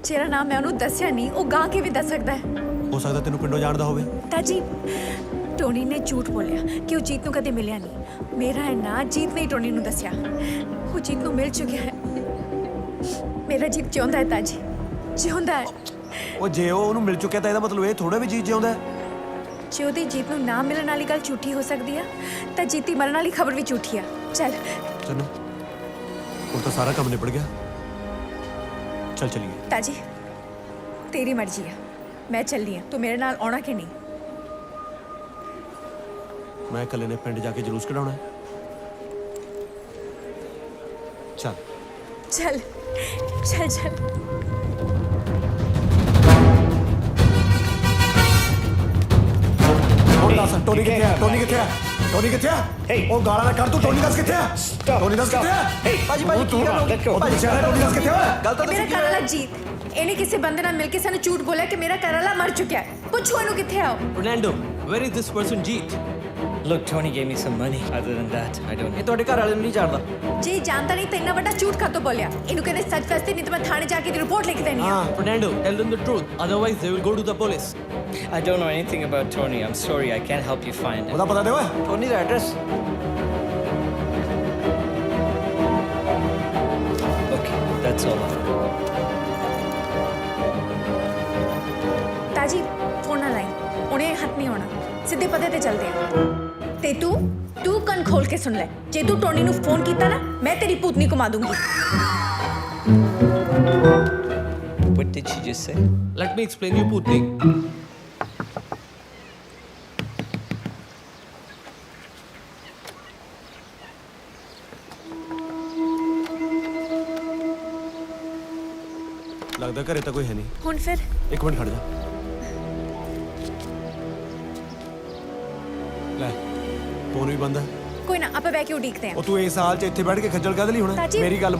ਜਿਹੜਾ ਨਾਮ ਮੈਂ ਉਹਨੂੰ ਦੱਸਿਆ ਨਹੀਂ, ਉਹ ਗਾਂ ਕੇ ਵੀ ਦੱਸ ਸਕਦਾ ਹੈ। ਹੋ ਸਕਦਾ ਤੈਨੂੰ ਪਿੰਡੋਂ ਜਾਣਦਾ ਹੋਵੇ। ਤਾਜੀ ਟੋਨੀ ਨੇ ਝੂਠ ਬੋਲਿਆ ਕਿ ਉਹ ਜੀਤ ਨੂੰ ਕਦੇ ਮਿਲਿਆ ਨਹੀਂ। ਮੇਰਾ ਹੈ ਨਾ, ਜੀਤ ਨੇ ਟੋਨੀ ਨੂੰ ਦੱਸਿਆ। ਉਹ ਜੀਤ ਨੂੰ ਮਿਲ ਚੁੱਕਿਆ ਹੈ। ਮੇਰਾ ਜੀਤ ਜਿਉਂਦਾ ਹੈ ਤਾਜੀ, ਜਿਉਂਦਾ ਹੈ। ਉਹ ਜੇ ਉਹ ਉਹਨੂੰ ਮਿਲ ਚੁੱਕਿਆ ਤਾਂ ਇਹਦਾ ਮਤਲਬ ਇਹ ਥੋੜਾ ਵੀ ਜੀਤ ਜਿਉਂਦਾ ਹੈ। ਜੇ ਉਹਦੀ ਜੀਤ ਨੂੰ ਨਾ ਮਿਲਣ ਵਾਲੀ ਗੱਲ ਝੂਠੀ ਹੋ ਸਕਦੀ ਆ, ਤਾਂ ਜੀਤੀ ਮਰਨ ਵਾਲੀ ਖਬਰ ਵੀ ਝੂਠੀ ਆ। ਚੱਲ ਚੰਨੂ, ਹੁਣ ਤਾਂ ਸਾਰਾ ਕੰਮ ਨਿਬੜ ਗਿਆ, ਚੱਲ ਚਲੀਏ। ਤਾਜੀ ਤੇਰੀ ਮਰਜ਼ੀ ਆ, ਮੈਂ ਚੱਲੀ ਆ। ਤੂੰ ਮੇਰੇ ਨਾਲ ਆਉਣਾ ਕਿ ਨਹੀਂ? ਮੈਂ ਇਕੱਲੇ ਨੇ ਪਿੰਡ ਜਾ ਕੇ ਜਲੂਸ ਕਢਾਉਣਾ ਹੈ। ਚੱਲ ਚੱਲ ਚੱਲ ਚੱਲ। ਹੁਣ ਦੱਸ ਟੋਨੀ ਕਿੱਥੇ ਆ? ਟੋਨੀ ਕਿੱਥੇ ਆ? ਟੋਨੀ ਕਿੱਥੇ ਆ? ਉਹ ਗਾਲਾਂ ਨਾ ਕੱਢ, ਤੂੰ ਟੋਨੀ ਦੱਸ ਕਿੱਥੇ ਆ? ਟੋਨੀ ਦੱਸ ਕਿੱਥੇ ਆ? ਭਾਜੀ ਕੀ ਗੱਲ ਹੋ ਗਈ? ਉਹ ਪੁੱਛਿਆ ਨਾ, ਟੋਨੀ ਦੱਸ ਕਿੱਥੇ ਆ? ਗੱਲ ਤਾਂ ਮੇਰਾ ਘਰ ਵਾਲਾ ਜੀਤ, ਇਹਨੇ ਕਿਸੇ ਬੰਦੇ ਨਾਲ ਮਿਲ ਕੇ ਸਾਨੂੰ ਝੂਠ ਬੋਲਿਆ ਕਿ ਮੇਰਾ ਘਰ ਵਾਲਾ ਮਰ ਚੁੱਕਿਆ ਹੈ। ਪੁੱਛੋ ਇਹਨੂੰ ਕਿੱਥੇ ਆ ਉਹ। Fernando, where is this person Jeet? Look, Tony gave me some money. Other than that, I don't know. ਇਹ ਤੁਹਾਡੇ ਘਰ ਵਾਲੇ ਨੂੰ ਨਹੀਂ ਜਾਣਦਾ। ਜੇ ਜਾਣਦਾ ਨਹੀਂ ਤਾਂ ਇੰਨਾ ਵੱਡਾ ਝੂਠ ਕਾਤੋਂ ਬੋਲਿਆ? ਇਹਨੂੰ ਕਹਿੰਦੇ ਸੱਚ ਦੱਸਦੇ, ਨਹੀਂ ਤਾਂ ਮੈਂ ਥਾਣੇ ਜਾ ਕੇ ਦੀ ਰਿਪੋਰਟ ਲਿਖ ਦੇਣੀ ਆ। Fernando, tell them the truth, otherwise they will go to the police. I don't know anything about Tony. I'm sorry. I can't help you find him. ਉਹਦਾ ਪਤਾ ਦੇ ਓਏ। Tony the address? Okay, that's all. ਤਾਜੀ phone ਨਾ ਲਾਈ, ਉਹਨੇ ਹੱਥ ਨਹੀਂ ਹੋਣਾ। ਸਿੱਧੇ ਪਤੇ ਤੇ ਚੱਲਦੇ ਆ। ਤੇ ਤੂੰ ਕੰਨ ਖੋਲ ਕੇ ਸੁਣ ਲੈ, ਜੇ ਤੂੰ ਟੋਨੀ ਨੂੰ ਫੋਨ ਕੀਤਾ ਨਾ, ਮੈਂ ਤੇਰੀ ਪੂਤਨੀ ਘੁਮਾ ਦੂੰਗੀ। What did she just say? Let me explain you, Putni. ਲੱਗਦਾ ਘਰੇ ਤਾਂ ਕੋਈ ਹੈ ਨਹੀਂ। ਹੁਣ ਫਿਰ ਇੱਕ ਮਿੰਟ ਖੜ ਜਾ। ਲੈ ਫੋਨ ਵੀ ਬੰਦ ਹੈ। ਕੋਈ ਨਾ, ਆਪਾਂ ਬਹਿ ਕੇ ਉਡੀਕਦੇ ਆ। ਉਹ ਤੂੰ ਇਸ ਹਾਲ 'ਚ ਇੱਥੇ ਬੈਠ ਕੇ ਖੱਜਲ ਕਾਹਦੇ ਲਈ ਹੋਣਾ? ਤਾਜੀ- ਮੇਰੀ ਗੱਲ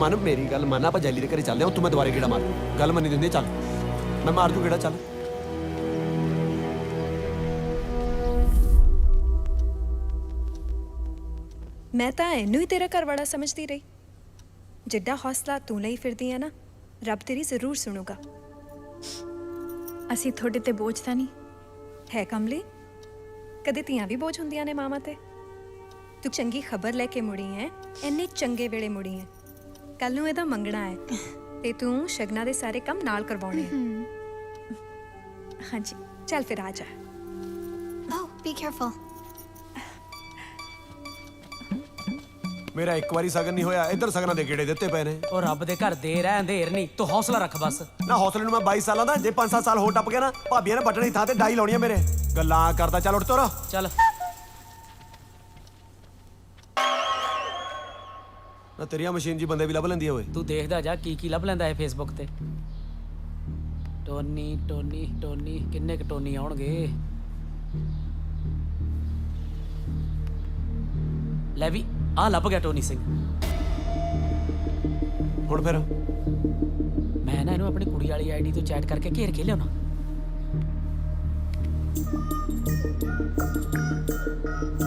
ਮੰਨ, ਆਪਾਂ ਜੈਲੀ ਦੇ ਘਰੇ ਚੱਲਦੇ ਹਾਂ, ਉੱਥੋਂ ਮੈਂ ਦੁਬਾਰੇ ਗੇੜਾ ਮਾਰ। ਗੱਲ ਮੰਨੀ ਦਿੰਦੀ, ਚੱਲ ਮੈਂ ਮਾਰ ਦੂੰ ਗੇੜਾ, ਚੱਲ। ਮੈਂ ਤਾਂ ਇਹਨੂੰ ਹੀ ਤੇਰਾ ਘਰ ਵਾਲਾ ਸਮਝਦੀ ਰਹੀ। ਜਿੱਡਾ ਹੌਸਲਾ ਤੂੰ ਲਈ ਫਿਰਦੀ ਆ ਨਾ, ਰੱਬ ਤੇਰੀ ਜ਼ਰੂਰ ਸੁਣੂਗਾ। ਅਸੀਂ ਤੁਹਾਡੇ ਤੇ ਬੋਝ ਤਾਂ ਨਹੀਂ ਹੈ ਕਮਲੀ, ਕਦੇ ਧੀਆਂ ਵੀ ਬੋਝ ਹੁੰਦੀਆਂ ਨੇ ਮਾਵਾਂ ਤੇ। ਤੂੰ ਚੰਗੀ ਖਬਰ ਲੈ ਕੇ ਮੁੜੀ ਐ, ਇੰਨੇ ਚੰਗੇ ਵੇਲੇ ਮੁੜੀ ਐ। ਕੱਲ ਨੂੰ ਇਹਦਾ ਮੰਗਣਾ ਹੈ ਤੇ ਤੂੰ ਸ਼ਗਨਾਂ ਦੇ ਸਾਰੇ ਕੰਮ ਨਾਲ ਕਰਵਾਉਣੇ ਆ। ਹਾਂਜੀ, ਚੱਲ ਫਿਰ ਆ ਜਾ। Oh, be careful. ਮੇਰਾ ਇੱਕ ਵਾਰੀ ਸਗਨ ਨਹੀਂ ਹੋਇਆ, ਇੱਧਰ ਸਗਨਾਂ ਦੇ ਗੇੜੇ ਦਿੱਤੇ ਪਏ ਨੇ। ਉਹ ਰੱਬ ਦੇ ਘਰ ਦੇਰ ਹੈ ਅੰਧੇਰ ਨਹੀਂ, ਤੂੰ ਹੌਸਲਾ ਰੱਖ ਬਸ। ਨਾ ਹੌਸਲੇ ਨੂੰ ਮੈਂ 22 ਸਾਲਾਂ ਦਾ, ਜੇ 5-7 ਸਾਲ ਹੋਰ ਟੱਪ ਗਿਆ ਨਾ, ਭਾਬੀਆਂ ਨੇ ਬਟਣੀ ਥਾਂ ਤੇ ਡਾਈ ਲਾਉਣੀ ਆ ਮੇਰੇ। ਗੱਲਾਂ ਕਰਦਾ, ਚੱਲ ਉੱਠ ਤੁਰ। ਚੱਲ ਨਾ ਤੇਰੀਆਂ ਮਸ਼ੀਨ ਜੀ ਬੰਦੇ ਵੀ ਲੱਭ ਲੈਂਦੀ ਆ ਓਏ। ਤੂੰ ਦੇਖਦਾ ਜਾ ਕੀ ਕੀ ਲੱਭ ਲੈਂਦਾ ਹੈ ਫੇਸਬੁੱਕ ਤੇ। ਟੋਨੀ ਟੋਨੀ ਟੋਨੀ ਕਿੰਨੇ ਕ ਟੋਨੀ ਆਉਣਗੇ? ਲੈ ਵੀ ਆ ਲੱਭ ਗਿਆ ਟੋਨੀ ਸਿੰਘ। ਹੁਣ ਫਿਰ ਮੈਂ ਨਾ ਇਹਨੂੰ ਆਪਣੀ ਕੁੜੀ ਵਾਲੀ ਆਈਡੀ ਤੋਂ ਚੈਟ ਕਰਕੇ ਘੇਰ ਕੇ ਲਿਆਉਣਾ।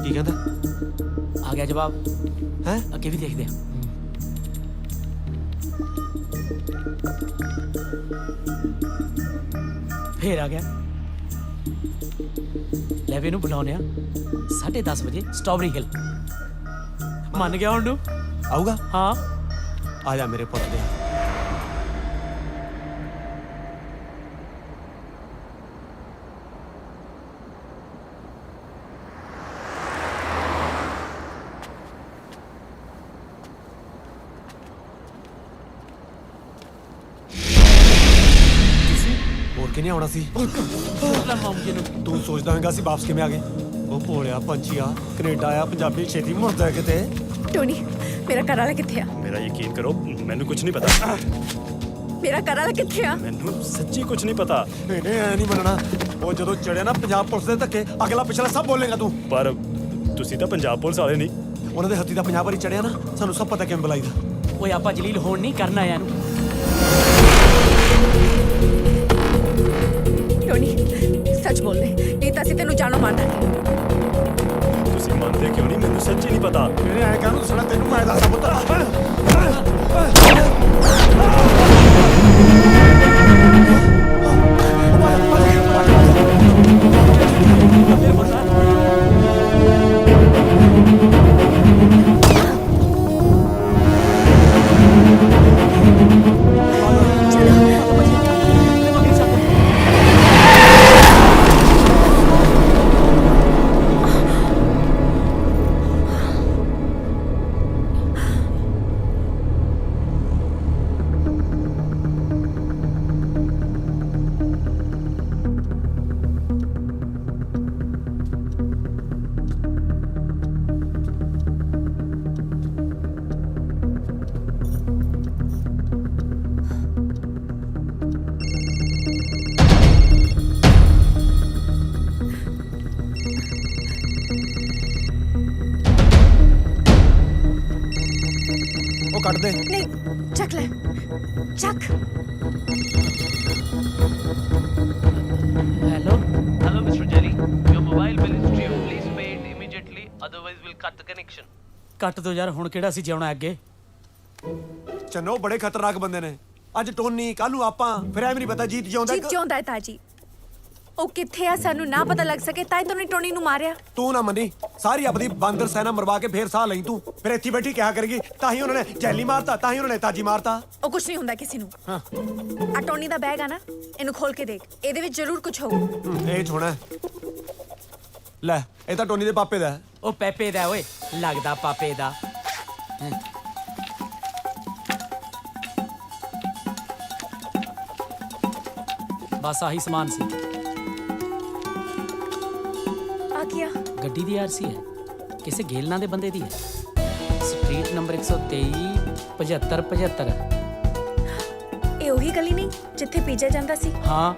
ਕੀ ਕਹਿੰਦਾ? ਆ ਗਿਆ ਜਵਾਬ। ਹੈ ਅੱਗੇ ਵੀ ਦੇਖਦੇ ਆ। ਫੇਰ ਆ ਗਿਆ। ਲੈ ਵੀ ਇਹਨੂੰ ਬੁਲਾਉਂਦੇ ਆ 10:30 ਵਜੇ ਸਟ੍ਰਾਬੇਰੀ ਹਿੱਲ। ਮੰਨ ਗਿਆ ਹੁਣ ਨੂੰ? ਆਊਗਾ? ਹਾਂ ਆ ਜਾ ਮੇਰੇ ਪੁੱਤ ਦੇ। ਹੋਰ ਕਿਨੇ ਆਉਣਾ ਸੀ? ਤੂੰ ਸੋਚਦਾ ਹੋਵੇਂਗਾ ਅਸੀਂ ਵਾਪਸ ਕਿਵੇਂ ਆ ਗਏ? ਉਹ ਭੋਲਿਆ ਪੰਛੀਆ, ਕੈਨੇਡਾ ਆ ਪੰਜਾਬੀ ਛੇਤੀ ਮੁੜਦਾ ਕਿਤੇ। ਟੋਨੀ ਮੇਰਾ ਘਰ ਵਾਲਾ ਕਿੱਥੇ ਆ? ਮੇਰਾ ਯਕੀਨ ਕਰੋ ਮੈਨੂੰ ਕੁਝ ਨਹੀਂ ਪਤਾ। ਮੇਰਾ ਘਰ ਵਾਲਾ ਕਿੱਥੇ ਆ? ਮੈਨੂੰ ਸੱਚੀ ਕੁਝ ਨਹੀਂ ਪਤਾ। ਇਹਨੇ ਐ ਨਹੀਂ ਮੰਨਣਾ। ਉਹ ਜਦੋਂ ਚੜਿਆ ਨਾ ਪੰਜਾਬ ਪੁਲਿਸ ਦੇ ਧੱਕੇ, ਅਗਲਾ ਪਿਛਲਾ ਸਭ ਬੋਲੇਗਾ ਤੂੰ। ਪਰ ਤੁਸੀਂ ਤਾਂ ਪੰਜਾਬ ਪੁਲਿਸ ਵਾਲੇ ਨਹੀਂ। ਉਹਨਾਂ ਦੇ ਹੱਥੀ ਦਾ ਪੰਜਾਬ ਵਾਰੀ ਚੜਿਆ ਨਾ, ਸਾਨੂੰ ਸਭ ਪਤਾ ਕਿਵੇਂ ਬੁਲਾਈਦਾ। ਓਏ ਆਪਾਂ ਜਲੀਲ ਹੋਣ ਨਹੀਂ ਕਰਨਾ ਆਇਆ ਨੂੰ। ਟੋਨੀ ਸੱਚ ਬੋਲ ਦੇ, ਨਹੀਂ ਤਾਂ ਅਸੀਂ ਤੈਨੂੰ ਜਾਨੋਂ ਮਾਰ ਦਾਂਗੇ। ਤੁਸੀਂ ਮੰਨਦੇ ਕਿਉਂ ਨਹੀਂ? ਮੈਨੂੰ ਸੱਚੀ ਨਹੀਂ ਪਤਾ। ਮੇਰੇ ਐ ਕਾਹਨੂੰ ਸੁਣਾ? ਤੈਨੂੰ ਮੈਂ ਦੱਸਦਾ ਪੁੱਤ। ਉਹ ਕੱਢ ਦੇ। ਨਹੀਂ ਚੱਕ ਲੈ, ਚੱਕ। Hello Hello, Mr. Jelly. Your mobile bill is due. Please pay it immediately, otherwise we'll cut the connection. ਕੱਟ ਦੋ ਯਾਰ, ਹੁਣ ਕਿਹੜਾ ਸੀ ਜਿਉਣਾ ਅੱਗੇ? ਚੰਨੋ ਬੜੇ ਖਤਰਨਾਕ ਬੰਦੇ ਨੇ। ਅੱਜ ਟੋਨੀ, ਕੱਲ ਨੂੰ ਆਪਾਂ, ਫਿਰ ਐਵੇਂ ਨਹੀਂ ਪਤਾ ਜੀਤ ਜਿਉਂਦਾ। ਜੀਤ ਜਿਉਂਦਾ ਹੈ ਤਾਜੀ। ਉਹ ਕਿੱਥੇ ਆ ਸਾਨੂੰ ਨਾ ਪਤਾ ਲੱਗ ਸਕੇ ਤਾਂ ਹੀ ਤੂੰ ਟੋਨੀ ਨੂੰ ਮਾਰਿਆ। ਤੂੰ ਨਾ ਮੰਨੀ, ਸਾਰੀ ਆਪਣੀ ਬਾਂਦਰ ਸੈਨਾ ਮਰਵਾ ਕੇ ਫੇਰ ਸਾਹ ਲਈ ਤੂੰ। ਫਿਰ ਇੱਥੇ ਬੈਠੀ ਕਿਹਾ ਕਰੇਗੀ ਤਾਂ ਹੀ ਉਹਨਾਂ ਨੇ ਜੈਲੀ ਮਾਰਤਾ, ਤਾਂ ਹੀ ਉਹਨਾਂ ਨੇ ਤਾਜੀ ਮਾਰਤਾ। ਉਹ ਕੁਝ ਨਹੀਂ ਹੁੰਦਾ ਕਿਸੇ ਨੂੰ। ਹਾਂ ਆ ਟੋਨੀ ਦਾ ਬੈਗ ਆ ਨਾ, ਇਹਨੂੰ ਖੋਲ ਕੇ ਦੇਖ, ਇਹਦੇ ਵਿੱਚ ਜ਼ਰੂਰ ਕੁਝ ਹੋਊ। ਇਹ ਛੋਣਾ ਲੈ, ਇਹ ਤਾਂ ਟੋਨੀ ਦੇ ਪਾਪੇ ਦਾ ਹੈ। ਉਹ ਪੈਪੇ ਦਾ ਓਏ, ਲੱਗਦਾ ਪਾਪੇ ਦਾ। ਬਸ ਆਹੀ ਸਮਾਨ ਸੀ। ਆ ਗਿਆ ਗੱਡੀ ਦੀ ਆਰਸੀ ਹੈ, ਕਿਸੇ ਗੇਲਨਾਂ ਦੇ ਬੰਦੇ ਦੀ ਹੈ। Street number 123 7575। ਇਹ ਉਹੀ ਗਲੀ ਨਹੀਂ ਜਿੱਥੇ ਪੀਜਾ ਜਾਂਦਾ ਸੀ? ਹਾਂ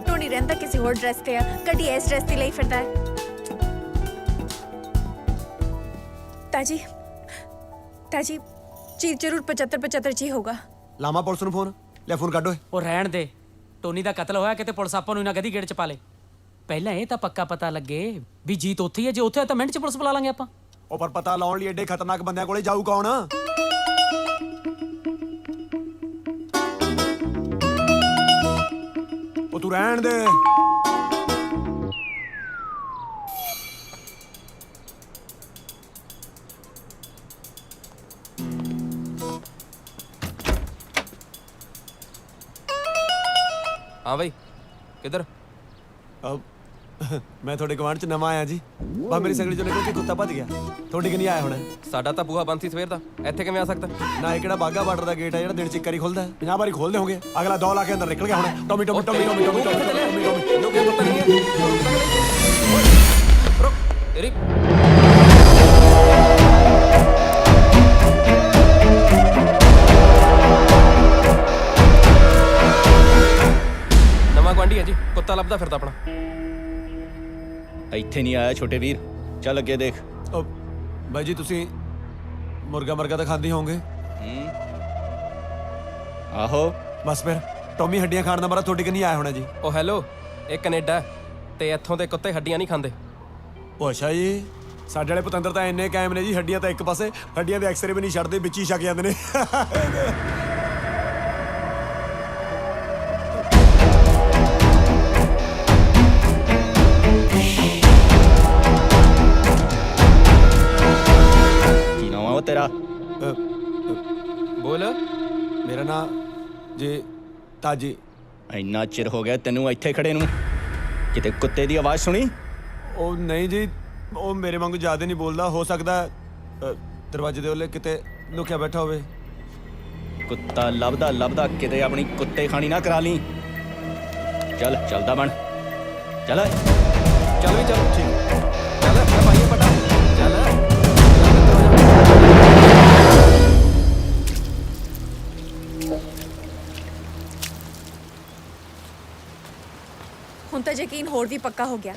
ਟੋਨੀ ਰਹਿੰਦਾ ਕਿਸੇ ਹੋਰ ਡਰੈਸ ਤੇ ਆ, ਕਦੀ ਇਸ ਡਰੈਸ ਤੇ ਲਈ ਫਿਰਦਾ ਹੈ। ਤਾਜੀ ਤਾਜੀ ਚੀਜ਼ ਜ਼ਰੂਰ 7575 ਚ ਹੀ ਹੋਗਾ। ਲਾਮਾ ਪੁਲਿਸ ਨੂੰ ਫੋਨ ਲੈ, ਫੋਨ ਕੱਢ ਓਏ। ਉਹ ਰਹਿਣ ਦੇ, ਟੋਨੀ ਦਾ ਕਤਲ ਹੋਇਆ ਕਿਤੇ ਪੁਲਿਸ ਆਪਾਂ ਨੂੰ ਨਾ ਗਦੀ ਗੇੜ ਚ ਪਾ ਲੇ। ਪਹਿਲਾਂ ਇਹ ਤਾਂ ਪੱਕਾ ਪਤਾ ਲੱਗੇ ਵੀ ਜੀਤ ਉੱਥੇ ਹੀ ਹੈ। ਜੇ ਉੱਥੇ ਹੈ ਤਾਂ ਮਿੰਟ ਚ ਪੁਲਿਸ ਬੁਲਾ ਲਾਂਗੇ ਆਪਾਂ। ਉਹ ਪਰ ਪਤਾ ਲਾਉਣ ਲਈ ਐਡੇ ਖਤਰਨਾਕ ਬੰਦਿਆਂ ਕੋਲੇ ਜਾਊ ਕੌਣ? ਉਹ ਤੂੰ ਰਹਿਣ ਦੇ। हाँ भाई किधर? ਮੈਂ ਤੁਹਾਡੇ ਗਵਾਂਢ ਚ ਨਵਾਂ ਆਇਆ ਜੀ। ਬਾ ਮੇਰੀ ਸੰਗਲੀ ਚੋਂ ਨਿਕਲ ਕੇ ਕੁੱਤਾ ਭੱਜ ਗਿਆ। ਤੁਹਾਡੀ ਕਿ ਨਹੀਂ ਆਇਆ ਹੋਣਾ? ਸਾਡਾ ਤਾਂ ਬੂਹਾ ਬੰਦ ਸੀ ਸਵੇਰ ਦਾ, ਇੱਥੇ ਕਿਵੇਂ ਆ ਸਕਦਾ? ਨਾ ਇਹ ਕਿਹੜਾ ਬਾਗਾ ਬਾਰਡਰ ਦਾ ਗੇਟ ਹੈ ਜਿਹੜਾ ਦਿਨ ਚ ਇੱਕ ਵਾਰੀ ਖੁੱਲਦਾ ਹੈ? 50 ਵਾਰੀ ਖੋਲਦੇ ਹੋਗੇ। ਅਗਲਾ ਦੌ ਲਾ ਕੇ ਅੰਦਰ ਨਿਕਲ ਗਿਆ ਹੋਣਾ। Tommy Tommy Tommy Tommy Tommy Tommy Tommy लोग पता नहीं है। रुक तेरी ਹੈ ਜੀ, ਕੁੱਤਾ ਲੱਭਦਾ ਫਿਰਦਾ ਆਪਣਾ। ਇੱਥੇ ਨਹੀਂ ਆਇਆ ਛੋਟੇ ਵੀਰ, ਚੱਲ ਅੱਗੇ ਦੇਖ। ਬਾਈ ਜੀ ਤੁਸੀਂ ਮੁਰਗਾ ਤਾਂ ਖਾਂਦੇ ਹੋਵੋਗੇ? ਆਹੋ। ਬਸ ਫਿਰ ਟੌਮੀ ਹੱਡੀਆਂ ਖਾਣ ਦਾ ਮਾਰਾ ਤੁਹਾਡੇ ਕਿ ਨਹੀਂ ਆਇਆ ਹੋਣਾ ਜੀ। ਉਹ ਹੈਲੋ, ਇਹ ਕੈਨੇਡਾ ਤੇ ਇੱਥੋਂ ਦੇ ਕੁੱਤੇ ਹੱਡੀਆਂ ਨਹੀਂ ਖਾਂਦੇ। ਉਹ ਅੱਛਾ ਜੀ, ਸਾਡੇ ਵਾਲੇ ਪਤੰਦਰ ਤਾਂ ਇੰਨੇ ਕਾਇਮ ਨੇ ਜੀ, ਹੱਡੀਆਂ ਤਾਂ ਇੱਕ ਪਾਸੇ, ਹੱਡੀਆਂ ਦੇ ਐਕਸਰੇ ਵੀ ਨਹੀਂ ਛੱਡਦੇ, ਵਿੱਚ ਹੀ ਛਕ ਜਾਂਦੇ ਨੇ। ਕੀ ਨਾਮ ਆ ਉਹ ਤੇਰਾ? ਬੋਲ। ਮੇਰਾ ਨਾਮ ਜੀ ਤਾਜੀ। ਇੰਨਾ ਚਿਰ ਹੋ ਗਿਆ ਤੈਨੂੰ ਇੱਥੇ ਖੜੇ ਨੂੰ, ਕਿਤੇ ਕੁੱਤੇ ਦੀ ਆਵਾਜ਼ ਸੁਣੀ? ਉਹ ਨਹੀਂ ਜੀ, ਉਹ ਮੇਰੇ ਵਾਂਗੂ ਜ਼ਿਆਦਾ ਨਹੀਂ ਬੋਲਦਾ, ਹੋ ਸਕਦਾ ਦਰਵਾਜ਼ੇ ਦੇ ਉਹਲੇ ਕਿਤੇ ਲੁਕਿਆ ਬੈਠਾ ਹੋਵੇ। ਕੁੱਤਾ ਲੱਭਦਾ ਕਿਤੇ ਆਪਣੀ ਕੁੱਤੇ ਖਾਣੀ ਨਾ ਕਰਾ ਲਈ। ਚੱਲਦਾ ਬਣ, ਚੱਲ ਵੀ ਚੱਲ। ਠੀਕ, ਚੱਲ ਭਾਈ ਪਟਾ, ਚੱਲ। ਹੁਣ ਤਾਂ ਯਕੀਨ ਹੋਰ ਵੀ ਪੱਕਾ ਹੋ ਗਿਆ,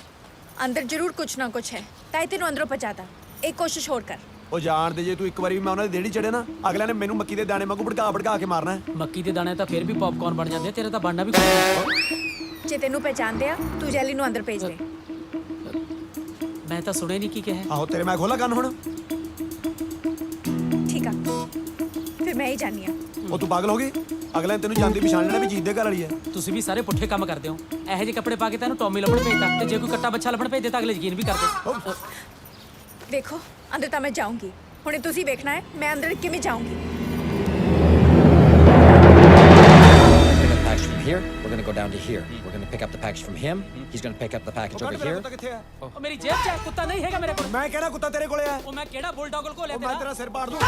ਅੰਦਰ ਜ਼ਰੂਰ ਕੁਛ ਨਾ ਕੁਛ ਹੈ, ਤਾਂ ਇਹ ਤੈਨੂੰ ਅੰਦਰੋਂ ਪਹੁੰਚਾਤਾ। ਇੱਕ ਕੋਸ਼ਿਸ਼ ਹੋਰ ਕਰ। ਉਹ ਜਾਣਦੇ ਜੇ ਤੂੰ ਇੱਕ ਵਾਰੀ ਵੀ ਮੈਂ ਉਹਨਾਂ ਦੀ ਦੇੜੀ ਚੜਿਆ ਨਾ, ਅਗਲਿਆਂ ਨੇ ਮੈਨੂੰ ਮੱਕੀ ਦੇ ਦਾਣੇ ਵਾਂਗੂ ਭੜਕਾ ਕੇ ਮਾਰਨਾ ਹੈ। ਮੱਕੀ ਦੇ ਦਾਣੇ ਤਾਂ ਫਿਰ ਵੀ ਪੌਪਕਾਰਨ ਬਣ ਜਾਂਦੇ, ਤੇਰੇ ਤਾਂ ਬਣਨਾ ਵੀ ਕੋਈ। ਜੇ ਤੈਨੂੰ ਪਹਿਚਾਨਦੇ ਆ, ਤੂੰ ਜੈਲੀ ਨੂੰ ਅੰਦਰ ਭੇਜ ਦੇ। ਮੈਂ ਤਾਂ ਸੁਣਿਆ ਨਹੀਂ ਕੀ ਕਿਹਾ। ਆਹੋ ਤੇਰੇ ਮੈਂ ਖੋਲਾ ਕੰਨ ਹੁਣ। ਠੀਕ ਆ, ਫਿਰ ਮੈਂ ਹੀ ਜਾਣੀ ਆ। ਉਹ ਤੂੰ ਪਾਗਲ ਹੋ ਗਈ? ਅਗਲੇ ਤੈਨੂੰ ਜਾਂਦੀ ਪਛਾਣ ਲੈਣਾ ਵੀ ਜੀਤ ਦੇ ਘਰ ਵਾਲੀ ਹੈ। ਤੁਸੀਂ ਵੀ ਸਾਰੇ ਪੁੱਠੇ ਕੰਮ ਕਰਦੇ ਹੋ। ਇਹੋ ਜਿਹੇ ਕੱਪੜੇ ਪਾ ਕੇ ਤੈਨੂੰ ਟੌਮੀ ਲੱਭਣ ਭੇਜਦਾ, ਤੇ ਜੇ ਕੋਈ ਕੱਟਾ ਬੱਚਾ ਲੱਭਣ ਭੇਜਦੇ ਤਾਂ ਅਗਲੇ ਯਕੀਨ ਵੀ ਕਰਦੇ। ਵੇਖੋ, ਅੰਦਰ ਤਾਂ ਮੈਂ ਜਾਊਂਗੀ, ਹੁਣੇ ਤੁਸੀਂ ਵੇਖਣਾ ਹੈ ਮੈਂ ਅੰਦਰ ਕਿਵੇਂ ਜਾਊਂਗੀ। Package from here, we're gonna go down to here. We're gonna pick up the package from him. He's gonna pick up the package over here. ਕਿੱਥੇ ਹੈ? ਉਹ ਮੇਰੀ ਜੇਬ 'ਚ ਹੈ, ਕੁੱਤਾ ਨਹੀਂ ਹੈਗਾ ਮੇਰੇ ਕੋਲ। ਮੈਂ ਕਿਹੜਾ ਕੁੱਤਾ ਤੇਰੇ ਕੋਲੇ ਹੈ? ਉਹ ਮੈਂ ਕਿਹੜਾ ਬੁਲਡੌਗ ਕੋਲ ਮੈਂ ਤੇਰਾ ਸਿਰ ਪਾੜ ਦੂੰ।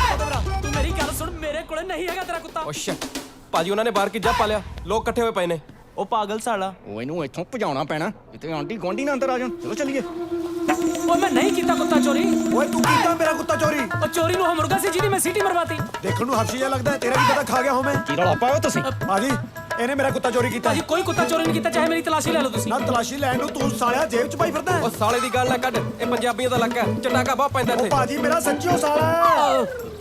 ਤੂੰ ਮੇਰੀ ਗੱਲ ਸੁਣ, ਮੇਰੇ ਕੋਲੇ ਨਹੀਂ ਹੈਗਾ ਤੇਰਾ ਕੁੱਤਾ। ਓ ਸ਼ਿਟ, ਭਾਜੀ ਉਹਨਾਂ ਨੇ ਬਾਹਰ ਕੀ ਜੱਪ ਪਾ ਲਿਆ, ਲੋਕ ਇਕੱਠੇ ਹੋਏ ਪਏ ਨੇ। ਉਹ ਪਾਗਲ ਸਾਲਾ, ਉਹ ਇਹਨੂੰ ਇੱਥੋਂ ਭਜਾਉਣਾ ਪੈਣਾ, ਕਿਤੇ ਆਂਟੀ ਗੋਂਡੀ ਨਾ ਅੰਦਰ ਆ ਜਾਣ। ਚਲੋ ਚੱਲੀਏ। ਉਹ ਮੈਂ ਨਹੀਂ ਕੀਤਾ ਕੁੱਤਾ ਚੋਰੀ। ਓਏ ਤੂੰ ਕੀਤਾ ਮੇਰਾ ਕੁੱਤਾ ਚੋਰੀ? ਉਹ ਚੋਰੀ ਨੂੰ ਉਹ ਮੁਰਗਾ ਸੀ ਜਿਹਦੀ ਮੈਂ ਸੀਟੀ ਮਰਵਾਤੀ। ਦੇਖਣ ਨੂੰ ਹਫਸ਼ੀ ਜਿਹਾ ਲੱਗਦਾ, ਤੇਰਾ ਕੀ ਪਤਾ ਖਾ ਗਿਆ ਹੋਵੇਂ। ਕੀ ਰੌਲਾ ਪਾਇਆ ਤੁਸੀਂ? ਭਾਜੀ ਇਹਨੇ ਮੇਰਾ ਕੁੱਤਾ ਚੋਰੀ ਕੀਤਾ। ਭਾਜੀ ਕੋਈ ਕੁੱਤਾ ਚੋਰੀ ਨਹੀਂ ਕੀਤਾ, ਚਾਹੇ ਮੇਰੀ ਤਲਾਸ਼ੀ ਲੈ ਲਓ ਤੁਸੀਂ। ਨਾ ਤਲਾਸ਼ੀ ਲੈਣ ਨੂੰ ਤੂੰ ਸਾਲਿਆ ਜੇਬ 'ਚ ਪਾਈ ਫਿਰਦਾ। ਉਹ ਸਾਲੇ ਦੀ ਗੱਲ ਨਾ ਕੱਢ, ਇਹ ਪੰਜਾਬੀਆਂ ਦਾ ਇਲਾਕਾ ਹੈ, ਚਟਾਕਾ ਬਹੁਤ ਪੈਂਦਾ ਇੱਥੇ। ਭਾਜੀ ਮੇਰਾ ਸੱਚੀਓ ਸਾਲਾ ਹੈ।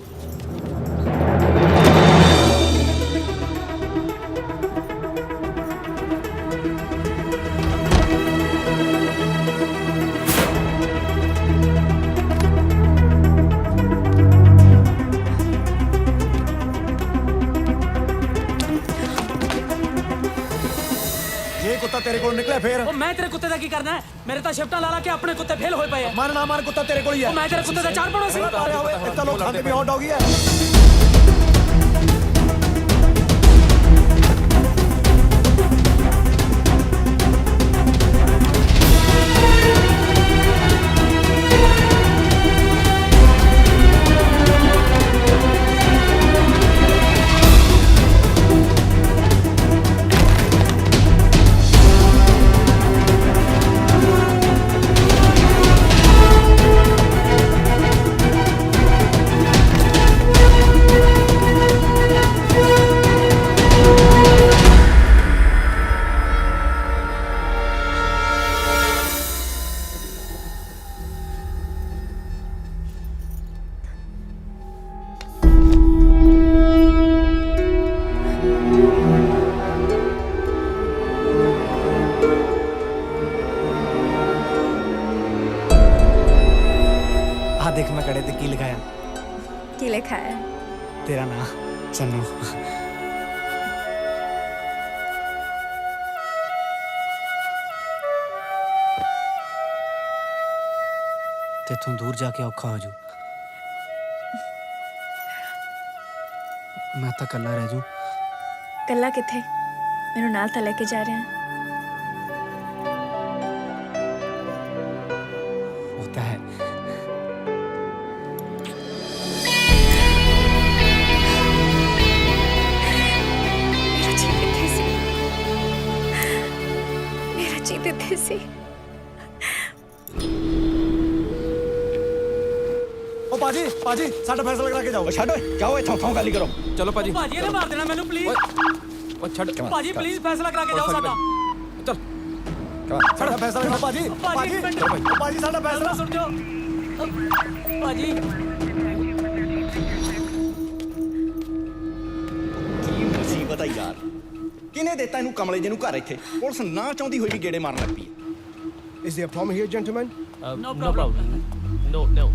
ਜੇ ਕੁੱਤਾ ਤੇਰੇ ਕੋਲ ਨਿਕਲਿਆ ਫੇਰ? ਉਹ ਮੈਂ ਤੇਰੇ ਕੁੱਤੇ ਦਾ ਕੀ ਕਰਨਾ ਹੈ? ਮੇਰੇ ਤਾਂ ਸ਼ਿਫਟਾਂ ਲਾ ਕੇ ਆਪਣੇ ਕੁੱਤੇ ਫੇਲ ਹੋਏ ਪਏ ਆ। ਮਨ ਨਾ ਮਨ ਕੁੱਤਾ ਤੇਰੇ ਕੋਲ ਹੀ ਹੈ। ਉਹ ਮੈਂ ਤੇਰੇ ਕੁੱਤੇ ਦਾ ਚਾਰ ਪੜੋ ਸੀ। ਇਹ ਤਾਂ ਲੋਕ ਖਾਂਦੇ ਵੀ ਹੌਟ ਡੌਗ ਹੀ ਹੈ। देख मैं कड़े ते की लिखाया? की लिखा है? तेरा नाम चन्नू। तेथों दूर जाके औखा हो जू, मैं तो कल्ला रह जू। कल्ला किथे? मेनू नाल तां लेके जा रहे हैं। होता है। मेरा जीत इत्थे सी। ओ पाजी पाजी साडा फैसला करा के जाओ। छाड़ो जाओ इथों थों गाली करो। चलो पाजी। भाजी ने मार देना मैनू प्लीज। ओ छड़ भाजी प्लीज फैसला करा के जाओ साडा। चल ਸਾਡਾ ਫੈਸਲਾ ਵੇਖੋ ਭਾਜੀ ਭਾਜੀ ਸਾਡਾ ਫੈਸਲਾ ਸੁਣ ਜਾਓ ਭਾਜੀ। ਕੀ ਮੁਸੀਬਤ ਆ ਯਾਰ, ਕਿਹਨੇ ਦਿੱਤਾ ਇਹਨੂੰ ਕਮਲੇ ਜਿਹਨੂੰ ਘਰ ਇੱਥੇ? ਪੁਲਿਸ ਨਾ ਚਾਹੁੰਦੀ ਹੋਈ ਵੀ ਗੇੜੇ ਮਾਰਨ ਲੱਗ ਪਈ। Is there a problem here, gentlemen? No problem. No.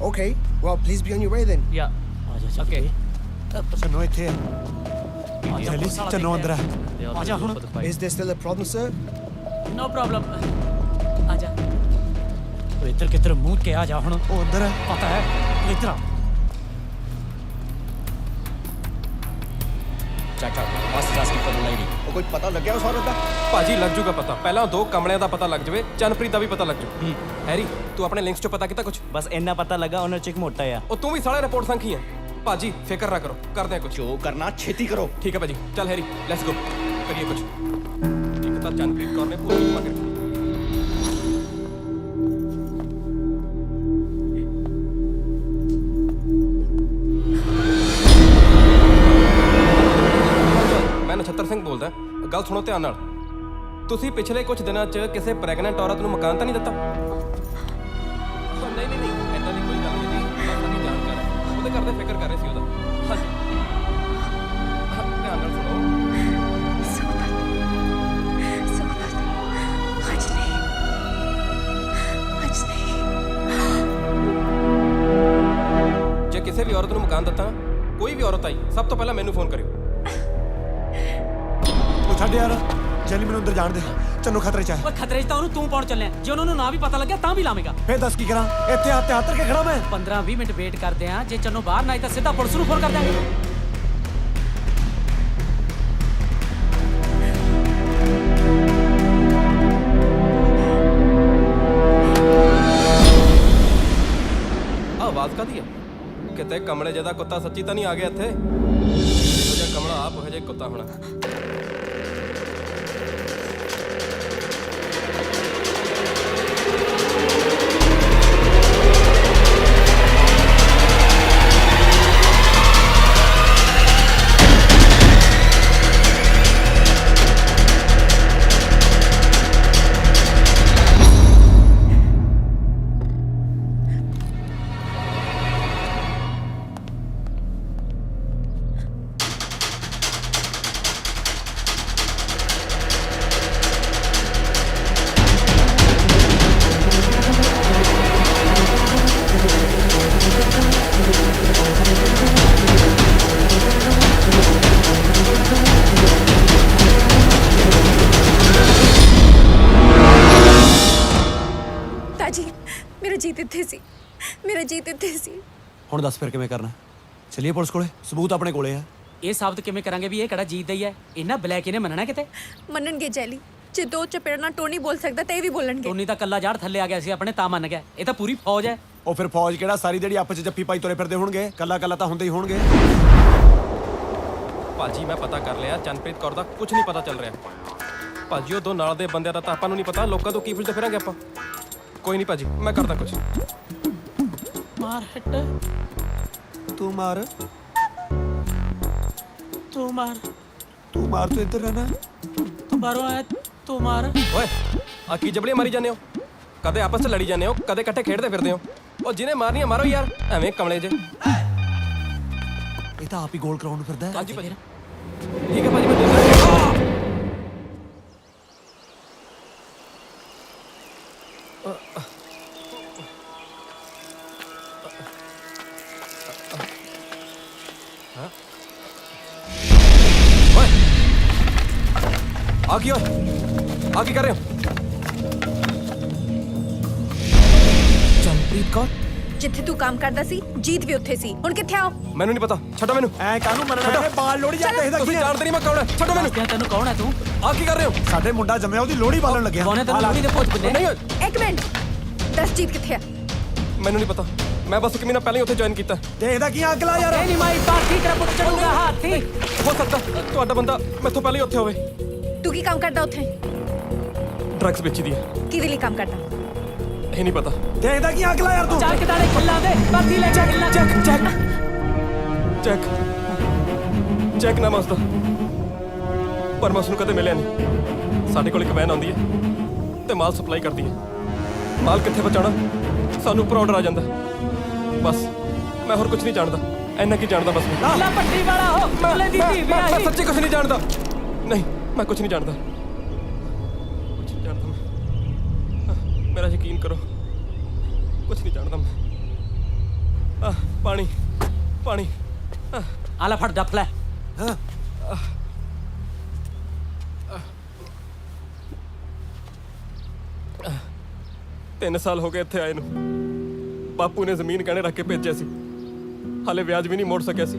Okay, well, please be on your way then. Yeah. Okay. Channo ਇੱਥੇ ਆ ਜਲੀ ਚੰਨੋ ਅੰਦਰ ਆ ਆਜਾ ਹੁਣ। Is there still a problem, sir? No problem. ਆਜਾ। ਉਹ ਇੱਧਰ ਕਿੱਧਰ ਮੂੰਹ ਕੇ ਆ ਜਾ ਹੁਣ। ਉਹ ਅੰਦਰ ਹੈ ਪਤਾ ਹੈ ਤੂੰ ਇੱਧਰ ਆ। Check out. Boss is asking for the lady. ਉਹ ਕੋਈ ਪਤਾ ਲੱਗਿਆ ਉਸ ਔਰਤ ਦਾ? ਭਾਜੀ ਲੱਗ ਜੂਗਾ ਪਤਾ। ਪਹਿਲਾਂ 2 ਕਮਲਿਆਂ ਦਾ ਪਤਾ ਲੱਗ ਜਾਵੇ, ਚੰਨਪ੍ਰੀਤ ਦਾ ਵੀ ਪਤਾ ਲੱਗ ਜੂ। ਹੈਰੀ ਤੂੰ ਆਪਣੇ ਲਿੰਕਸ ਚੋਂ ਪਤਾ ਕੀਤਾ ਕੁਝ? ਬਸ ਇੰਨਾ ਪਤਾ ਲੱਗਾ ਉਹਨਾਂ ਚ ਇੱਕ ਮੋਟਾ ਆ। ਉਹ ਤੂੰ ਵੀ ਸਾਲੇ ਰਿਪੋਰਟ ਸੰਖੀ ਹੈ। ਭਾਜੀ ਫਿਕਰ ਨਾ ਕਰੋ, ਕਰਦੇ ਆ ਕੁਝ। ਜੋ ਕਰਨਾ ਛੇਤੀ ਕਰੋ। ਠੀਕ ਹੈ ਭਾਜੀ, ਚੱਲ ਹੈਰੀ ਲੈਟਸ ਗੋ ਕਰੀਏ ਕੁਝ। ਇੱਕ ਤਾਂ ਚੰਨਪ੍ਰੀਤ ਕੌਰ ਨੇ ਪੂਰੀ ਮੰਗ ਰੱਖੀ। ਮੈਂ ਨਛੱਤਰ ਸਿੰਘ ਬੋਲਦਾ। ਗੱਲ ਸੁਣੋ ਧਿਆਨ ਨਾਲ। ਤੁਸੀਂ ਪਿਛਲੇ ਕੁਝ ਦਿਨਾਂ 'ਚ ਕਿਸੇ ਪ੍ਰੈਗਨੈਂਟ ਔਰਤ ਨੂੰ ਮਕਾਨ ਤਾਂ ਨਹੀਂ ਦਿੱਤਾ? ਨਹੀਂ ਐਦਾਂ ਦੀ ਕੋਈ ਗੱਲ ਨਹੀਂ ਜੀ। ਮੈਂ ਸਾਡੀ ਜਾਣਕਾਰ ਹਾਂ। ਉਹਦੇ ਘਰ ਦੇ ਫਿਕਰ ਕਰ ਰਹੇ ਸੀ ਉਹਦਾ। ਹਾਂਜੀ ਧਿਆਨ ਨਾਲ ਸੁਣੋ। ਜੇ ਕਿਸੇ ਵੀ ਔਰਤ ਨੂੰ ਮਕਾਨ ਦਿੱਤਾ, ਕੋਈ ਵੀ ਔਰਤ ਆਈ, ਸਭ ਤੋਂ ਪਹਿਲਾਂ ਮੈਨੂੰ ਫੋਨ ਕਰਿਓ। ਉਹ ਛੱਡ ਯਾਰ ਜਲੀ ਮੈਨੂੰ ਅੰਦਰ ਜਾਣ ਦੇ। ਚੰਨੋ ਖਤਰੇ ਚ ਹੈ। ਓਏ ਖਤਰੇ 'ਚ ਤਾਂ ਉਹਨੂੰ ਤੂੰ ਪਾਉਣ ਚੱਲਿਆ। ਜੇ ਉਹਨਾਂ ਨੂੰ ਨਾ ਵੀ ਪਤਾ ਲੱਗਿਆ ਤਾਂ ਵੀ ਲਾਵੇਂਗਾ। ਫੇਰ ਦੱਸ ਕੀ ਕਰਾਂ? ਇੱਥੇ ਹੱਥ ਹੱਥ ਕੇ ਖੜਾ ਮੈਂ। 15-20 ਮਿੰਟ ਵੇਟ ਕਰਦੇ ਆ। ਜੇ ਚੰਨੋ ਬਾਹਰ ਨਾ ਆਈ ਤਾਂ ਸਿੱਧਾ ਪੁਲਿਸ ਨੂੰ ਫੋਨ ਕਰ ਦਿਆਂਗੇ। ਆਵਾਜ਼ ਕਾਦੀ ਹੈ? ਕਿਤੇ ਕਮਲੇ ਜਿਹਦਾ ਕੁੱਤਾ ਸੱਚੀ ਤਾਂ ਨਹੀਂ ਆ ਗਿਆ ਇੱਥੇ? ਇਹੋ ਜਿਹਾ ਕਮਲਾ ਆਪ ਉਹੋ ਜਿਹਾ ਕੁੱਤਾ ਹੋਣਾ। ਮੇਰਾ ਜੀਤ ਇੱਥੇ ਸੀ। ਹੁਣ ਦੱਸ ਫਿਰ ਕਿਵੇਂ ਕਰਨਾ? ਚਲਿਏ ਪੁਲਿਸ ਕੋਲੇ, ਸਬੂਤ ਆਪਣੇ ਕੋਲੇ ਆ। ਇਹ ਸਾਬਤ ਕਿਵੇਂ ਕਰਾਂਗੇ ਵੀ ਇਹ ਕਿਹੜਾ ਜੀਤ ਦਾ ਹੀ ਹੈ? ਇਹਨਾਂ ਬਲੈਕ ਇਹਨੇ ਮੰਨਣਾ ਕਿਤੇ? ਮੰਨਣਗੇ ਜੈਲੀ। ਜੇ 2 ਚਪੇੜਾਂ ਨਾਲ ਟੋਨੀ ਬੋਲ ਸਕਦਾ ਤਾਂ ਇਹ ਵੀ ਬੋਲਣਗੇ। ਟੋਨੀ ਤਾਂ ਕੱਲਾ ਜਾੜ ਥੱਲੇ ਆ ਗਿਆ ਸੀ ਆਪਣੇ, ਤਾਂ ਮੰਨ ਗਿਆ। ਇਹ ਤਾਂ ਪੂਰੀ ਫੌਜ ਹੈ। ਉਹ ਫਿਰ ਫੌਜ ਕਿਹੜਾ ਸਾਰੀ ਜਿਹੜੀ ਆਪਸ ਚ ਜੱਫੀ ਪਾਈ ਤੁਰੇ ਫਿਰਦੇ ਹੋਣਗੇ? ਕੱਲਾ ਕੱਲਾ ਤਾਂ ਹੁੰਦੇ ਹੀ ਹੋਣਗੇ। ਭਾਜੀ ਮੈਂ ਪਤਾ ਕਰ ਲਿਆ, ਚੰਨਪ੍ਰੀਤ ਕੌਰ ਦਾ ਕੁਝ ਨਹੀਂ ਪਤਾ ਚੱਲ ਰਿਹਾ। ਭਾਜੀ ਉਹ 2 ਨਾਲ ਦੇ ਬੰਦਿਆਂ ਦਾ ਤਾਂ ਆਪਾਂ ਨੂੰ ਨਹੀਂ ਪਤਾ, ਲੋਕਾਂ ਤੋਂ ਕੀ ਪੁੱਛਦੇ ਫਿਰਾਂਗੇ ਆਪਾਂ। ਕੋਈ ਨਹੀਂ ਭਾਜੀ, ਮੈਂ ਕਰਦਾ ਕੁਝ। ਮਾਰ ਹਿੱਟ। ਤੂੰ ਮਾਰ ਤੂੰ ਮਾਰ ਤੂੰ ਮਾਰ। ਤੂੰ ਇੱਧਰ ਰਹਿਣਾ। ਤੂੰ ਬਾਹਰੋਂ ਆਇਆ, ਤੂੰ ਮਾਰ। ਓਏ ਆ ਕੀ ਜਬਲੀਆਂ ਮਾਰੀ ਜਾਂਦੇ ਹੋ? ਕਦੇ ਆਪਸ 'ਚ ਲੜੀ ਜਾਂਦੇ ਹੋ, ਕਦੇ ਇਕੱਠੇ ਖੇਡਦੇ ਫਿਰਦੇ ਹੋ। ਉਹ ਜਿਹਨੇ ਮਾਰਨੀਆਂ ਮਾਰੋ ਯਾਰ, ਐਵੇਂ ਕਮਲੇ ਜੇ। ਇਹ ਤਾਂ ਆਪ ਹੀ ਗੋਲ ਕਰਾਉਣ ਨੂੰ ਫਿਰਦਾ ਹੈ। ਹਾਂਜੀ ਭਾਜੀ ਠੀਕ ਹੈ ਭਾਜੀ, ਮੈਂ ਦੇਖਦਾ। ਆ ਕੀ ਕਰ ਰਹੇ ਹੋ? ਚੰਨਪ੍ਰੀਤ ਕੌਰ? ਜਿੱਥੇ ਤੂੰ ਕੰਮ ਕਰਦਾ ਸੀ ਜੀਤ ਵੀ ਉੱਥੇ ਸੀ। ਹੁਣ ਕਿੱਥੇ ਆਓ? ਮੈਨੂੰ ਨਹੀਂ ਪਤਾ, ਛੱਡੋ ਮੈਨੂੰ। ਐ ਕਾਹਨੂੰ ਮੰਨਣਾ ਹੈ? ਬਾਲ ਲੋੜੀ ਜਾਂਦੇ ਇਹਦਾ ਕੀ? ਤੁਸੀਂ ਜਾਣਦੇ ਨਹੀਂ ਮੈਂ ਕੌਣ ਹੈ? ਛੱਡੋ ਮੈਨੂੰ। ਤੈਨੂੰ ਕੌਣ ਹੈ ਤੂੰ? ਆ ਕੀ ਕਰ ਰਹੇ ਹੋ? ਸਾਡੇ ਮੁੰਡਾ ਜੰਮਿਆ, ਉਹਦੀ ਲੋੜੀ ਬਾਲਣ ਲੱਗਿਆ। ਕੌਣ ਹੈ ਤੈਨੂੰ ਲੋੜੀ ਦੇ ਭੋਜ ਬੰਦੇ? ਨਹੀਂ ਇੱਕ ਮਿੰਟ, ਦੱਸ ਜੀਤ ਕਿੱਥੇ ਆ? ਮੈਨੂੰ ਨਹੀਂ ਪਤਾ, ਮੈਂ ਬਸ 1 ਮਹੀਨਾ ਪਹਿਲਾਂ ਹੀ ਉੱਥੇ ਜੁਆਇਨ ਕੀਤਾ। ਤੇ ਇਹਦਾ ਕੀ ਅਗਲਾ ਯਾਰ? ਨਹੀਂ ਮਾਈ ਪਾਰਟੀ ਤੇਰਾ ਪੁੱਤ ਚੜੂਗਾ ਹਾਥੀ। ਹੋ ਸਕਦਾ ਤੁਹਾਡਾ ਬੰਦਾ ਮੈਥੋਂ ਪਹਿਲਾਂ ਹੀ ਉੱਥੇ ਹੋਵੇ। ਤੂੰ ਕੀ ਕੰਮ ਕਰਦਾ ਉੱਥੇ? ਡਰੱਗਸ ਵੇਚੀ ਹੈ। ਕਿਹਦੇ ਲਈ ਕੰਮ ਕਰਦਾ? ਇਹ ਨਹੀਂ ਪਤਾ। ਤੇ ਇਹਦਾ ਕੀ ਅਗਲਾ ਯਾਰ? ਤੂੰ ਚੱਲ ਕਿਦਾੜੇ ਖਿੱਲਾਂ ਦੇ ਪਾਰਟੀ ਲੈ ਕੇ ਖਿੱਲਾਂ। ਚੈੱਕ ਨਾ ਮਸਦਾ, ਪਰ ਮੈਂ ਉਸਨੂੰ ਕਦੇ ਮਿਲਿਆ ਨਹੀਂ। ਸਾਡੇ ਕੋਲ ਇੱਕ ਵੈਨ ਆਉਂਦੀ ਹੈ, ਤੇ ਮਾਲ ਸਪਲਾਈ ਕਰਦੀ ਹੈ। ਮਾਲ ਕਿੱਥੇ ਪਹੁੰਚਾਉਣਾ ਸਾਨੂੰ ਉੱਪਰ ਆਰਡਰ ਆ ਜਾਂਦਾ। ਬਸ ਮੈਂ ਹੋਰ ਕੁਝ ਨਹੀਂ ਜਾਣਦਾ, ਇੰਨਾ ਕੀ ਜਾਣਦਾ ਬਸ ਮੈਂ। ਲਾ ਪੱਟੀ ਵਾਲਾ ਹੋ ਮੱਲੇ ਦੀ ਧੀ ਮੈਂ ਵਿਆਹੀ। ਸੱਚੀ ਕੁਝ ਨਹੀਂ ਜਾਣਦਾ। ਨਹੀਂ ਮੈਂ ਕੁਝ ਨਹੀਂ ਜਾਣਦਾ, ਕੁਝ ਨਹੀਂ ਜਾਣਦਾ ਮੈਂ। ਮੇਰਾ ਯਕੀਨ ਕਰੋ, ਕੁਝ ਨਹੀਂ ਜਾਣਦਾ ਮੈਂ। ਪਾਣੀ ਪਾਣੀ ਆਲਾ ਫੜ ਡੱਫ ਲੈ। ਹਾਂ 3 ਸਾਲ ਹੋ ਗਏ ਇੱਥੇ ਆਏ ਨੂੰ। ਬਾਪੂ ਨੇ ਜ਼ਮੀਨ ਗਹਿਣੇ ਰੱਖ ਕੇ ਭੇਜਿਆ ਸੀ, ਹਾਲੇ ਵਿਆਜ ਵੀ ਨਹੀਂ ਮੋੜ ਸਕਿਆ ਸੀ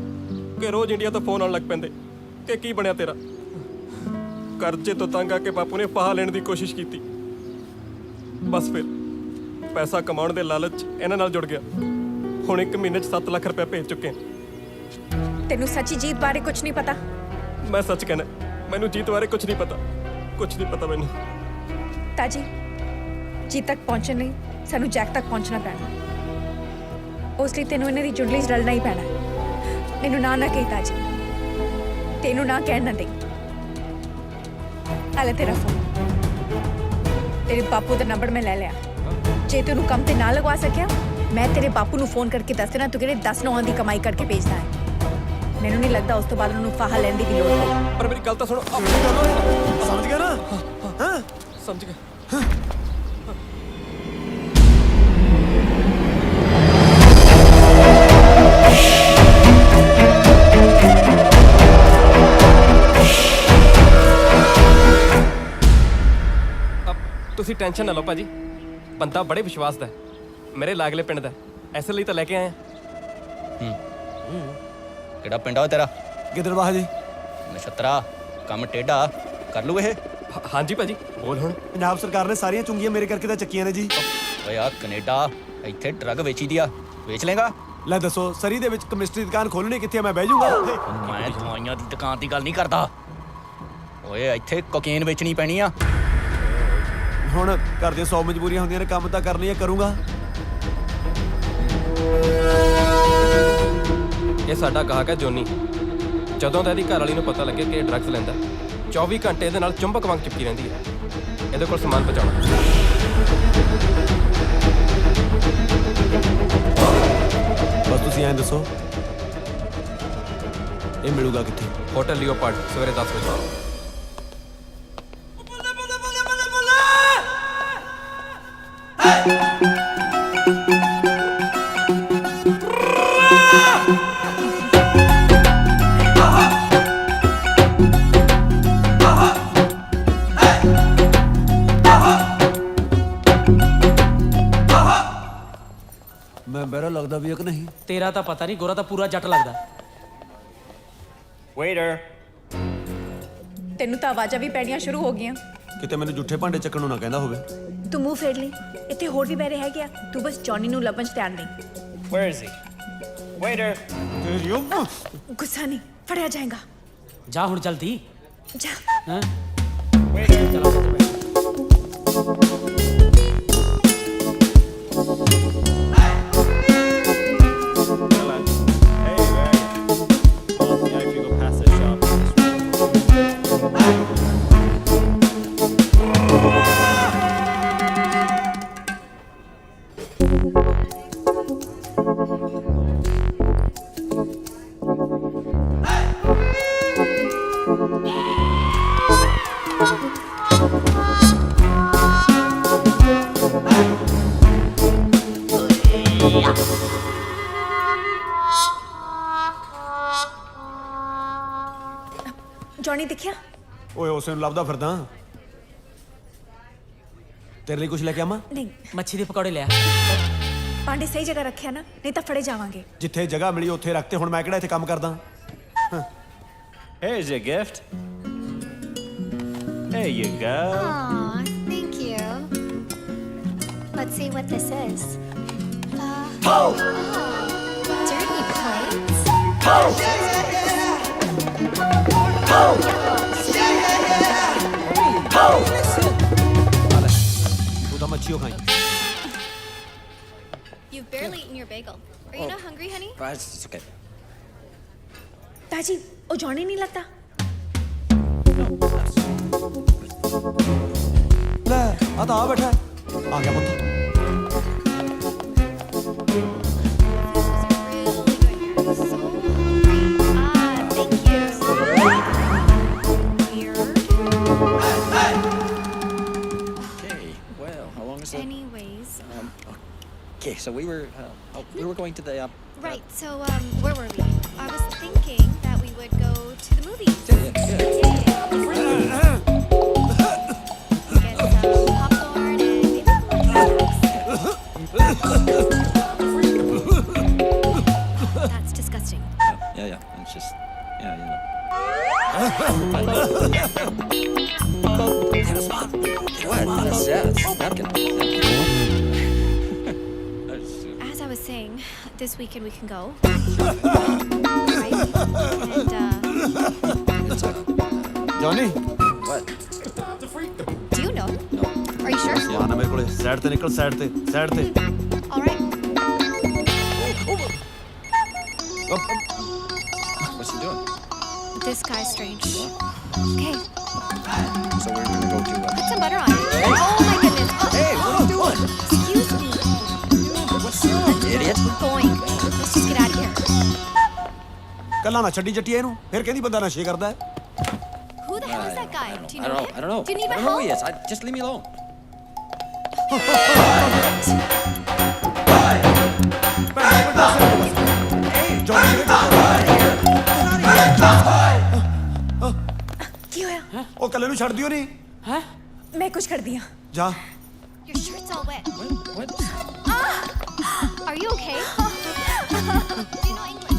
ਕਿ ਰੋਜ਼ ਇੰਡੀਆ ਤੋਂ ਫੋਨ ਆਉਣ ਲੱਗ ਪੈਂਦੇ ਕਿ ਕੀ ਬਣਿਆ ਤੇਰਾ। ਕਰਜ਼ੇ ਤੋਂ ਤੰਗ ਆ ਕੇ ਬਾਪੂ ਨੇ ਫਾਹਾ ਲੈਣ ਦੀ ਕੋਸ਼ਿਸ਼ ਕੀਤੀ। ਬਸ ਫਿਰ ਪੈਸਾ ਕਮਾਉਣ ਦੇ ਲਾਲਚ ਇਹਨਾਂ ਨਾਲ ਜੁੜ ਗਿਆ। ਹੁਣ 1 ਮਹੀਨੇ 'ਚ 7 ਲੱਖ ਰੁਪਏ ਭੇਜ ਚੁੱਕੇ ਹਾਂ। ਤੈਨੂੰ ਸੱਚੀ ਜੀਤ ਬਾਰੇ ਕੁਝ ਨਹੀਂ ਪਤਾ? ਮੈਂ ਸੱਚ ਕਹਿਣਾ, ਮੈਨੂੰ ਜੀਤ ਬਾਰੇ ਕੁਝ ਨਹੀਂ ਪਤਾ, ਕੁਝ ਨਹੀਂ ਪਤਾ ਮੈਨੂੰ। ਤਾਜੀ ਜੀਤ ਤੱਕ ਪਹੁੰਚਣ ਲਈ ਸਾਨੂੰ ਜੈਕ ਤੱਕ ਪਹੁੰਚਣਾ ਪੈਣਾ। ਉਸ ਲਈ ਤੈਨੂੰ ਇਹਨਾਂ ਦੀ ਜੁੰਡਲੀ 'ਚ ਰਲਣਾ ਹੀ ਪੈਣਾ। ਮੈਨੂੰ ਨਾ ਕਹੀ ਤਾਜੀ, ਤੈਨੂੰ ਨਾ ਕਹਿਣ ਨਾ ਦੇ। ਆਲੇ ਤੇਰਾ ਫੋਨ, ਤੇਰੇ ਬਾਪੂ ਦਾ ਨੰਬਰ ਮੈਂ ਲੈ ਲਿਆ। ਜੇ ਤੈਨੂੰ ਕੰਮ ਤੇ ਨਾ ਲਗਵਾ ਸਕਿਆ, ਮੈਂ ਤੇਰੇ ਬਾਪੂ ਨੂੰ ਫੋਨ ਕਰਕੇ ਦੱਸ ਦੇਣਾ ਤੂੰ ਕਿਹੜੇ 10 ਨੌਂ ਦੀ ਕਮਾਈ ਕਰਕੇ ਭੇਜਦਾ ਹੈ। ਮੈਨੂੰ ਨਹੀਂ ਲੱਗਦਾ ਉਸ ਤੋਂ ਬਾਅਦ ਉਹਨੂੰ ਫਾਹਾ ਲੈਣ ਦੀ ਵੀ ਲੋੜ ਹੈ। ਪਰ ਮੇਰੀ ਗੱਲ ਤਾਂ ਸੁਣੋ। ਸਮਝ ਗਿਆ ਨਾ? ਹਾਂ ਸਮਝ ਗਿਆ। ਤੁਸੀਂ ਟੈਨਸ਼ਨ ਨਾ ਲਓ ਭਾਜੀ, ਬੰਦਾ ਬੜੇ ਵਿਸ਼ਵਾਸ ਦਾ ਹੈ, ਮੇਰੇ ਲਾਗਲੇ ਪਿੰਡ ਦਾ, ਐਸੇ ਲਈ ਤਾਂ ਲੈ ਕੇ ਆਏ ਆ। ਕਿਹੜਾ ਪਿੰਡ ਆ ਤੇਰਾ? ਗਿੱਦੜਬਾਹਾ ਜੀ। ਨਛੱਤਰਾ ਕੰਮ ਟੇਢਾ ਕਰ ਲੂ ਇਹ? ਹਾਂਜੀ ਭਾਜੀ ਬੋਲ ਹੁਣ। ਪੰਜਾਬ ਸਰਕਾਰ ਨੇ ਸਾਰੀਆਂ ਚੁੰਗੀਆਂ ਮੇਰੇ ਕਰਕੇ ਤਾਂ ਚੱਕੀਆਂ ਨੇ ਜੀ। ਓਏ ਆ ਕੈਨੇਡਾ ਇੱਥੇ ਡਰੱਗ ਵੇਚੀ ਦੀ ਆ, ਵੇਚ ਲੇਗਾ? ਲੈ ਦੱਸੋ, ਸਰੀ ਦੇ ਵਿੱਚ ਕੈਮਿਸਟਰੀ ਦੀ ਦੁਕਾਨ ਖੋਲਣੀ ਕਿੱਥੇ ਆ? ਮੈਂ ਬਹਿ ਜਾਊਂਗਾ ਉੱਥੇ। ਮੈਂ ਦਵਾਈਆਂ ਦੀ ਦੁਕਾਨ ਦੀ ਗੱਲ ਨਹੀਂ ਕਰਦਾ। ਓਏ ਇੱਥੇ ਕੋਕੇਨ ਵੇਚਣੀ ਪੈਣੀ ਆ। ਹੁਣ ਘਰ ਦੀਆਂ 100 ਮਜਬੂਰੀਆਂ ਹੁੰਦੀਆਂ ਨੇ, ਕੰਮ ਤਾਂ ਕਰਨੀ ਆ, ਕਰੂੰਗਾ। ਇਹ ਸਾਡਾ ਗਾਹਕ ਹੈ ਜੋਨੀ। ਜਦੋਂ ਤਾਂ ਇਹਦੀ ਘਰ ਵਾਲੀ ਨੂੰ ਪਤਾ ਲੱਗੇ ਕਿ ਇਹ ਡਰੱਗਸ ਲੈਂਦਾ, 24 ਘੰਟੇ ਇਹਦੇ ਨਾਲ ਚੁੰਬਕ ਵਾਂਗ ਚਿਪਕੀ ਰਹਿੰਦੀ ਹੈ। ਇਹਦੇ ਕੋਲ ਸਮਾਨ ਪਹੁੰਚਾਉਣਾ। ਬਸ ਤੁਸੀਂ ਐਂ ਦੱਸੋ ਇਹ ਮਿਲੂਗਾ ਕਿੱਥੇ? ਹੋਟਲ ਲਿਓਪਾਰਡ, ਸਵੇਰੇ 10 ਵਜੇ। ਮੈਂ ਬਹਿਰਾ ਲੱਗਦਾ ਵੀ ਇੱਕ ਨਹੀਂ। ਤੇਰਾ ਤਾਂ ਪਤਾ ਨਹੀਂ, ਗੋਰਾ ਤਾਂ ਪੂਰਾ ਜੱਟ ਲੱਗਦਾ। ਵੇਟਰ ਤੈਨੂੰ ਤਾਂ ਆਵਾਜ਼ਾਂ ਵੀ ਪੈਣੀਆਂ ਸ਼ੁਰੂ ਹੋ ਗਈਆਂ। ਕਿਤੇ ਮੈਨੂੰ ਜੁੱਠੇ ਭਾਂਡੇ ਚੱਕਣ ਨੂੰ ਨਾ ਕਹਿੰਦਾ ਹੋਵੇ। ਤੂੰ ਮੂੰਹ ਫੇਰ ਲਈ, ਇੱਥੇ ਹੋਰ ਵੀ ਬੈਰੇ ਹੈਗੇ ਆ। ਤੂੰ ਬਸ ਜੌਨੀ ਨੂੰ ਲੱਭਣ 'ਚ ਧਿਆਨ ਦੇ। Where is he? ਵੇਟਰ ਗੁੱਸਾ ਨਹੀਂ, ਫੜਿਆ ਜਾਏਗਾ। ਜਾ ਹੁਣ ਜਲਦੀ ਜਾ। ਹਾਂ ਜੌਨੀ ਦਿਖਿਆ? ਓਏ ਉਸੇ ਨੂੰ ਲੱਭਦਾ ਫਿਰਦਾ। ਤੇਰੇ ਲਈ ਕੁਝ ਲੈ ਕੇ ਆਵਾਂ? ਨਹੀਂ, ਮੱਛੀ ਦੇ ਪਕੌੜੇ ਲਿਆ। ਪਾਂਡੇ ਸਹੀ ਜਗ੍ਹਾ ਰੱਖਿਆ ਨਾ, ਨਹੀਂ ਤਾਂ ਫੜੇ ਜਾਵਾਂਗੇ। ਜਿੱਥੇ ਜਗ੍ਹਾ ਮਿਲੀ ਉੱਥੇ ਰੱਖਤੇ। ਹੁਣ ਮੈਂ ਕਿਹੜਾ ਇੱਥੇ ਕੰਮ ਕਰਦਾ? Here's your gift. There you go. Aw, thank you. Let's see what this is. Dirty plates. ਤੂੰ ਤਾਂ ਮੱਛੀਓ ਖਾਈ। You've barely eaten your bagel. Are you not hungry, honey? It's okay. ਤਾਜੀ, ਉਹ ਜੌਨੀ ਨਹੀਂ ਲੱਗਦਾ? ਲੈ ਆ ਤਾਂ ਆ ਬੈਠਾ ਹੈ। ਆ ਗਿਆ ਪੁੱਤ। Okay, well, how long is it? Anyways. Okay, so we were going to the Right, so where were we? I was thinking that we would go to the movies. Get some popcorn and maybe That's disgusting. Yeah, it's just What? That's napkin. As I was saying, this weekend we can go. Right? And Johnny? What? do you know? Are you sure? ਆਣਾ ਮੇਰੇ ਕੋਲੇ side ਤੇ ਨਿਕਲ side ਤੇ All right. What's he doing? This guy's strange. Okay. So we're gonna go to Put some butter on it. Oh my goodness. Oh. Hey, what are you doing? Excuse me. What's wrong, idiot? We're going. Let's just get out of here. ਕੱਲਾ ਨਾ ਛੱਡੀ ਜੱਟੀ ਇਹਨੂੰ ਫਿਰ ਕਹਿੰਦੀ ਬੰਦਾ ਨਸ਼ੇ ਕਰਦਾ ਹੈ। Who the hell is that guy? Do you know him? I don't know. Do you need I my don't know who he help? is. Just leave me alone. ਕੀ ਹੋਇਆ? ਉਹ ਕੱਲੇ ਨੂੰ ਛੱਡ ਦਿਓ ਨਹੀਂ। ਹੈ ਮੈਂ ਕੁਝ ਕਰਦੀ ਹਾਂ। ਜਾ। Your shirt's all wet. What? Are you okay? Do you know English?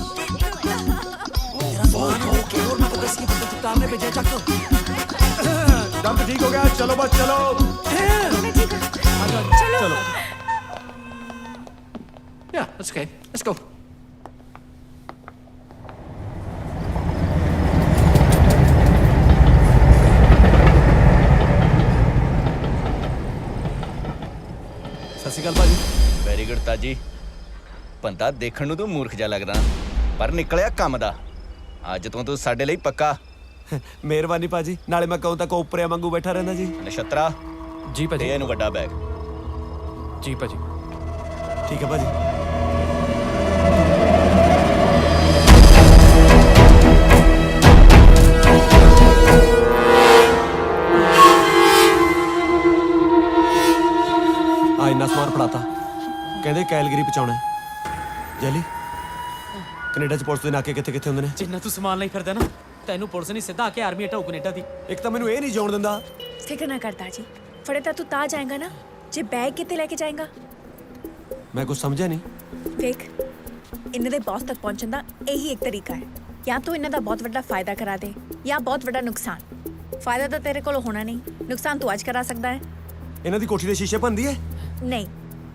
ਦੰਦ ਠੀਕ ਹੋ ਗਿਆ ਚਲੋ ਬਸ ਚਲੋ। ਚਲੋ। Yeah, that's okay. Let's go. ਸਤਿ ਸ਼੍ਰੀ ਅਕਾਲ ਭਾਜੀ। ਵੈਰੀ ਗੁੱਡ ਤਾਜੀ। ਬੰਦਾ ਦੇਖਣ ਨੂੰ ਤੂੰ ਮੂਰਖ ਜਿਹਾ ਲੱਗਦਾ ਪਰ ਨਿਕਲਿਆ ਕੰਮ ਦਾ। ਅੱਜ ਤੋਂ ਤੂੰ ਸਾਡੇ ਲਈ ਪੱਕਾ। ਮਿਹਰਬਾਨੀ ਭਾਜੀ। ਨਾਲੇ ਮੈਂ ਕਹੂੰ ਤਾਂ ਕੋਪਰਿਆ ਵਾਂਗੂ ਬੈਠਾ ਰਹਿੰਦਾ ਜੀ। ਨਛੱਤਰਾ ਜੀ ਭਾਜੀ। ਦੇ ਇਹਨੂੰ ਵੱਡਾ ਬੈਗ। ਜੀ ਭਾਜੀ। ਠੀਕ ਹੈ ਭਾਜੀ। ਆ ਇੰਨਾ ਸਮਾਨ ਫੜਾਤਾ ਕਹਿੰਦੇ ਕੈਲਗਰੀ ਪਹੁੰਚਾਉਣਾ ਹੈ। ਜੈਲੀ ਕੈਨੇਡਾ ਚ ਪੁਲਿਸ ਦੇ ਨਾਕੇ ਕਿੱਥੇ ਕਿੱਥੇ ਹੁੰਦੇ ਨੇ? ਜਿੰਨਾ ਤੂੰ ਸਮਾਨ ਲਈ ਫਿਰਦਾ ਨਾ ਤੈਨੂੰ ਪੁਲਿਸ ਨਹੀਂ ਸਿੱਧਾ ਆ ਕੇ ਆਰਮੀ ਹਟਾਊ ਕੈਨੇਡਾ ਦੀ। ਇੱਕ ਤਾਂ ਮੈਨੂੰ ਇਹ ਨਹੀਂ ਜਾਣ ਦਿੰਦਾ। ਫਿਕਰ ਨਾ ਕਰਦਾ ਜੀ, ਫੜੇ ਤਾਂ ਤੂੰ ਤਾਂ ਜਾਏਗਾ ਨਾ, ਜੇ ਬੈਗ ਕਿੱਥੇ ਲੈ ਕੇ ਜਾਏਗਾ? ਮੈਂ ਕੁਝ ਸਮਝਿਆ ਨਹੀਂ। ਦੇਖ, ਇਹਨਾਂ ਦੇ ਬੌਸ ਤੱਕ ਪਹੁੰਚਣ ਦਾ ਇਹੀ ਇੱਕ ਤਰੀਕਾ ਹੈ। ਜਾਂ ਤੂੰ ਇਹਨਾਂ ਦਾ ਬਹੁਤ ਵੱਡਾ ਫਾਇਦਾ ਕਰਾ ਦੇ ਜਾਂ ਬਹੁਤ ਵੱਡਾ ਨੁਕਸਾਨ। ਫਾਇਦਾ ਤਾਂ ਤੇਰੇ ਕੋਲ ਹੋਣਾ ਨਹੀਂ, ਨੁਕਸਾਨ ਤੂੰ ਅੱਜ ਕਰਾ ਸਕਦਾ ਹੈ। ਇਹਨਾਂ ਦੀ ਕੋਠੀ ਦੇ ਸ਼ੀਸ਼ੇ ਭੰਦੀ ਹੈ? ਨਹੀਂ,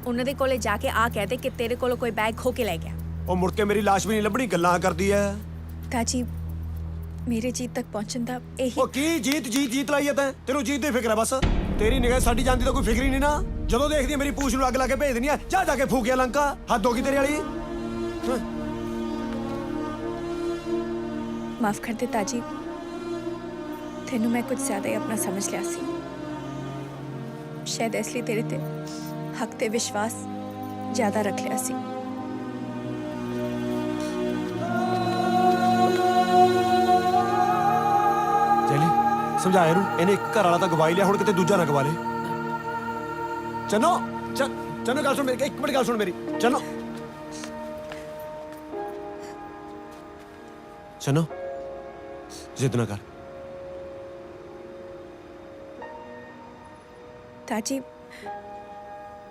ਉਹਨਾਂ ਦੇ ਕੋਲੇ ਜਾ ਕੇ ਆ ਕਹਿ ਦੇ ਕਿ ਤੇਰੇ ਕੋਲੋਂ ਕੋਈ ਬੈਗ ਖੋ ਕੇ ਲੈ ਗਿਆ। ਉਹ ਮੁੜ ਕੇ ਮੇਰੀ ਲਾਸ਼ ਵੀ ਨਹੀਂ ਲੱਭਣੀ, ਗੱਲਾਂ ਕਰਦੀ ਹੈ। ਤਾਜੀ, ਮੇਰੇ ਜੀਤ ਤੱਕ ਪਹੁੰਚਣ ਦਾ ਇਹੀ। ਉਹ ਕੀ ਜੀਤ ਲਾਈ ਹੈ ਤੈਂ? ਤੈਨੂੰ ਜੀਤ ਦੀ ਫਿਕਰ ਹੈ ਬਸ। ਤੇਰੀ ਨਿਗਾਹ ਸਾਡੀ ਜਾਨ ਦੀ ਤਾਂ ਕੋਈ ਫਿਕਰ ਹੀ ਨਹੀਂ ਨਾ। ਜਦੋਂ ਦੇਖਦੀ ਮੇਰੀ ਪੂਛ ਨੂੰ ਅੱਗ ਲਾ ਕੇ ਭੇਜ ਦਿੰਦੀ ਆ। ਜਾ ਕੇ ਫੂਕਿਆ ਲੰਕਾ। ਹੱਦ ਹੋ ਗਈ ਤੇਰੇ ਵਾਲੀ। ਮਾਫ ਕਰ ਦੇ ਤਾਜੀ, ਤੈਨੂੰ ਮੈਂ ਕੁਝ ਜ਼ਿਆਦਾ ਹੀ ਆਪਣਾ ਸਮਝ ਲਿਆ ਸੀ। ਸ਼ਾਇਦ ਇਸ ਲਈ ਤੇਰੇ ਤੇ ਹੱਕ ਤੇ ਵਿਸ਼ਵਾਸ ਜ਼ਿਆਦਾ ਰੱਖ ਲਿਆ ਸੀ। ਜੈਲੀ ਸਮਝਾ ਇਹਨੂੰ। ਇਹਨੇ ਇੱਕ ਘਰ ਵਾਲਾ ਤਾਂ ਗਵਾਈ ਲਿਆ, ਹੁਣ ਕਿਤੇ ਦੂਜਾ ਨਾ ਗਵਾ ਲੇ। ਚੰਨੋ ਚੰਨੋ ਗੱਲ ਸੁਣ ਮੇਰੀ, ਇੱਕ ਮਿੰਟ ਗੱਲ ਸੁਣ ਮੇਰੀ। ਚੰਨੋ ਜ਼ਿੱਦ ਨਾ ਕਰ। ਤਾਜੀ,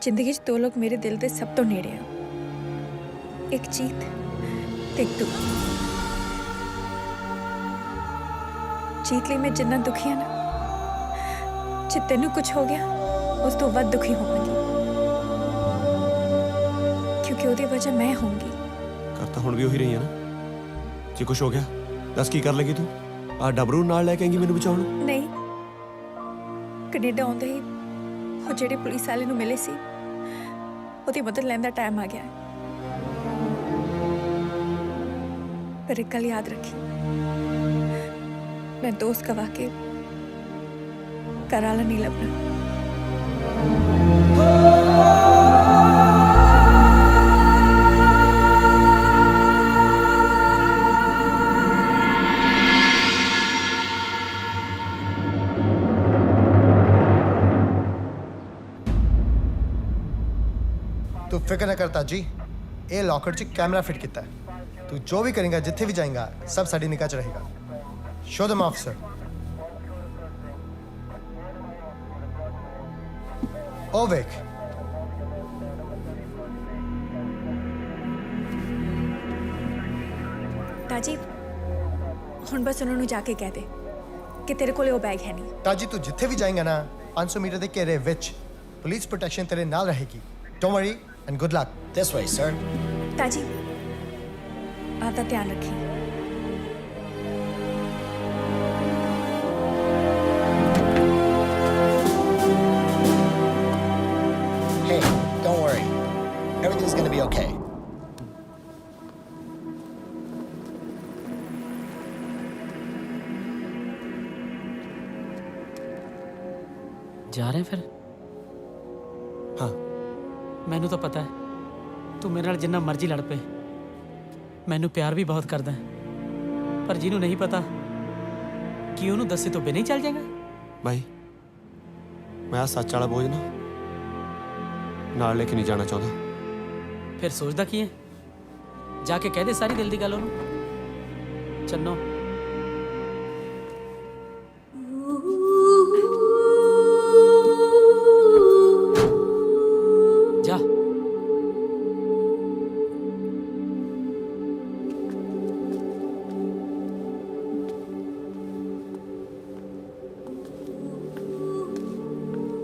ਜ਼ਿੰਦਗੀ 'ਚ ਦੋ ਲੋਕ ਮੇਰੇ ਦਿਲ ਦੇ ਸਭ ਤੋਂ ਨੇੜੇ ਆ, ਇੱਕ ਜੀਤ ਤੇ ਇੱਕ ਤੂੰ। ਜੀਤ ਲਈ ਮੈਂ ਜਿੰਨਾ ਦੁਖੀ ਹਾਂ ਨਾ, ਜੇ ਤੈਨੂੰ ਕੁਝ ਹੋ ਗਿਆ ਉਸ ਤੋਂ ਵੱਧ ਦੁਖੀ ਹੋਵਾਂਗੀ, ਕਿਉਂਕਿ ਉਹਦੀ ਵਜ੍ਹਾ ਮੈਂ ਹੋਊਂਗੀ। ਕਰ ਤਾਂ ਹੁਣ ਵੀ ਉਹੀ ਰਹੀ ਹੈ ਨਾ। ਜੇ ਕੁਝ ਹੋ ਗਿਆ ਦੱਸ ਕੀ ਕਰ ਲੇਗੀ ਤੂੰ? ਆ ਡਬਰੂ ਨਾਲ ਲੈ ਕੇ ਆਏਂਗੀ ਮੈਨੂੰ ਬਚਾਉਣ? ਨਹੀਂ, ਕੈਨੇਡਾ ਆਉਂਦੇ ਹੀ ਉਹ ਜਿਹੜੇ ਪੁਲਿਸ ਵਾਲੇ ਨੂੰ ਮਿਲੇ ਸੀ ਉਹਦੀ ਮਦਦ ਲੈਣ ਦਾ ਟਾਈਮ ਆ ਗਿਆ। ਪਰ ਇੱਕ ਗੱਲ ਯਾਦ ਰੱਖੀ, ਮੈਂ ਦੋਸਤ ਗਵਾ ਕੇ ਘਰ ਵਾਲਾ ਨਹੀਂ ਲੱਭਣਾ। तू फिक्र न करता जी, ये लॉकर च कैमरा फिट किया है। तू जो भी करेगा, जिथे भी जाएगा, सब साड़ी निगाह च रहेगा। Show them officer. ओ वेख, ताजी हुण बस उन्होंने जाके कह दे कि तेरे कोले वो बैग है नहीं। ताजी तू जिथे भी जाएगा ना, 500 मीटर के घेरे विच पुलिस प्रोटेक्शन तेरे नाल रहेगी। Don't worry and good luck. This way, sir. ताजी आपका ध्यान रखिए। Hey, don't worry. Everything's gonna be okay. ਜਾ ਰਹੇ ਫਿਰ? ਹਾਂ। ਮੈਨੂੰ ਤਾਂ ਪਤਾ ਹੈ ਤੂੰ ਮੇਰੇ ਨਾਲ ਜਿੰਨਾ ਮਰਜ਼ੀ ਲੜ ਪਏ, ਮੈਨੂੰ ਪਿਆਰ ਵੀ ਬਹੁਤ ਕਰਦਾ ਹੈ, ਪਰ ਜਿਹਨੂੰ ਨਹੀਂ ਪਤਾ ਕਿ ਉਹਨੂੰ ਦੱਸੇ ਤੋਂ ਬਿਨਾਂ ਹੀ ਚੱਲ ਜਾਏਗਾ। ਭਾਈ ਮੈਂ ਆ ਸੱਚ ਵਾਲਾ ਬੋਝ ਨਾ ਨਾਲ ਲੈ ਕੇ ਨਹੀਂ ਜਾਣਾ ਚਾਹੁੰਦਾ। ਫਿਰ ਸੋਚਦਾ ਕੀ ਹੈ? ਜਾ ਕੇ ਕਹਿ ਦੇ ਸਾਰੀ ਦਿਲ ਦੀ ਗੱਲ ਉਹਨੂੰ। ਚੰਨੋ ਜਾ।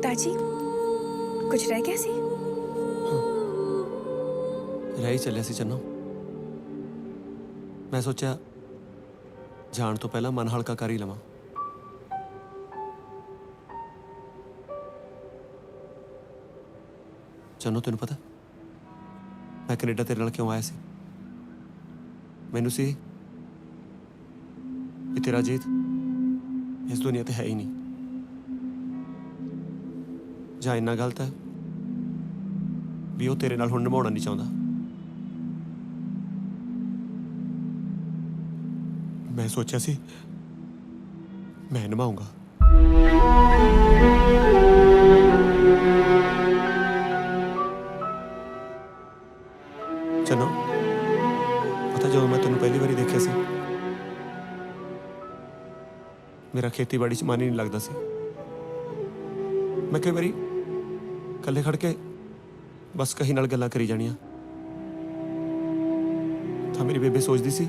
ताजी कुछ रह गया सी? ਰਹਿ ਹੀ ਚੱਲਿਆ ਸੀ ਚੰਨੋ। ਮੈਂ ਸੋਚਿਆ ਜਾਣ ਤੋਂ ਪਹਿਲਾਂ ਮਨ ਹਲਕਾ ਕਰ ਹੀ ਲਵਾਂ। ਚੰਨੋ ਤੈਨੂੰ ਪਤਾ ਮੈਂ ਕੈਨੇਡਾ ਤੇਰੇ ਨਾਲ ਕਿਉਂ ਆਇਆ ਸੀ? ਮੈਨੂੰ ਸੀ ਕਿ ਤੇਰਾ ਜੀਤ ਇਸ ਦੁਨੀਆ ਤੇ ਹੈ ਹੀ ਨਹੀਂ, ਜਾਂ ਇੰਨਾ ਗਲਤ ਹੈ ਵੀ ਉਹ ਤੇਰੇ ਨਾਲ ਹੁਣ ਨਿਭਾਉਣਾ ਨਹੀਂ ਚਾਹੁੰਦਾ। ਮੈਂ ਸੋਚਿਆ ਸੀ ਮੈਂ ਨਿਭਾਊਂਗਾ। ਚੰਨੋ ਪਤਾ ਜਦੋਂ ਮੈਂ ਤੈਨੂੰ ਪਹਿਲੀ ਵਾਰੀ ਦੇਖਿਆ ਸੀ ਮੇਰਾ ਖੇਤੀਬਾੜੀ 'ਚ ਮਨ ਹੀ ਨਹੀਂ ਲੱਗਦਾ ਸੀ। ਮੈਂ ਕਈ ਵਾਰੀ ਇਕੱਲੇ ਖੜ ਕੇ ਬਸ ਕਹੀ ਨਾਲ ਗੱਲਾਂ ਕਰੀ ਜਾਣੀਆਂ ਤਾਂ ਮੇਰੀ ਬੇਬੇ ਸੋਚਦੀ ਸੀ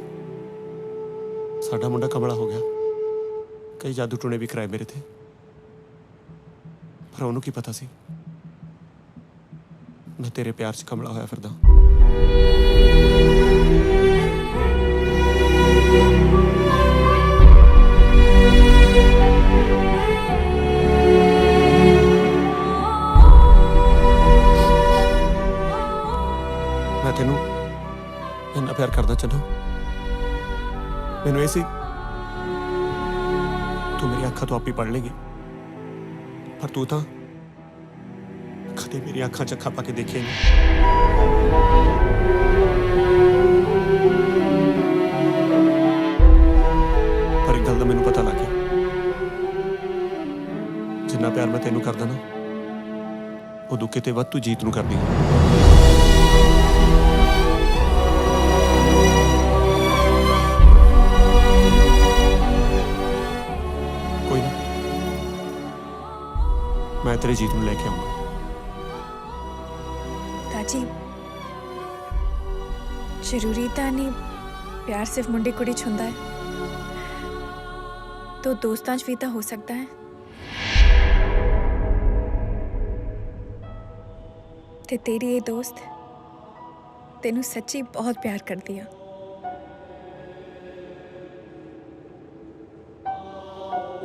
ਸਾਡਾ ਮੁੰਡਾ ਕਮਲਾ ਹੋ ਗਿਆ। ਕਈ ਜਾਦੂ ਟੂਣੇ ਵੀ ਕਰਾਏ ਮੇਰੇ ਤੇ, ਪਰ ਉਹਨੂੰ ਕੀ ਪਤਾ ਸੀ ਮੈਂ ਤੇਰੇ ਪਿਆਰ 'ਚ ਕਮਲਾ ਹੋਇਆ ਫਿਰਦਾ। ਮੈਂ ਤੈਨੂੰ ਇੰਨਾ ਪਿਆਰ ਕਰਦਾ ਚੰਨੋ। ਮੈਨੂੰ ਇਹ ਸੀ ਤੂੰ ਮੇਰੀ ਅੱਖਾਂ ਤੋਂ ਆਪੇ ਪੜ ਲੇਗੀ, ਪਰ ਤੂੰ ਤਾਂ ਕਦੇ ਮੇਰੀ ਅੱਖਾਂ 'ਚ ਅੱਖਾਂ ਪਾ ਕੇ ਦੇਖਿਆ ਨਹੀਂ। ਪਰ ਇੱਕ ਗੱਲ ਦਾ ਮੈਨੂੰ ਪਤਾ ਲੱਗ ਗਿਆ, ਜਿੰਨਾ ਪਿਆਰ ਮੈਂ ਤੈਨੂੰ ਕਰਦਾ ਨਾ ਉਦੋਂ ਕਿਤੇ ਵੱਧ ਤੂੰ ਜੀਤ ਨੂੰ ਕਰਦੀ ਹੈ। मैं तेरे जीत में लेके आऊंगा। ताजी जरूरी तो नहीं प्यार सिर्फ मुंडे कुड़ी च हुंदा है, तो दोस्तां च भी तो हो सकता है। ते तेरी ये दोस्त तेनू सच्ची बहुत प्यार कर दिया।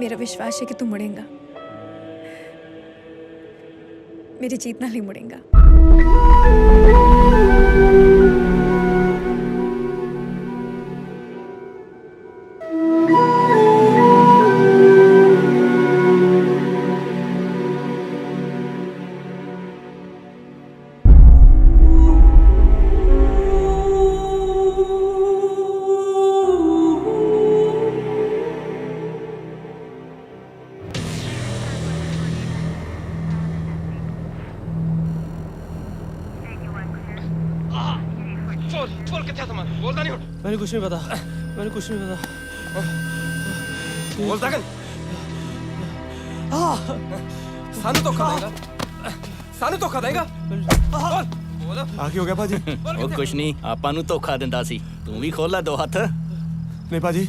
मेरा विश्वास है कि तू मुड़ेगा, मेरी जीत नाल ही मुड़ेगा। बोल कितना सामान बोलता नहीं उठ मैंने कुछ नहीं पता मैंने कुछ नहीं पता बोलता कर सानू धोखा देगा सानू धोखा देगा बोल बोल ਆ ਕੀ ਹੋ ਗਿਆ ਭਾਜੀ ਉਹ ਕੁਛ ਨਹੀਂ ਆਪਾਂ ਨੂੰ ਧੋਖਾ ਦਿੰਦਾ ਸੀ ਤੂੰ ਵੀ ਖੋਲ ਲੈ ਦੋ ਹੱਥ ਨਹੀਂ ਭਾਜੀ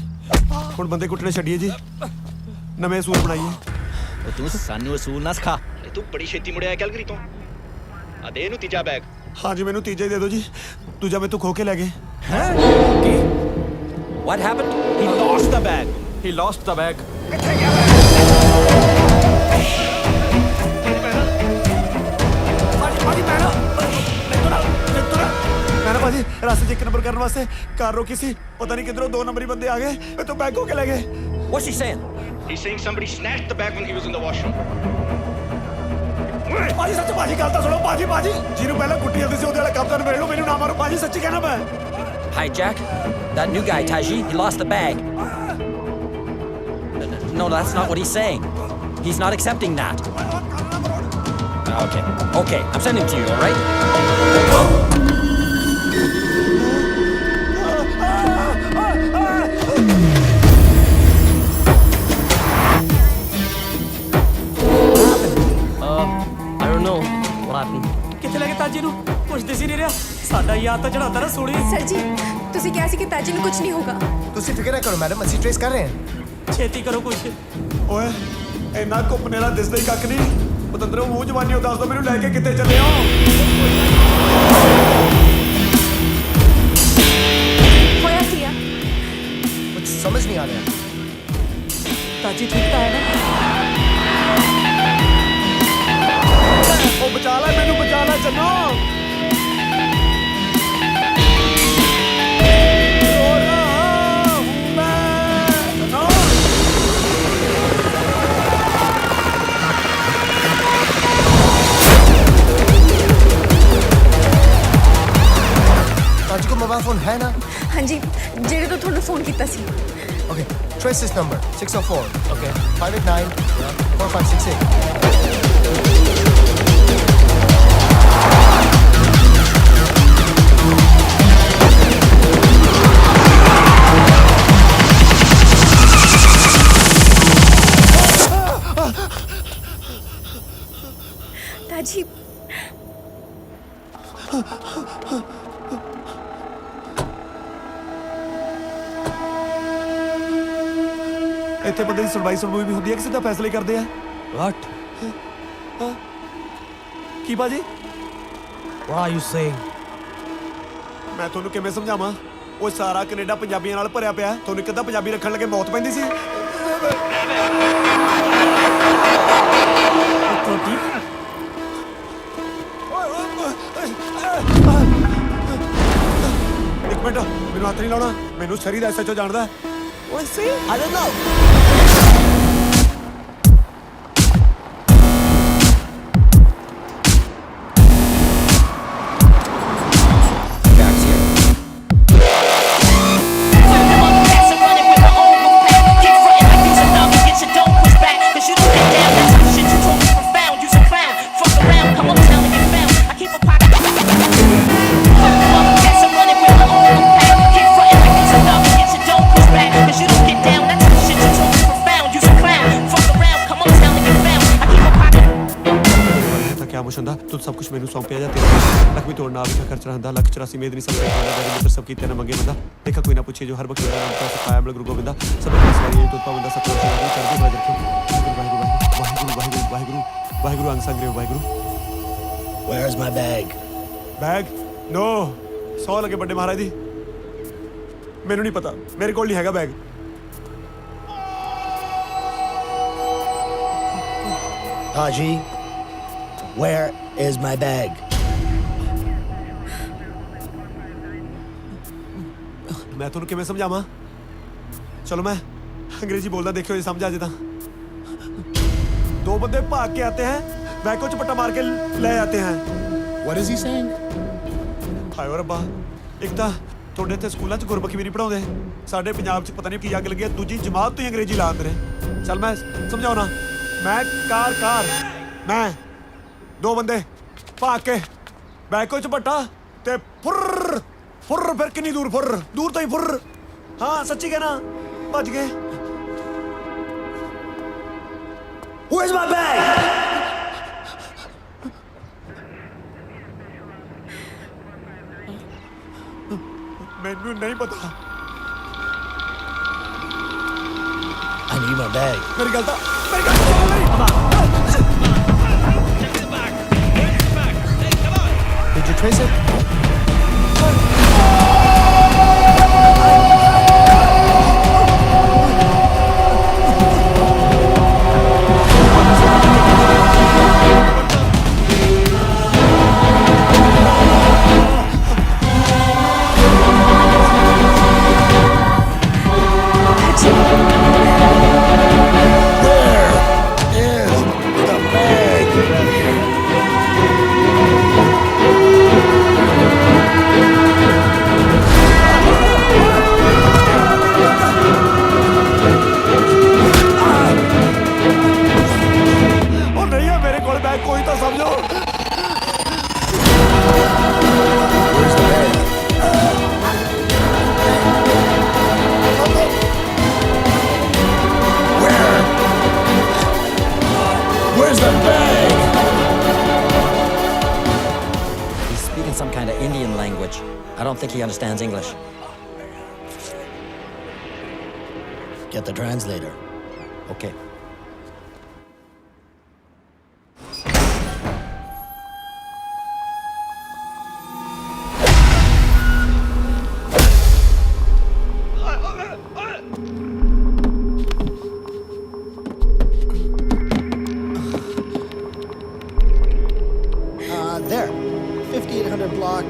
ਹੁਣ ਬੰਦੇ ਕੁੱਟਣੇ ਛੱਡੀਏ ਜੀ ਨਵੇਂ ਅਸੂਲ ਬਣਾਈਏ ਉਹ ਤੂੰ ਸਾਨੂੰ ਅਸੂਲ ਨਾ ਸਿਖਾ ਤੂੰ ਬੜੀ ਛੇਤੀ ਮੁੜਿਆ ਕੈਲਗਰੀ ਤੋਂ ਆ ਦੇ ਇਹਨੂੰ ਤੀਜਾ ਬੈਗ ਹਾਂਜੀ ਮੈਨੂੰ ਤੀਜਾ ਹੀ ਦੇ ਦਿਓ ਜੀ ਦੂਜਾ ਮੈਂ ਤੂੰ ਖੋ ਕੇ ਲੈ ਗਏ What happened? He lost the bag. He lost the bag. ਮੈਂ ਨਾ ਭਾਜੀ ਰਸਤੇ 'ਚ 1 ਨੰਬਰ ਕਰਨ ਵਾਸਤੇ ਕਾਰ ਰੋਕੀ ਸੀ ਪਤਾ ਨਹੀਂ ਕਿੱਧਰੋਂ 2 ਨੰਬਰੀ ਬੰਦੇ ਆ ਗਏ ਮੈਂ ਤੋਂ ਬੈਗ ਹੋ ਕੇ ਲੈ ਗਏ What's he saying? He's saying somebody snatched the bag when he was in the washroom. ਭਾਜੀ ਸੱਚ ਭਾਜੀ ਗੱਲ ਤਾਂ ਸੁਣੋ ਭਾਜੀ ਜਿਹਨੂੰ ਪਹਿਲਾਂ ਕੁੱਟੀ ਜਾਂਦੀ ਸੀ ਉਹਦੇ ਵਾਲਾ ਕੰਮ ਤਾਂ ਨਿਬੇੜ ਲਓ ਮੈਨੂੰ ਨਾ ਮਾਰੋ ਭਾਜੀ ਸੱਚੀ ਕਹਿਣਾ ਮੈਂ Hi, Jack. That new guy, Taji, he lost the bag. No, that's not what he's saying. He's not accepting that. Okay, I'm sending it to you, all right? I don't know what happened. ਕਿੱਥੇ ਲੈ ਕੇ ਤਾਜੀ ਨੂੰ ਕੁਛ ਦਿਸ ਹੀ ਨਹੀਂ ਰਿਹਾ ਸਾਡਾ ਯਾਦ ਤਾਂ ਚੜਾਉਂਦਾ ਨਾ ਸੋੜੀ ਸਰ ਜੀ ਤੁਸੀਂ ਕਿਹਾ ਸੀ ਕਿ ਤਾਜੀ ਨੂੰ ਕੁਝ ਨਹੀਂ ਹੋਗਾ ਤੁਸੀਂ ਫਿਕਰ ਨਾ ਕਰੋ ਮੈਡਮ ਅਸੀਂ ਟ੍ਰੇਸ ਕਰ ਰਹੇ ਹਾਂ ਛੇਤੀ ਕਰੋ ਕੁਛ ਓਏ ਇੰਨਾ ਘੁੰਮਣੇ ਦਾ ਦਿਸਦਾ ਹੀ ਕੱਖ ਨਹੀਂ ਪਤੰਦਰੋਂ ਮੂੰਹ ਜਵਾਨੀ ਉਹ ਦੱਸ ਦੋ ਮੈਨੂੰ ਲੈ ਕੇ ਕਿੱਥੇ ਚੱਲੇ ਹੋ ਹੋਇਆ ਕੀ ਆ ਕੁਝ ਸਮਝ ਨਹੀਂ ਆ ਰਿਹਾ ਤਾਜੀ ਠੀਕ ਤਾਂ ਹੈ ਨਾ ਉਹ ਬਚਾ ਲੈ ਮੈਨੂੰ ਬਚਾ ਲੈ ਚੰਨੋ ताजी को मोबाइल फोन है ना ਹਾਂਜੀ ਜਿਹੜੇ ਤੋਂ ਤੁਹਾਨੂੰ ਫੋਨ ਕੀਤਾ ਸੀ Okay, trace this number 604 okay 589 4568 ਤਾਜੀ ਇੱਥੇ ਬੰਦੇ ਦੀ ਸੁਣਵਾਈ ਵੀ ਹੁੰਦੀ ਹੈ ਕਿ ਸਿੱਧਾ ਫੈਸਲੇ ਕਰਦੇ ਆ What? ਕੀ ਬਾਜੀ What are you saying? ਮੈਂ ਤੁਹਾਨੂੰ ਕਿਵੇਂ ਸਮਝਾਵਾਂ ਉਹ ਸਾਰਾ ਕੈਨੇਡਾ ਪੰਜਾਬੀਆਂ ਨਾਲ ਭਰਿਆ ਪਿਆ ਤੁਹਾਨੂੰ ਕਿੱਦਾਂ ਪੰਜਾਬੀ ਰੱਖਣ ਲੱਗੇ ਮੌਤ ਪੈਂਦੀ ਸੀ ਇੱਕ ਮਿੰਟ ਮੈਨੂੰ ਹੱਥ ਨਹੀਂ ਲਾਉਣਾ ਮੈਨੂੰ ਸਰੀ ਦਾ ਐਸਐਚਓ ਜਾਣਦਾ ਓਏ ਸੀ ਆਈ ਡੋਨਟ ਨੋ ਤੂੰ ਸਭ ਕੁਝ ਮੈਨੂੰ ਸੌਂਪਿਆ ਜਾ ਤੇਰਾ ਲੱਖ ਵੀ ਤੋੜਨਾ ਆਵੇ ਖਰਚ ਰਹਿੰਦਾ ਲੱਖ 84 ਮੇਦ ਨਹੀਂ ਸਭ ਤੇ ਸਭ ਕੀਤੇ ਨਾ ਮੰਗੇ ਬੰਦਾ ਦੇਖਾ ਕੋਈ ਨਾ ਪੁੱਛੇ ਜੋ ਹਰ ਵਕਤ ਦਾ ਨਾਮ ਤਾਂ ਸਿਖਾਇਆ ਮਿਲ ਗੁਰੂ ਗੋਬਿੰਦਾ ਸਭ ਤੋਂ ਸਵਾਰੀ ਤੋਂ ਪਾਵੰਦਾ ਸਭ ਤੋਂ ਚੜ੍ਹਦੀ ਕਲਾ ਰੱਖੋ ਵਾਹਿਗੁਰੂ ਅੰਗ ਸੰਗਰੇ Waheguru Where's my bag? Bag ਨੋ 100 ਲੱਗੇ ਵੱਡੇ ਮਹਾਰਾਜ ਦੀ ਮੈਨੂੰ ਨਹੀਂ ਪਤਾ ਮੇਰੇ ਕੋਲ ਨਹੀਂ ਹੈਗਾ bag Taji, where is my bag? ਮੈਂ ਤੁਹਾਨੂੰ ਕਿਵੇਂ ਸਮਝਾਵਾਂ ਚਲੋ ਮੈਂ ਅੰਗਰੇਜ਼ੀ ਬੋਲਦਾ ਦੇਖਿਓ ਜੇ ਸਮਝ ਆ ਜੇ ਤਾਂ दो बंदे भाग के आते हैं बैकों च पट्टा मार के ले आते हैं What is he saying? ਹਾਏ ਰੱਬਾ ਇੱਕ ਤਾਂ ਤੁਹਾਡੇ ਇੱਥੇ ਸਕੂਲਾਂ 'ਚ ਗੁਰਮੁਖੀ ਵੀ ਨਹੀਂ ਪੜਾਉਂਦੇ ਸਾਡੇ ਪੰਜਾਬ 'ਚ ਪਤਾ ਨਹੀਂ ਕੀ ਅੱਗ ਲੱਗੀ ਹੈ ਦੂਜੀ ਜਮਾਤ ਤੋਂ ਹੀ ਅੰਗਰੇਜ਼ੀ ਲਾ ਦਿੰਦੇ ਨੇ ਚੱਲ ਮੈਂ ਸਮਝਾਉਣਾ ਮੈਂ ਕਾਰ ਮੈਂ ਦੋ ਬੰਦੇ ਭਾਗ ਕੇ ਬੈਕੋ 'ਚ ਪੱਟਾ ਤੇ ਫੁਰ फुर फिर कितनी दूर फुर दूर तो ही फुर हाँ सच्ची कहना भज गए Where's my bag? मैनू नहीं पता I need my bag. मेरी गलता Did you trace it? Where's the bag? He's speaking some kind of Indian language. I don't think he understands English. Get the translator. Okay. There. 5800 block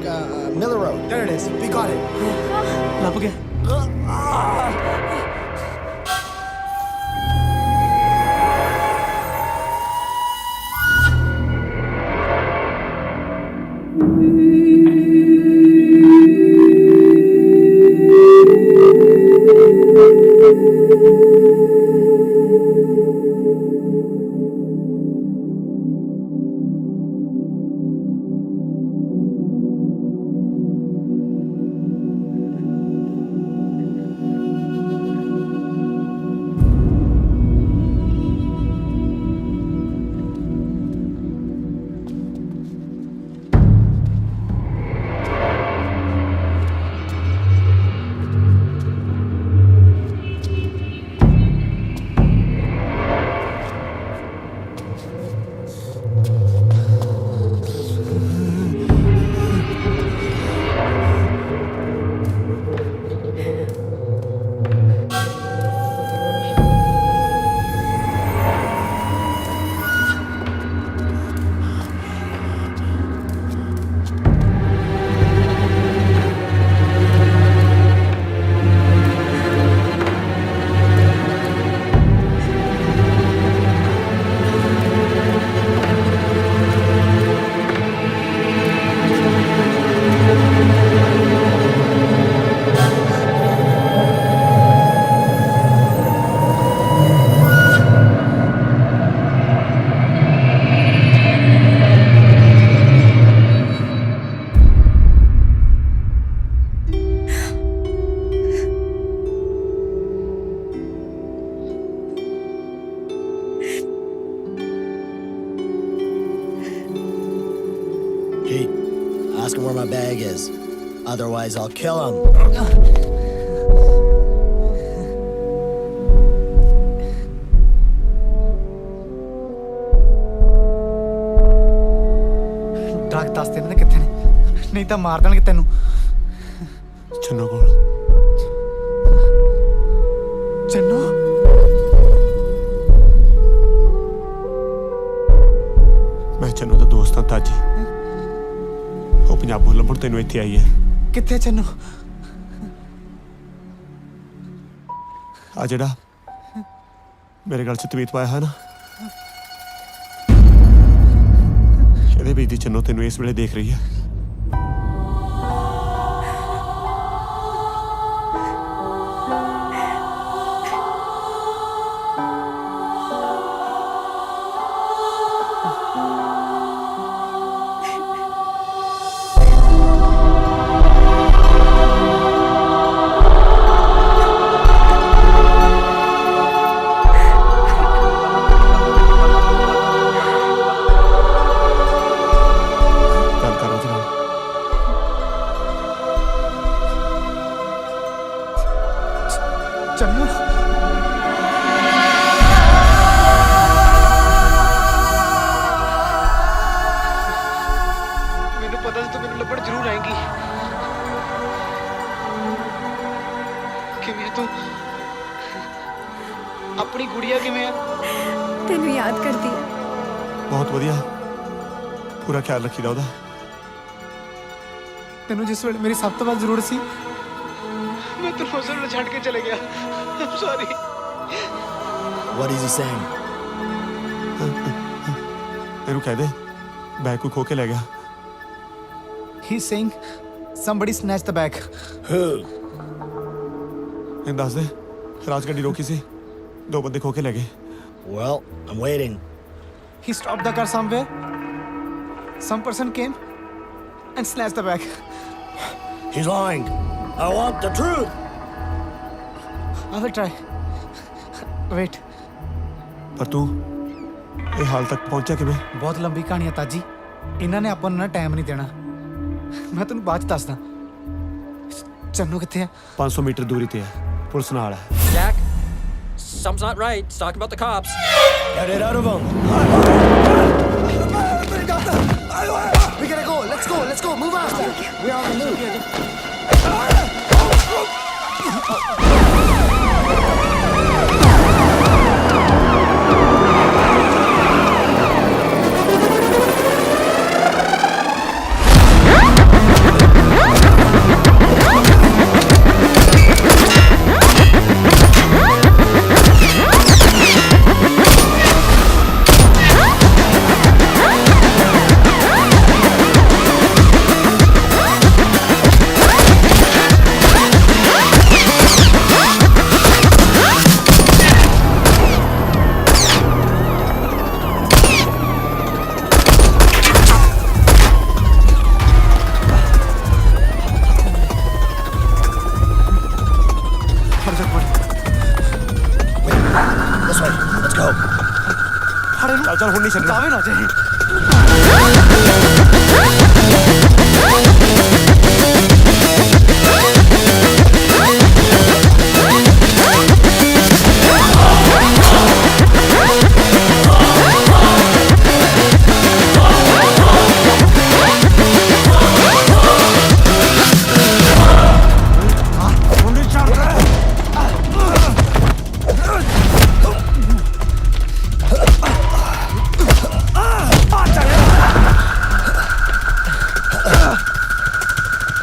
Miller Road. There it is. We got it. ਲੱਭ ਗਿਆ Pete, ask him where my bag is. Otherwise, I'll kill him. Drug ਦੱਸ ਦੇ ਇਹਨਾਂ ਦੇ ਕਿੱਥੇ ਨੇ ਨਹੀਂ ਤਾਂ ਮਾਰ ਦੇਣਗੇ ਤੈਨੂੰ ਚੰਨੋ ਕੋਲ ਚੰਨੋ ਮੈਂ ਚੰਨੋ ਦਾ ਦੋਸਤ ਹਾਂ ਤਾਜੀ ਉਹ ਪੰਜਾਬੋਂ ਲੱਭਣ ਤੈਨੂੰ ਇੱਥੇ ਆਈ ਹੈ ਕਿੱਥੇ ਚੰਨੋ ਆ ਜਿਹੜਾ ਮੇਰੇ ਗਲ 'ਚ ਤਵੀਤ ਪਾਇਆ ਹੈ ਨਾ ਇਹਦੇ ਵਿੱਚ ਦੀ ਚੰਨੋ ਤੈਨੂੰ ਇਸ ਵੇਲੇ ਦੇਖ ਰਹੀ ਹੈ ਬਹੁਤ ਵਧੀਆ, ਪੂਰਾ ਖਿਆਲ ਰੱਖੀਦਾ ਉਹਦਾ। ਤੈਨੂੰ ਜਿਸ ਵੇਲੇ ਮੇਰੀ ਸਭ ਤੋਂ ਵੱਧ ਜ਼ਰੂਰਤ ਸੀ ਮੈਂ ਤੈਨੂੰ ਉਸ ਵੇਲੇ ਛੱਡ ਕੇ ਚਲੇ ਗਿਆ। I'm sorry. What is he saying? ਇਹਨੂੰ ਕਹਿ ਦੇ ਬੈਗ ਕੋਈ ਖੋ ਕੇ ਲੈ ਗਿਆ। He's saying somebody snatched the bag. Who? ਇਹਨੂੰ ਦੱਸ ਦੇ ਰਾਜ ਗੱਡੀ ਰੋਕੀ ਸੀ, 2 ਬੰਦੇ ਖੋ ਕੇ ਲੈ ਗਏ। Well, I'm waiting. He stopped the car somewhere. Some person came and snatched the bag. He's lying. I want the truth. I will try. Wait. ਪਰ ਤੂੰ ਇਹ ਹਾਲ ਤੱਕ ਪਹੁੰਚਿਆ ਕਿਵੇਂ? ਬਹੁਤ ਲੰਬੀ ਕਹਾਣੀ ਹੈ ਤਾਜੀ। ਇਹਨਾਂ ਨੇ ਆਪਾਂ ਨੂੰ ਨਾ ਟਾਈਮ ਨਹੀਂ ਦੇਣਾ। ਮੈਂ ਤੈਨੂੰ ਬਾਅਦ ਚ ਦੱਸਦਾ। ਚੰਨੂ ਕਿੱਥੇ ਆ? 500 ਮੀਟਰ ਦੂਰੀ ਤੇ ਹੈ, ਪੁਲਿਸ ਨਾਲ ਹੈ। Jack, something's not right. It's talking about the cops. Get it out of him. We gotta go. Let's go. Let's go. Move on. We're on the move. This way. Let's go. ਚੱਲ ਹੁਣ ਨਹੀਂ ਛੱਡਣਾ। ਆਵੇ ਨਾ ਜਾਏ।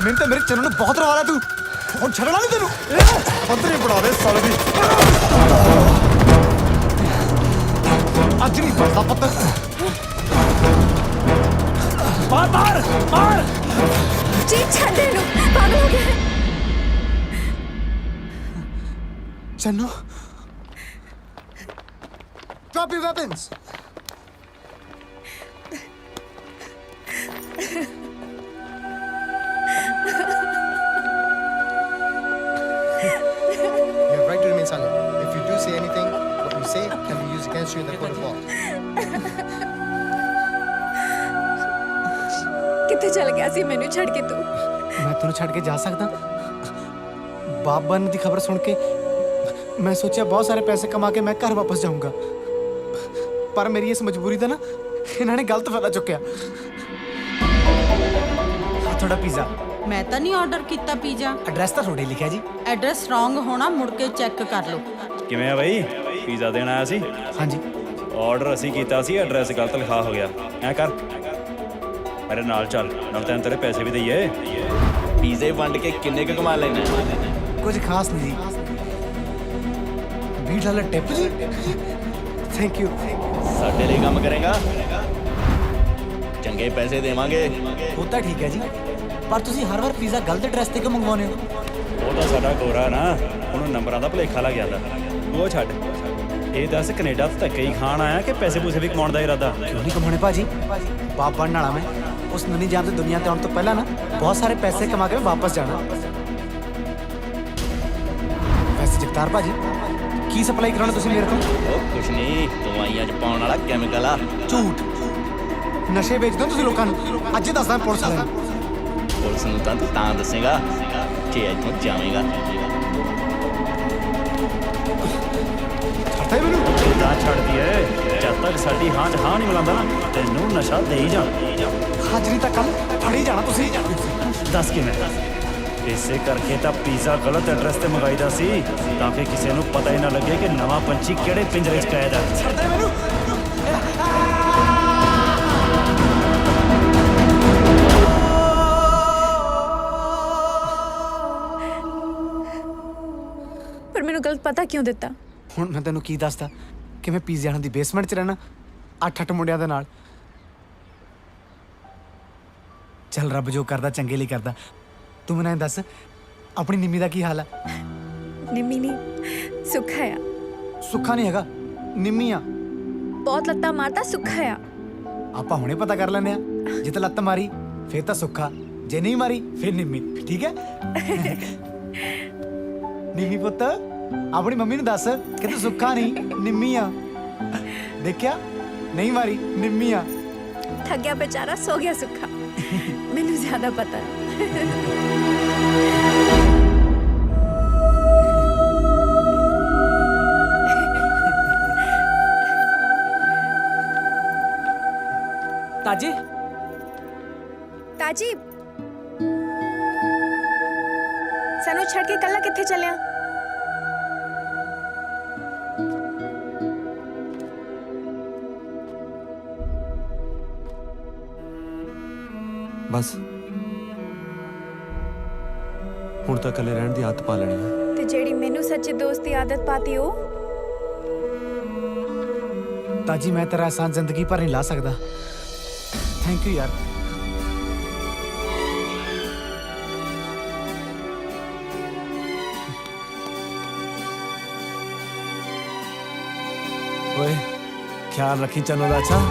ਮੈਨੂੰ ਤਾਂ ਮੇਰੇ ਚੰਨੂ ਨੂੰ ਬਹੁਤ ਰਵਾ ਲਿਆ ਤੂੰ। ਹੁਣ ਛੱਡਣਾ ਨਹੀਂ ਤੈਨੂੰ। ਅੰਦਰ ਹੀ ਬਣਾ ਦੇ ਸਾਲੇ ਦੀ। ਅੱਜ ਨਹੀਂ ਪੜਦਾ ਪੁੱਤ। ਮਾਰ ਮਾਰ ਮਾਰ। ਜੀ ਛੱਡ ਇਹਨੂੰ, ਪਾਗਲ ਹੋ ਗਿਆ। Channu Drop your weapons. You have right to remain silent. If you do say anything, what you say can be used against you in the court of law. ਕਿੱਥੇ ਚਲ ਗਿਆ ਸੀ ਮੈਨੂੰ ਛੱਡ ਕੇ ਤੂੰ? ਮੈਂ ਤੈਨੂੰ ਛੱਡ ਕੇ ਜਾ ਸਕਦਾ? ਬਾਪ ਬਣਨ ਦੀ ਖਬਰ ਸੁਣ ਕੇ ਮੈਂ ਸੋਚਿਆ ਬਹੁਤ ਸਾਰੇ ਪੈਸੇ ਕਮਾ ਕੇ ਮੈਂ ਘਰ ਵਾਪਸ ਜਾਊਂਗਾ, ਪਰ ਮੇਰੀ ਇਸ ਮਜਬੂਰੀ ਦਾ ਨਾ ਇਹਨਾਂ ਨੇ ਗਲਤ ਫਾਇਦਾ ਚੁੱਕਿਆ। ਆਹ ਤੁਹਾਡਾ ਪੀਜ਼ਾ। ਮੈਂ ਤਾਂ ਨਹੀਂ ਆਰਡਰ ਕੀਤਾ ਪੀਜ਼ਾ। ਐਡਰੈਸ ਤਾਂ ਤੁਹਾਡੇ ਲਿਖਿਆ ਜੀ। ਐਡਰੈਸ ਰੋਂਗ ਹੋਣਾ, ਮੁੜ ਕੇ ਚੈੱਕ ਕਰ ਲਓ। ਕਿਵੇਂ ਆ ਬਈ? ਪੀਜ਼ਾ ਦੇਣ ਆਇਆ ਸੀ? ਹਾਂਜੀ। ਆਰਡਰ ਅਸੀਂ ਕੀਤਾ ਸੀ, ਐਡਰੈਸ ਗਲਤ ਲਿਖਾ ਹੋ ਗਿਆ। ਐ ਕਰ ਮੇਰੇ ਨਾਲ ਚੱਲ, ਨਾਲ ਤੈਨੂੰ ਤੇਰੇ ਪੈਸੇ ਵੀ ਦਈਏ। ਪੀਜ਼ੇ ਵੰਡ ਕੇ ਕਿੰਨੇ ਕੁ ਕਮਾ ਲੈਣਾ? ਕੁਝ ਖਾਸ ਨਹੀਂ ਜੀ। $20 ਟਿਪ ਜੀ। Thank you. ਸਾਡੇ ਲਈ ਕੰਮ ਕਰੇਗਾ, ਚੰਗੇ ਪੈਸੇ ਦੇਵਾਂਗੇ। ਉਹ ਤਾਂ ਠੀਕ ਹੈ ਜੀ, ਪਰ ਤੁਸੀਂ ਹਰ ਵਾਰ ਪੀਜ਼ਾ ਗਲਤ ਐਡਰੈਸ ਤੇ ਕਿਉਂ ਮੰਗਵਾਉਂਦੇ ਹੋ? ਉਹ ਤਾਂ ਸਾਡਾ ਗੋਰਾ ਨਾ, ਉਹਨੂੰ ਨੰਬਰਾਂ ਦਾ ਭੁਲੇਖਾ ਲੱਗ ਜਾਂਦਾ। ਉਹ ਛੱਡ, ਇਹ ਦੱਸ ਕੈਨੇਡਾ ਤੋਂ ਧੱਕੇ ਹੀ ਖਾਣ ਆਇਆ ਕਿ ਪੈਸੇ ਪੂਸੇ ਵੀ ਕਮਾਉਣ ਦਾ ਇਰਾਦਾ? ਕਿਉਂ ਨਹੀਂ ਕਮਾਉਣੇ ਭਾਜੀ, ਬਾਪ ਬਣਨ ਵਾਲਾ ਮੈਂ। ਉਸ ਨਵੀਂ ਜਾਨ ਤੇ ਦੁਨੀਆ ਤੇ ਆਉਣ ਤੋਂ ਪਹਿਲਾਂ ਨਾ ਬਹੁਤ ਸਾਰੇ ਪੈਸੇ ਕਮਾ ਕੇ ਵਾਪਸ ਜਾਣਾ। ਵੈਸੇ ਜਗਤਾਰ ਭਾਜੀ, ਕੀ ਸਪਲਾਈ ਕਰਾਉਣਾ ਤੁਸੀਂ ਮੇਰੇ ਤੋਂ? ਉਹ ਕੁਛ ਨਹੀਂ, ਦਵਾਈਆਂ 'ਚ ਪਾਉਣ ਵਾਲਾ ਕੈਮੀਕਲ ਆ। ਝੂਠ। ਨਸ਼ੇ ਵੇਚਦੇ ਹੋ ਤੁਸੀਂ ਲੋਕਾਂ ਨੂੰ। ਅੱਜ ਹੀ ਦੱਸਦਾ ਪੁਲਿਸ ਵਾਲਿਆਂ ਨੂੰ। ਪੁਲਿਸ ਨੂੰ ਤਾਂ ਦੱਸੇਗਾ ਕਿ ਇੱਥੋਂ ਜਾਵੇਂਗਾ। ਛੱਡਦਾ ਮੈਨੂੰ। ਤਾਂ ਛੱਡਦੀ ਏ, ਜਦ ਤੱਕ ਸਾਡੀ ਹਾਂ 'ਚ ਹਾਂ ਨਹੀਂ ਮਿਲਾਉਂਦਾ ਨਾ, ਤੈਨੂੰ ਨਸ਼ਾ ਦੇ ਹੀ ਜਾ। ਹਾਜ਼ਰੀ ਤਾਂ ਕੱਲ ਫੜੀ ਜਾਣਾ ਤੁਸੀਂ। ਦੱਸ ਕਿਵੇਂ? ਇਸੇ ਕਰਕੇ ਤਾਂ ਪੀਜ਼ਾ ਗਲਤ ਐਡਰੈਸ ਤੇ ਮੰਗਾਈਦਾ ਸੀ, ਤਾਂ ਕਿ ਕਿਸੇ ਨੂੰ ਪਤਾ ਹੀ ਨਾ ਲੱਗੇ ਕਿ ਨਵਾਂ ਪੰਛੀ ਕਿਹੜੇ ਪਿੰਜਰੇ 'ਚ ਕੈਦ ਹੈ। ਛੱਡਦਾ ਮੈਨੂੰ। ਪਤਾ ਕਿਉਂ ਦਿੱਤਾ? ਹੁਣ ਮੈਂ ਤੈਨੂੰ ਕੀ ਦੱਸਦਾ ਕਿ ਮੈਂ ਪੀਜ਼ੇ ਵਾਲਿਆਂ ਦੀ ਬੇਸਮੈਂਟ 'ਚ ਰਹਿਣਾ 8-8 ਮੁੰਡਿਆਂ ਦੇ ਨਾਲ। ਚੱਲ ਰੱਬ ਜੋ ਕਰਦਾ ਚੰਗੇ ਲਈ ਕਰਦਾ। ਤੂੰ ਮੈਨੂੰ ਇਹ ਦੱਸ ਆਪਣੀ ਨਿੰਮੀ ਦਾ ਕੀ ਹਾਲ ਹੈ? ਨਿੰਮੀ ਨਹੀਂ, ਸੁੱਖਾ ਆ। ਸੁੱਖਾ ਨਹੀਂ ਹੈਗਾ, ਨਿੰਮੀ ਆ। ਬਹੁਤ ਲੱਤਾਂ ਮਾਰਦਾ, ਸੁੱਖਾ ਆ। ਆਪਾਂ ਹੁਣੇ ਪਤਾ ਕਰ ਲੈਂਦੇ ਆ। ਜੇ ਤਾਂ ਲੱਤ ਮਾਰੀ ਫੇਰ ਤਾਂ ਸੁੱਖਾ, ਜੇ ਨਹੀਂ ਮਾਰੀ ਫੇਰ ਨਿੰਮੀ, ਠੀਕ ਹੈ? ਨਿੰਮੀ ਪੁੱਤ ਆਪਣੀ ਮੰਮੀ ਨੂੰ ਦੱਸ ਕਿ ਤੂੰ ਸੁੱਖਾ ਨਹੀਂ ਨਿੰਮੀ ਆ। ਦੇਖਿਆ, ਨਹੀਂ ਮਾਰੀ, ਨਿੰਮੀ ਆ। ਥੱਕ ਗਿਆ बेचारा, सो गया सुखा। ਮੈਨੂੰ ਜ਼ਿਆਦਾ ਪਤਾ ਹੈ। ਤਾਜੀ ਤਾਜੀ ਸਾਨੂੰ ਛੱਡ ਕੇ ਕੱਲਾ ਕਿੱਥੇ ਚੱਲਿਆ? ਬਸ ਹੁਣ ਤਾਂ ਇਕੱਲੇ ਰਹਿਣ ਦੀ ਆਦਤ ਪਾ ਲੈਣੀ ਹੈ। ਤੇ ਜਿਹੜੀ ਮੈਨੂੰ ਸੱਚੇ ਦੋਸਤ ਦੀ ਆਦਤ ਪਾਤੀ ਉਹ ਤਾਜੀ ਮੈਂ ਤੇਰਾ ਆਸਾਨ ਜ਼ਿੰਦਗੀ ਭਰ ਨਹੀਂ ਲਾ ਸਕਦਾ। ਥੈਂਕ ਯੂ ਯਾਰ। ਓਏ ਖਿਆਲ ਰੱਖੀ ਚੰਨੋ ਦਾ, ਅੱਛਾ?